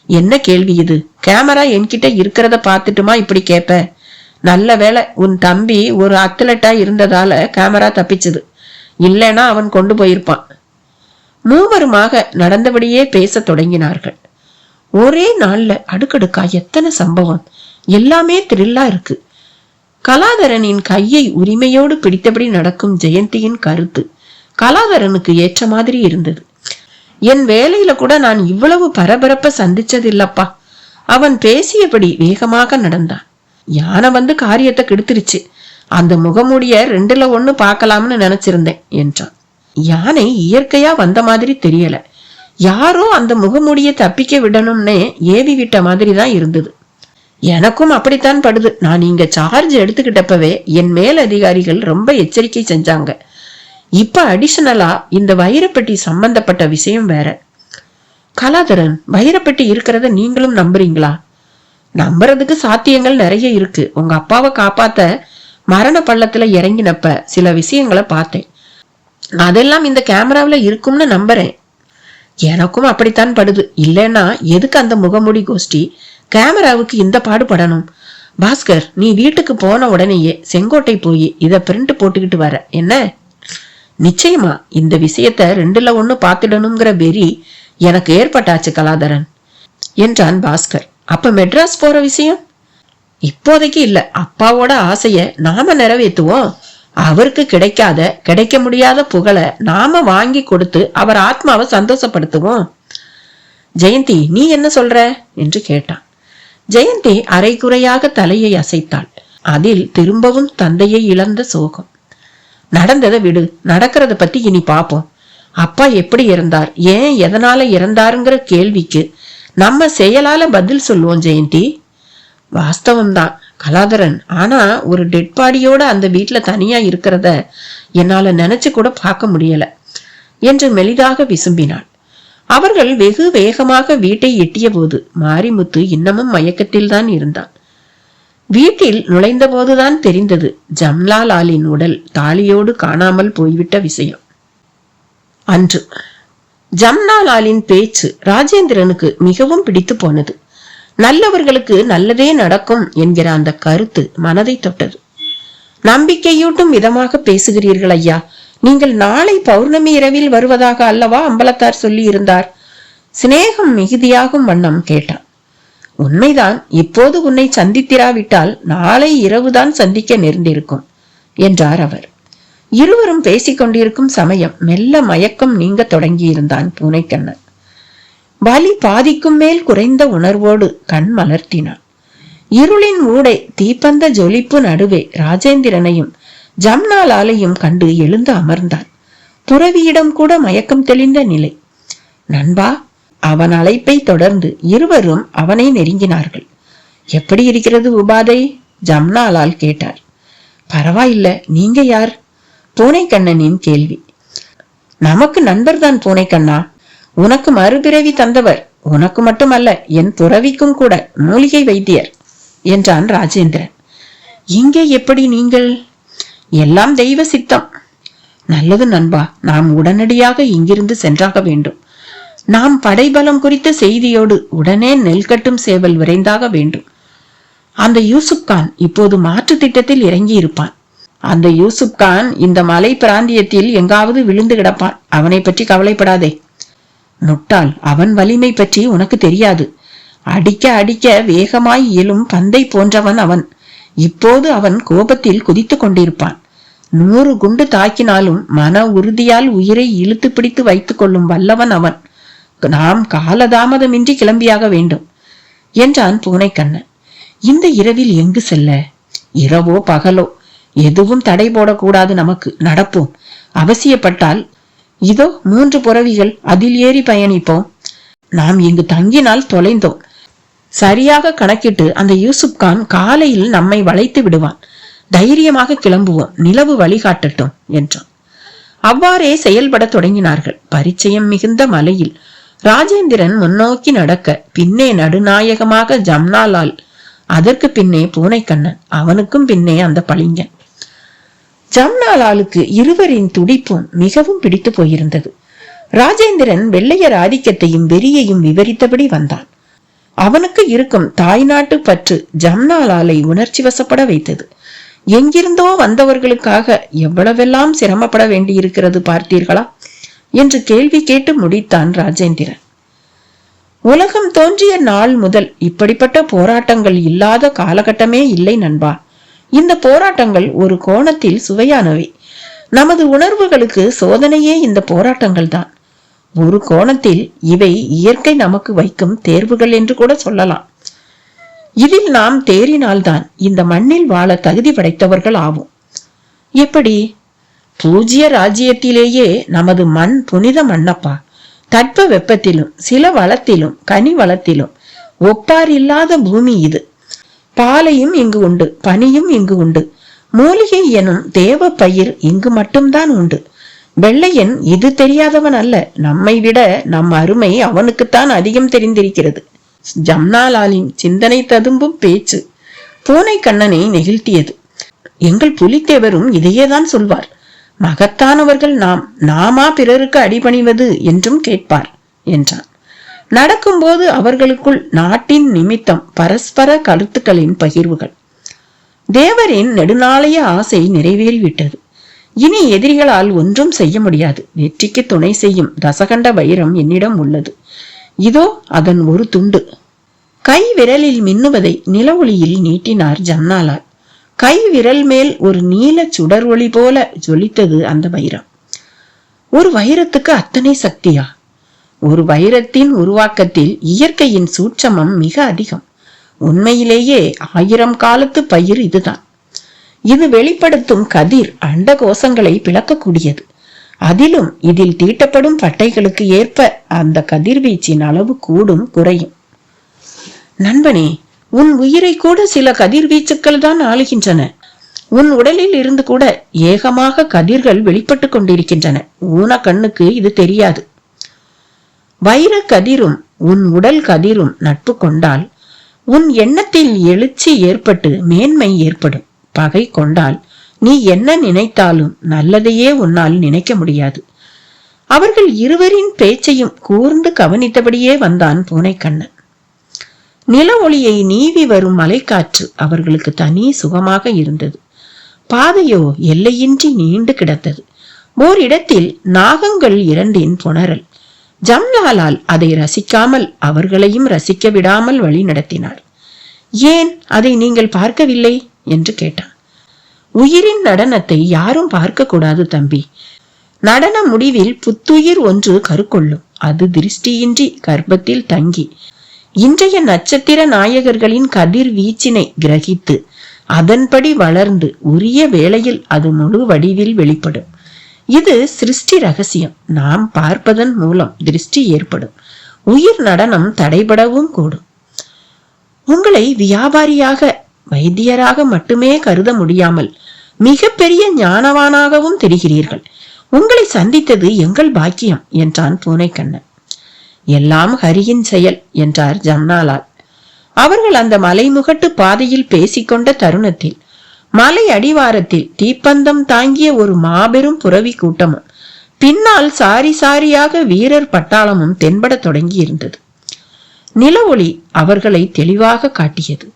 என்ன கேள்வி இது? கேமரா என்கிட்ட இருக்கிறத பார்த்துட்டுமா இப்படி கேப்ப? நல்ல வேளை உன் தம்பி ஒரு அத்லட்டா இருந்ததால கேமரா தப்பிச்சது. இல்லைன்னா அவன் கொண்டு போயிருப்பான். மூவருமாக நடந்தபடியே பேச தொடங்கினார்கள். ஒரே நாள்ல அடுக்கடுக்கா எத்தனை சம்பவம்! எல்லாமே த்ரில்லா இருக்கு. கலாதரனின் கையை உரிமையோடு பிடித்தபடி நடக்கும் ஜெயந்தியின் கருத்து கலாதரனுக்கு ஏற்ற மாதிரி இருந்தது. என் வேலையில கூட நான் இவ்வளவு பரபரப்ப சந்திச்சதில்லப்பா. அவன் பேசியபடி வேகமாக நடந்தான். யானை வந்து காரியத்தை கெடுத்துருச்சு. அந்த முகமூடிய 2ல் 1 பார்க்கலாம்னு நினைச்சிருந்தேன் என்றான். யானை இயற்கையா வந்த மாதிரி தெரியல. யாரோ அந்த முகமூடிய தப்பிக்க விடணும்னே ஏவி விட்ட மாதிரி தான் இருந்தது. எனக்கும் அப்படித்தான் படுது. நான் இங்க சார்ஜ் எடுத்துக்கிட்டப்பவே என் மேல் அதிகாரிகள் ரொம்ப எச்சரிக்கை செஞ்சாங்க. இப்ப அடிஷனலா இந்த வைரப்பெட்டி சம்பந்தப்பட்ட விஷயம் வேற. கலாதரன், வைரப்பெட்டி இருக்கிறத நீங்களும் நம்புறீங்களா? நம்புறதுக்கு சாத்தியங்கள் நிறைய இருக்கு. உங்க அப்பாவை காப்பாத்த மரண பள்ளத்துல இறங்கினப்ப சில விஷயங்களை பார்த்தேன். அதெல்லாம் இந்த கேமராவில இருக்கும்னு நம்புறேன். எனக்கும் அப்படித்தான் படுது. இல்லைன்னா எதுக்கு அந்த முகமூடி கோஷ்டி கேமராவுக்கு இந்த பாடுபடணும்? பாஸ்கர், நீ வீட்டுக்கு போன உடனேயே செங்கோட்டை போய் இத பிரிண்ட் போட்டுக்கிட்டு வர என்ன? நிச்சயமா இந்த விஷயத்த 2ல் 1 பார்த்துடணுங்கிற வெறி எனக்கு ஏற்பட்டாச்சு கலாதரன் என்றான் பாஸ்கர். அப்ப மெட்ராஸ் போற விஷயம் இப்போதைக்கு இல்ல. அப்பாவோட ஆசைய நாம நிறைவேற்றுவோம். அவருக்கு கிடைக்க முடியாத புகழை நாம வாங்கி கொடுத்து அவர் ஆத்மாவை சந்தோஷப்படுத்துவோம். ஜெயந்தி, நீ என்ன சொல்ற என்று கேட்டான். ஜெயந்தி அரைகுறையாக தலையை அசைத்தாள். அதில் திரும்பவும் தந்தையை இழந்த சோகம். நடந்ததை விடு, நடக்கிறத பத்தி இனி பாப்போம். அப்பா எப்படி இறந்தார், ஏன் எதனால இறந்தாருங்கிற கேள்விக்கு நம்ம செயலால பதில் சொல்லுவோம் ஜெயந்தி. வாஸ்தவம்தான் கலாதரன். ஆனா ஒரு டெட் பாடியோட அந்த வீட்டுல தனியா இருக்கிறத என்னால நினைச்சு கூட பார்க்க முடியல என்று மெலிதாக விசும்பினாள். அவர்கள் வெகு வேகமாக வீட்டை எட்டிய போது மாரிமுத்து இன்னமும் மயக்கத்தில் தான் இருந்தான். வீட்டில் நுழைந்த போதுதான் தெரிந்தது ஜம்னாலாலின் உடல் தாலியோடு காணாமல் போய்விட்ட விஷயம். அன்று ஜம்னாலாலின் பேச்சு ராஜேந்திரனுக்கு மிகவும் பிடித்து போனது. நல்லவர்களுக்கு நல்லதே நடக்கும் என்கிற அந்த கருத்து மனதை தொட்டது. நம்பிக்கையூட்டும் விதமாக பேசுகிறீர்கள் ஐயா. நீங்கள் நாளை பௌர்ணமி இரவில் வருவதாக அல்லவா அம்பலத்தார் சொல்லி இருந்தார்? சிநேகம் மிகுதியாகும் வண்ணம் கேட்டான். உண்மைதான். இப்போது உன்னை சந்தித்திராவிட்டால் நாளை இரவுதான் சந்திக்க நேர்ந்திருக்கும் என்றார் அவர். இருவரும் பேசிக்கொண்டிருக்கும் சமயம் மெல்ல மயக்கம் நீங்க தொடங்கியிருந்தான் பூனைக்கண்ணன். வலி பாதிக்கும் மேல் குறைந்த உணர்வோடு கண் மலர்த்தினான். இருளின் ஊடே தீப்பந்த ஜொலிப்பு நடுவே ராஜேந்திரனையும் ஜம்னாலாலையும் கண்டு எழுந்து அமர்ந்தான். துறவியிடம் கூட மயக்கம் தெளிந்த நிலை. நண்பா, அவன் அழைப்பை தொடர்ந்து இருவரும் அவனை நெருங்கினார்கள். எப்படி இருக்கிறது உபாதை? ஜம்னாலால் கேட்டார். பரவாயில்ல, நீங்க யார்? பூனைக்கண்ணனின் கேள்வி. நமக்கு நண்பர்தான் பூனைக்கண்ணா. உனக்கு மறுபிறவி தந்தவர். உனக்கு மட்டுமல்ல, என் துறவிக்கும் கூட மூலிகை வைத்தியர் என்றான் ராஜேந்திரன். இங்கே எப்படி நீங்கள்? எல்லாம் தெய்வ சித்தம். நல்லது நண்பா, நாம் உடனடியாக இங்கிருந்து சென்றாக வேண்டும். நாம் படைபலம் குறித்த செய்தியோடு உடனே நெல் கட்டும் சேவல் விரைந்தாக வேண்டும். அந்த யூசுப் கான் இப்போது மாற்று திட்டத்தில் இறங்கி இருப்பான். அந்த யூசுப் கான் இந்த மலை பிராந்தியத்தில் எங்காவது விழுந்து கிடப்பான். அவனை பற்றி கவலைப்படாதே. முட்டாள், அவன் வலிமை பற்றி உனக்கு தெரியாது. அடிக்க அடிக்க வேகமாய் இயலும் பந்தை போன்றவன் அவன். இப்போது அவன் கோபத்தில் குதித்து கொண்டிருப்பான். 100 குண்டு தாக்கினாலும் மன உறுதியால் உயிரை இழுத்து பிடித்து வைத்துக் கொள்ளும் வல்லவன் அவன். நாம் காலதாமதமின்றி கிளம்பியாக வேண்டும் என்றான் பூனைக்கண்ணன். இந்த இரவில் எங்கு செல்ல? இரவோ பகலோ எதுவும் தடை போடக்கூடாது, நமக்கு நடப்போம். அவசியப்பட்டால் இதோ 3 புறவிகள், அதில் ஏறி பயணிப்போம். நாம் இங்கு தங்கினால் தொலைந்தோம். சரியாக கணக்கிட்டு அந்த யூசுப் கான் காலையில் நம்மை வளைத்து விடுவான். தைரியமாக கிளம்புவோம், நிலவு வழிகாட்டட்டும் என்றான். அவ்வாறே செயல்பட தொடங்கினார்கள். பரிச்சயம் மிகுந்த மலையில் ராஜேந்திரன் முன்னோக்கி நடக்க, பின்னே நடுநாயகமாக ஜம்னாலால், அதற்கு பின்னே பூனைக்கண்ணன், அவனுக்கும் பின்னே அந்த பளிங்கன். ஜம்னாலாலுக்கு இருவரின் துடிப்பும் மிகவும் பிடித்து போயிருந்தது. ராஜேந்திரன் வெள்ளையர் ஆதிக்கத்தையும் வெறியையும் விவரித்தபடி வந்தான். அவனுக்கு இருக்கும் தாய்நாட்டு பற்று ஜம்னாலாலை உணர்ச்சி வசப்பட வைத்தது. எங்கிருந்தோ வந்தவர்களுக்காக எவ்வளவெல்லாம் சிரமப்பட வேண்டியிருக்கிறது பார்த்தீர்களா என்று கேள்வி கேட்டு முடித்தான் ராஜேந்திரன். உலகம் தோன்றிய நாள் முதல் இப்படிப்பட்ட போராட்டங்கள் இல்லாத காலகட்டமே இல்லை நண்பா. இந்த போராட்டங்கள் ஒரு கோணத்தில் சுவையானவை. நமது உணர்வுகளுக்கு சோதனையே இந்த போராட்டங்கள் தான். ஒரு கோணத்தில் இவை இயற்கை நமக்கு வைக்கும் தேர்வுகள் என்று கூட சொல்லலாம். இதில் நாம் தேறினால்தான் இந்த மண்ணில் வாழ தகுதி படைத்தவர்கள் ஆவோம். எப்படி? பூஜ்ய ராஜ்யத்திலேயே நமது மண் புனித மண்ணப்பா. தட்ப வெப்பத்திலும் சில வளத்திலும் கனி வளத்திலும் ஒப்பார் இல்லாத பூமி இது. பாலையும் இங்கு உண்டு, பனியும் இங்கு உண்டு. மூலிகை எனும் தேவ பயிர் இங்கு மட்டும்தான் உண்டு. வெள்ளையன் இது தெரியாதவன் அல்ல. நம்மை விட நம் அருமை அவனுக்குத்தான் அதிகம் தெரிந்திருக்கிறது. ஜம்னாலாலின் சிந்தனை ததும்பும் பேச்சு பூனைக்கண்ணனை நெகிழ்த்தியது. எங்கள் புலித்தேவரும் இதையேதான் சொல்வார். மகத்தானவர்கள் நாமா பிறருக்கு அடிபணிவது என்றும் கேட்பார் என்றான். நடக்கும்போது அவர்களுக்குள் நாட்டின் நிமித்தம் பரஸ்பர கருத்துக்களின் பகிர்வுகள். தேவரின் நெடுநாளைய ஆசை நிறைவேறிவிட்டது. இனி எதிரிகளால் ஒன்றும் செய்ய முடியாது. வெற்றிக்கு துணை செய்யும் தசகண்ட வைரம் என்னிடம் உள்ளது. இதோ அதன் ஒரு துண்டு. கை விரலில் மின்னுவதை நில ஒளியில் நீட்டினார் ஜம்னாலால். கை விரல் மேல் ஒரு நீல சுடர் ஒளி போல ஜொலித்தது அந்த வைரம். ஒரு வைரத்துக்கு அத்தனை சக்தியா? ஒரு வைரத்தின் உருவாக்கத்தில் இயற்கையின் சூட்சமம் மிக அதிகம். உண்மையிலேயே 1000 காலத்து பயிர் இதுதான். இது வெளிப்படுத்தும் கதிர் அண்ட கோஷங்களை பிளக்கக்கூடியது. அதிலும் இதில் தீட்டப்படும் பட்டைகளுக்கு ஏற்ப அந்த கதிர்வீச்சின் அளவு கூடும் குறையும். நண்பனே, உன் உயிரை கூட சில கதிர்வீச்சுக்கள் தான் ஆளுகின்றன. உன் உடலில் இருந்து கூட ஏகமாக கதிர்கள் வெளிப்பட்டு கொண்டிருக்கின்றன. ஊன கண்ணுக்கு இது தெரியாது. வைர கதிரும் உன் உடல் கதிரும் நட்பு கொண்டால் உன் எண்ணத்தில் எழுச்சி ஏற்பட்டு மேன்மை ஏற்படும். பகை கொண்டால் நீ என்ன நினைத்தாலும் நல்லதையே உன்னால் நினைக்க முடியாது. அவர்கள் இருவரின் பேச்சையும் கூர்ந்து கவனித்தபடியே வந்தான் பூனைக்கண்ணன். நில ஒளியை நீவி வரும் மலைக்காற்று அவர்களுக்கு தனி சுகமாக இருந்தது. பாதையோ எல்லையின்றி நீண்டு கிடந்தது. ஓரிடத்தில் நாகங்கள் 2 புணரல். ஜம்னாலால் அதை ரசிக்காமல் அவர்களையும் ரசிக்க விடாமல் வழி நடத்தினார். ஏன் அதை நீங்கள் பார்க்கவில்லை என்று கேட்டான். உயிரின் நடனத்தை யாரும் பார்க்க கூடாது தம்பி. நடன முடிவில் புத்துயிர் ஒன்று கருக்கொள்ளும். அது திருஷ்டியின்றி கர்ப்பத்தில் தங்கி இன்றைய நட்சத்திர நாயகர்களின் கதிர் வீச்சினை கிரகித்து அதன்படி வளர்ந்து உரிய வேளையில் அது முழு வடிவில் வெளிப்படும். இது சிருஷ்டி ரகசியம். நாம் பார்ப்பதன் மூலம் திருஷ்டி ஏற்படும். உயிர் நடனம் தடைபடவும் கூடும். உங்களை வியாபாரியாக வைத்தியராக மட்டுமே கருத முடியாமல் மிக பெரிய ஞானவானாகவும் தெரிகிறீர்கள். உங்களை சந்தித்தது எங்கள் பாக்கியம் என்றான் பூனைக்கண்ணன். எல்லாம் ஹரியின் செயல் என்றார் ஜம்னாலால். அவர்கள் அந்த மலைமுகட்டு பாதையில் பேசிக்கொண்ட தருணத்தில் மலை அடிவாரத்தில் தீப்பந்தம் தாங்கிய ஒரு மாபெரும் புரவி கூட்டமும் பின்னால் சாரி சாரியாக வீரர் பட்டாளமும் தென்பட தொடங்கி இருந்தது. நில ஒளி அவர்களை தெளிவாக காட்டியது.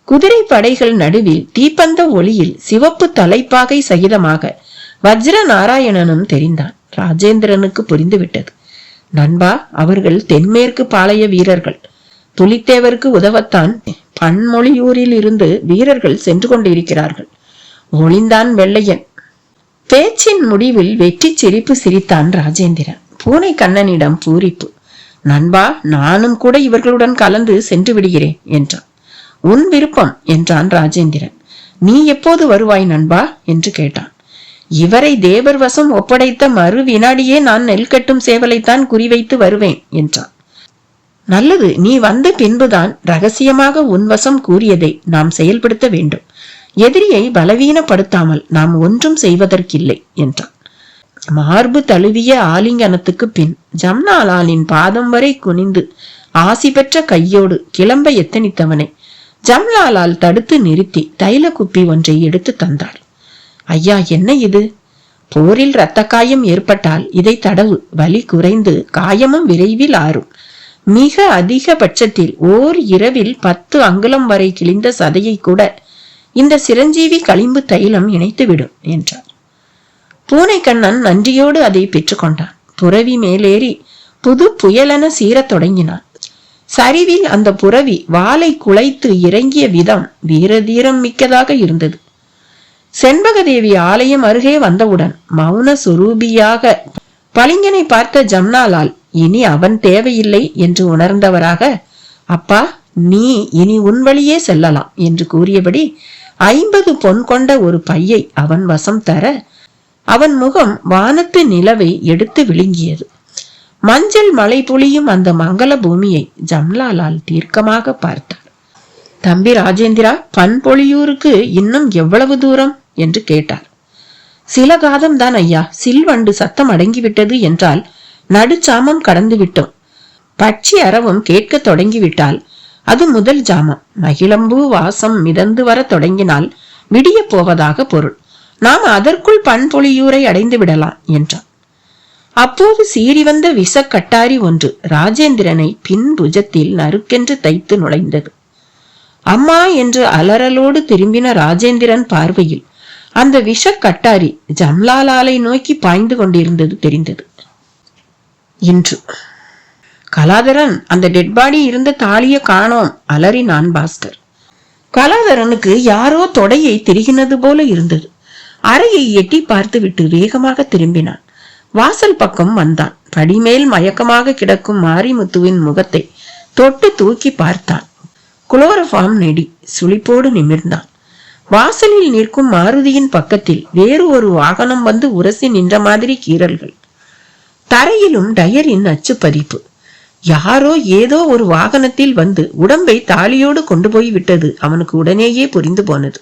குதிரை படைகள் நடுவில் தீப்பந்த ஒளியில் சிவப்பு தலைப்பாகை சகிதமாக வஜ்ர நாராயணனும் தெரிந்தான். ராஜேந்திரனுக்கு புரிந்துவிட்டது. நண்பா, அவர்கள் தென்மேற்கு பாளைய வீரர்கள். புலித்தேவருக்கு உதவத்தான் பன்மொழியூரில் இருந்து வீரர்கள் சென்று கொண்டிருக்கிறார்கள். ஒளிந்தான் வெள்ளையன். பேச்சின் முடிவில் வெற்றி சிரிப்பு சிரித்தான் ராஜேந்திரன். பூனை கண்ணனிடம் பூரிப்பு. நண்பா, நானும் கூட இவர்களுடன் கலந்து சென்று விடுகிறேன் என்றான். உன் விருப்பம் என்றான் ராஜேந்திரன். நீ எப்போது வருவாய் நண்பா என்று கேட்டான். இவரை தேவர் வசம் ஒப்படைத்த மறு வினாடியே நான் நெல் கட்டும் சேவலைத்தான் குறிவைத்து வருவேன் என்றான். நல்லது, நீ வந்த பின்புதான் ரகசியமாக உன் வசம் கூறியதை நாம் செயல்படுத்த வேண்டும். எதிரியை பலவீனப்படுத்தாமல் நாம் ஒன்றும் செய்வதற்கில்லை என்றான். மார்பு தழுவிய ஆலிங்கனத்துக்கு பின் ஜம்னாலாலின் பாதம் வரை குனிந்து ஆசி பெற்ற கையோடு கிளம்ப எத்தனித்தவனை ஜம்லாலால் தடுத்து நிறுத்தி தைல குப்பி ஒன்றை எடுத்து தந்தார். ஐயா, என்ன இது? போரில் இரத்த காயம் ஏற்பட்டால் இதை தடவு, வலி குறைந்து காயமும் விரைவில் ஆறும். மிக அதிக பட்சத்தில் ஓர் இரவில் 10 அங்குலம் வரை கிழிந்த சதையை கூட இந்த சிரஞ்சீவி களிம்பு தைலம் இணைத்துவிடும் என்றார். பூனைக்கண்ணன் நன்றியோடு அதை பெற்றுக்கொண்டான். புரவி மேலேறி புது புயலென சீரத் தொடங்கினான். சரிவில் அந்த புரவி வாளை குலைத்து இறங்கிய விதம் வீரதீரம் மிக்கதாக இருந்தது. செண்பகதேவி ஆலயம் அருகே வந்தவுடன் மௌன சுரூபியாக பளிங்கனை பார்த்த ஜம்னாலால் இனி அவன் தேவையில்லை என்று உணர்ந்தவராக, அப்பா, நீ இனி உன் வழியே செல்லலாம் என்று கூறியபடி 50 பொன் கொண்ட ஒரு பையை அவன் வசம் தர அவன் முகம் வானத்து நிலவை எடுத்து விழுங்கியது. மஞ்சள் மலை பொழியும் அந்த மங்கள பூமியை ஜம்லாலால் தீர்க்கமாக பார்த்தார். தம்பி ராஜேந்திரா, பண்பொழியூருக்கு இன்னும் எவ்வளவு தூரம் என்று கேட்டார். சில காதம் தான் ஐயா. சில்வண்டு சத்தம் அடங்கிவிட்டது என்றால் நடுச்சாமம் கடந்து விட்டோம். பட்சி அரவம் கேட்க தொடங்கிவிட்டால் அது முதல் ஜாமம். மகிழம்பூ வாசம் மிதந்து வர தொடங்கினால் விடிய போவதாக பொருள். நாம் அதற்குள் பண்பொழியூரை அடைந்து விடலாம் என்றான். அப்போது சீறி வந்த விஷக்கட்டாரி ஒன்று ராஜேந்திரனை பின் புஜத்தில் நறுக்கென்று தைத்து நுழைந்தது. அம்மா என்று அலறலோடு திரும்பின ராஜேந்திரன் பார்வையில் அந்த விஷக்கட்டாரி ஜம்லாலாலை நோக்கி பாய்ந்து கொண்டிருந்தது தெரிந்தது. இன்று கலாதரன், அந்த டெட் பாடி இருந்த தாலிய காணோம் அலறினான் பாஸ்கர். கலாதரனுக்கு யாரோ தொடையை திரிகினது போல இருந்தது. அறையை எட்டி பார்த்து விட்டு வேகமாக திரும்பினான். வாசல் பக்கம் வந்தான். படிமேல் மயக்கமாக கிடக்கும் மாரிமுத்துவின் முகத்தை தொட்டு தூக்கி பார்த்தான். குளோரோஃபார்ம் நெடி சுளிப்போடு நிமிர்ந்தான். வாசலில் நிற்கும் மாருதியின் பக்கத்தில் வேறு ஒரு வாகனம் வந்து உரசி நின்ற மாதிரி கீறல்கள். தரையிலும் டயரின் அச்சு பதிப்பு. யாரோ ஏதோ ஒரு வாகனத்தில் வந்து உடம்பை தாலியோடு கொண்டு போய் விட்டது அவனுக்கு உடனேயே புரிந்து போனது.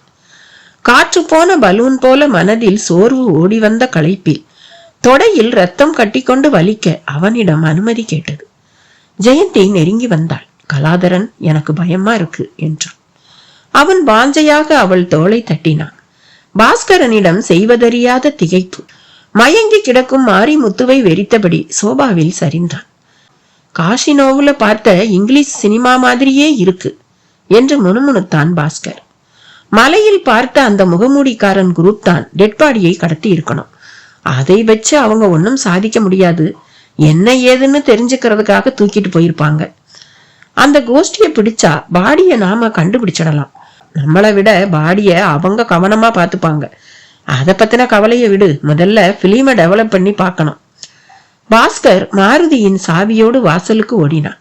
காற்று போன பலூன் போல மனதில் சோர்வு ஓடி வந்த களைப்பில் தொடையில் ரத்தம் கட்டிக்கொண்டு வலிக்க அவனிடம் அனுமதி கேட்டது. ஜெயந்தி நெருங்கி வந்தாள். கலாதரன், எனக்கு பயமா இருக்கு என்றான். அவன் வாஞ்சையாக அவள் தோளை தட்டினான். பாஸ்கரனிடம் செய்வதறியாத திகைப்பு. மயங்கி கிடக்கும் மாரிமுத்துவை வெறித்தபடி சோபாவில் சரிந்தான். காஷினோவுல பார்த்த இங்கிலீஷ் சினிமா மாதிரியே இருக்கு என்று முணுமுணுத்தான் பாஸ்கர். மலையில் பார்த்த அந்த முகமூடிக்காரன் குரூப் தான் டெட் பாடியை கடத்தி இருக்கணும். அதை வச்சு அவங்க ஒன்னும் சாதிக்க முடியாது. என்ன ஏதுன்னு தெரிஞ்சுக்கிறதுக்காக தூக்கிட்டு போயிருப்பாங்க. அந்த கோஷ்டியை பிடிச்சா பாடிய நாம கண்டுபிடிச்சிடலாம். நம்மளை விட பாடிய அவங்க கவனமா பாத்துப்பாங்க. அதை பத்தின கவலையை விடு, முதல்ல பிலிமை டெவலப் பண்ணி பார்க்கணும். பாஸ்கர் மாருதியின் சாவியோடு வாசலுக்கு ஓடினான்.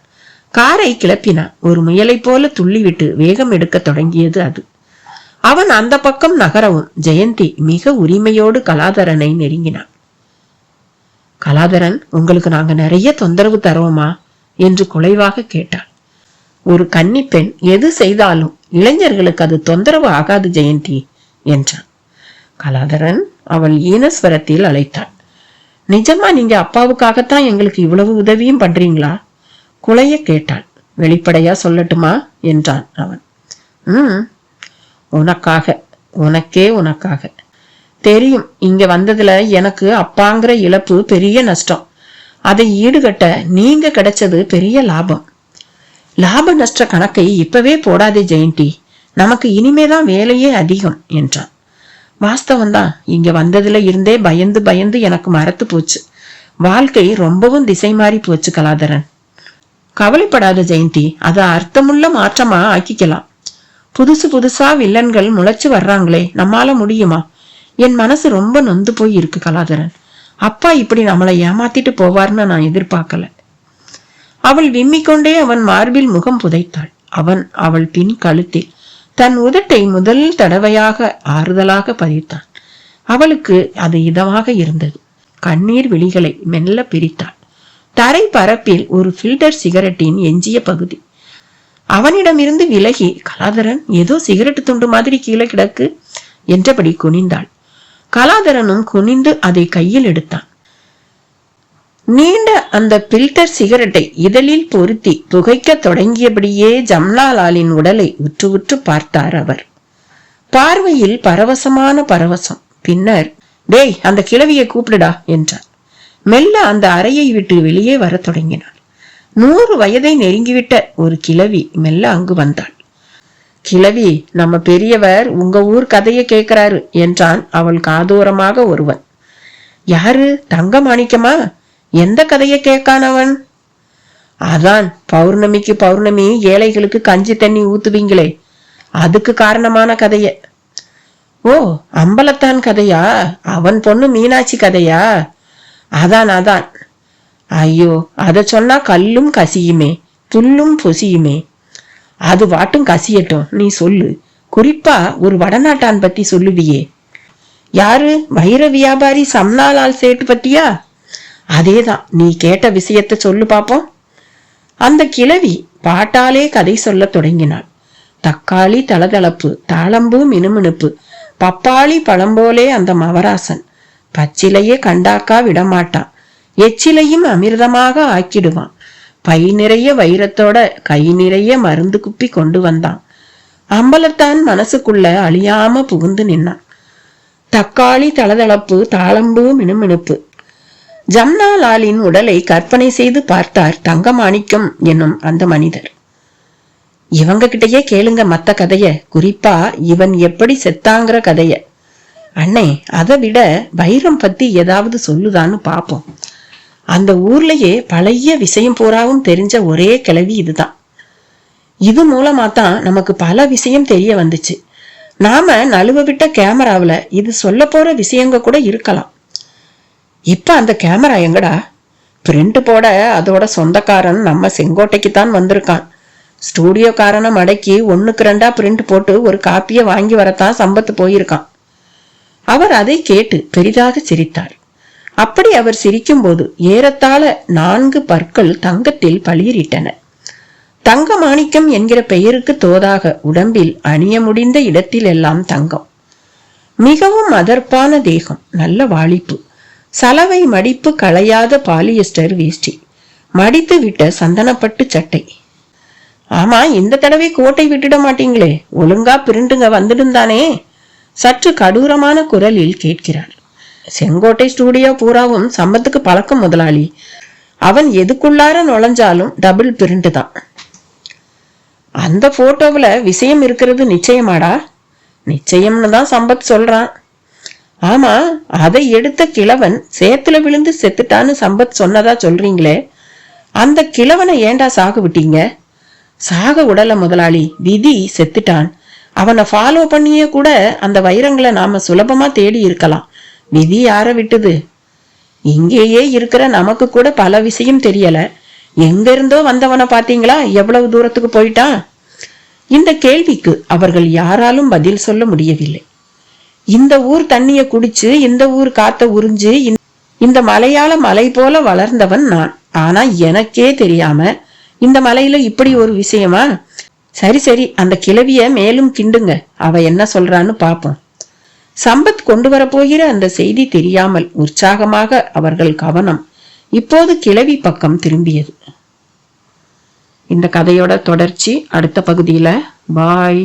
காரை கிளப்பினான். ஒரு முயலை போல துள்ளிவிட்டு வேகம் எடுக்க தொடங்கியது அது. அவன் அந்த பக்கம் நகரவும் ஜெயந்தி மிக உரிமையோடு கலாதரனை நெருங்கினான். கலாதரன், உங்களுக்கு நாங்க நிறைய தொந்தரவு தருவோமா என்று குலைவாக கேட்டாள். ஒரு கன்னி பெண் எது செய்தாலும் இளைஞர்களுக்கு அது தொந்தரவு ஆகாது ஜெயந்தி என்றான். கலாதரன் அவள் ஈனஸ்வரத்தில் அழைத்தாள். நிஜமா நீங்க அப்பாவுக்காகத்தான் எங்களுக்கு இவ்வளவு உதவியும் பண்றீங்களா? குலைய கேட்டாள். வெளிப்படையா சொல்லட்டுமா என்றான் அவன். உனக்காக, உனக்கே உனக்காக. தெரியும், இங்க வந்ததுல எனக்கு அப்பாங்கிற இழப்பு பெரிய நஷ்டம். அதை ஈடுகட்ட நீங்க கிடைச்சது பெரிய லாபம். லாப நஷ்ட கணக்கை இப்பவே போடாதே ஜெயந்தி, நமக்கு இனிமேதான் வேலையே அதிகம் என்றான். வாஸ்தவம்தான், இங்க வந்ததுல இருந்தே பயந்து பயந்து எனக்கு மறத்து போச்சு. வாழ்க்கை ரொம்பவும் திசை மாறி போச்சு கலாதரன். கவலைப்படாத ஜெயந்தி, அதை அர்த்தமுள்ள மாற்றமா ஆக்கிக்கலாம். புதுசு புதுசா வில்லன்கள் முளைச்சு வர்றாங்களே, நம்மால முடியுமா? என் மனசு ரொம்ப நொந்து போய் இருக்கு கலாதரன். அப்பா இப்படி நம்மளை ஏமாத்திட்டு போவார்னு நான் எதிர்பார்க்கல. அவள் விம்மிக்கொண்டே அவன் மார்பில் முகம் புதைத்தாள். அவன் அவள் பின் கழுத்தில் தன் உதட்டை முதல் தடவையாக ஆறுதலாக பதித்தான். அவளுக்கு அது இதமாக இருந்தது. கண்ணீர் விழிகளை மெல்ல பிரித்தாள். தரை பரப்பில் ஒரு ஃபில்டர் சிகரெட்டின் எஞ்சிய பகுதி. அவனிடமிருந்து விலகி, கலாதரன் ஏதோ சிகரெட்டு துண்டு மாதிரி கீழே கிடக்கு என்றபடி குனிந்தாள். கலாதரனும் குனிந்து அதை கையில் எடுத்தான். நீண்ட அந்த பில்டர் சிகரெட்டை இதழில் பொருத்தி புகைக்க தொடங்கியபடியே ஜம்னாலாலின் உடலை உற்று உற்று பார்த்தார் அவர். பார்வையில் பரவசமான பரவசம். பின்னர், டேய், அந்த கிழவியை கூப்பிடுடா என்றார். மெல்ல அந்த அறையை விட்டு வெளியே வர தொடங்கினாள். 100 வயதை நெருங்கிவிட்ட ஒரு கிழவி மெல்ல அங்கு வந்தாள். கிழவி, நம்ம பெரியவர் உங்க ஊர் கதையை கேட்கிறாரு என்றான் அவள் காதோரமாக ஒருவன். யாரு? தங்க மாணிக்கமா? எந்த கதையை கேட்கானவன்? அதான் பௌர்ணமிக்கு பௌர்ணமி ஏழைகளுக்கு கஞ்சி தண்ணி ஊத்துவீங்களே, அதுக்கு காரணமான கதைய. ஓ, அம்பலத்தான் கதையா? அவன் பொண்ணு மீனாட்சி கதையா? அதான் அதான். ஐயோ, அத சொன்னா கல்லும் கசியுமே, புல்லும் பொசியுமே. அது வாட்டும் கசியட்டும், நீ சொல்லு. குறிப்பா ஒரு வடநாட்டான் பத்தி சொல்லுவியே. யாரு? வைர வியாபாரி சம்னாலால் சேட்டு பத்தியா? அதேதான். நீ கேட்ட விஷயத்த சொல்லு பாப்போம். அந்த கிழவி பாட்டாலே கதை சொல்ல தொடங்கினாள். தக்காளி தளதளப்பு, தாளம்பூ மினுமினுப்பு, பப்பாளி பழம்போலே அந்த மவராசன். பச்சிலையே கண்டாக்கா விடமாட்டான், எச்சிலையும் அமிர்தமாக ஆக்கிடுவான். பை நிறைய வைரத்தோட கை நிறைய மருந்து குப்பி கொண்டு வந்தான். அம்பலத்தான் மனசுக்குள்ள அழியாம புகுந்து நின்னான். தக்காளி தளதளப்பு, தாளம்பூ மினுமினுப்பு. ஜம்னாலாலின் உடலை கற்பனை செய்து பார்த்தார் தங்கமாணிக்கம் என்னும் அந்த மனிதர். இவங்க கிட்டயே கேளுங்க மத்த கதைய, குறிப்பா இவன் எப்படி செத்தாங்கிற கதைய. அண்ணே, அதை விட வைரம் பத்தி ஏதாவது சொல்லுதான்னு பாப்போம். அந்த ஊர்லயே பழைய விஷயம் பூராவும் தெரிஞ்ச ஒரே கிழவி இதுதான். இது மூலமாத்தான் நமக்கு பல விஷயம் தெரிய வந்துச்சு. நாம நழுவ விட்ட கேமராவில இது சொல்ல போற விஷயங்க கூட இருக்கலாம். இப்ப அந்த கேமரா எங்கடா? பிரிண்ட் போட அதோட சொந்தக்காரன் நம்ம செங்கோட்டைக்கு தான் வந்திருக்கான். ஸ்டூடியோக்காரனை மடக்கி 1க்கு 2 பிரிண்ட் போட்டு ஒரு காப்பியை வாங்கி வரத்தான் சம்பத்து போயிருக்கான். அவர் அதை கேட்டு பெரிதாக சிரித்தார். அப்படி அவர் சிரிக்கும் போது ஏறத்தாழ 4 பற்கள் தங்கத்தில் பளிரிட்டன. தங்க மாணிக்கம் என்கிற பெயருக்கு தோதாக உடம்பில் அணிய முடிந்த இடத்தில் எல்லாம் தங்கம். மிகவும் அதர்ப்பான தேகம், நல்ல வாளிப்பு, சலவை மடிப்பு களையாத பாலியஸ்டர் வேஷ்டி, மடித்து விட்ட சந்தனப்பட்டு சட்டை. ஆமா, இந்த தடவை கோட்டை விட்டுட மாட்டீங்களே, ஒழுங்கா பிரிண்டுங்க வந்துடுந்தானே? சற்று கடூரமான குரலில் கேட்கிறார். செங்கோட்டை ஸ்டூடியோ பூராவும் சம்பத்துக்கு பழக்கம் முதலாளி. அவன் எதுக்குள்ளார நுழைஞ்சாலும் டபுள் பிரிண்ட் தான். அந்த போட்டோவுல விஷயம் இருக்கிறது நிச்சயமாடா? நிச்சயம்னு தான் சம்பத் சொல்றான். ஆமா, அதை எடுத்த கிழவன் சேத்துல விழுந்து செத்துட்டான்னு சம்பத் சொன்னதா சொல்றீங்களே, அந்த கிழவனை ஏண்டா சாக விட்டீங்க? சாக உடல முதலாளி, விதி செத்துட்டான். அவனை ஃபாலோ பண்ணியே கூட அந்த வைரங்களை நாம சுலபமா தேடி இருக்கலாம். விதி யார விட்டுது? இங்கேயே இருக்கிற நமக்கு கூட பல விஷயம் தெரியல. எங்க இருந்தோ வந்தவனை பாத்தீங்களா, எவ்வளவு தூரத்துக்கு போயிட்டான்? இந்த கேள்விக்கு அவர்கள் யாராலும் பதில் சொல்ல முடியவில்லை. இந்த ஊர் தண்ணிய குடிச்சு, இந்த ஊர் காத்த உறிஞ்சு, இந்த மலையாள மலை போல வளர்ந்தவன் நான். ஆனா எனக்கே தெரியாம இந்த மலையில இப்படி ஒரு விஷயமா? சரி சரி, அந்த கிழவிய மேலும் கிண்டுங்க, அவ என்ன சொல்றான்னு பாப்போம். சம்பத் கொண்டு வரப்போகிற அந்த செய்தி தெரியாமல் உற்சாகமாக அவர்கள் கவனம் இப்போது கிழவி பக்கம் திரும்பியது. இந்த கதையோட தொடர்ச்சி அடுத்த பகுதியில. பாய்.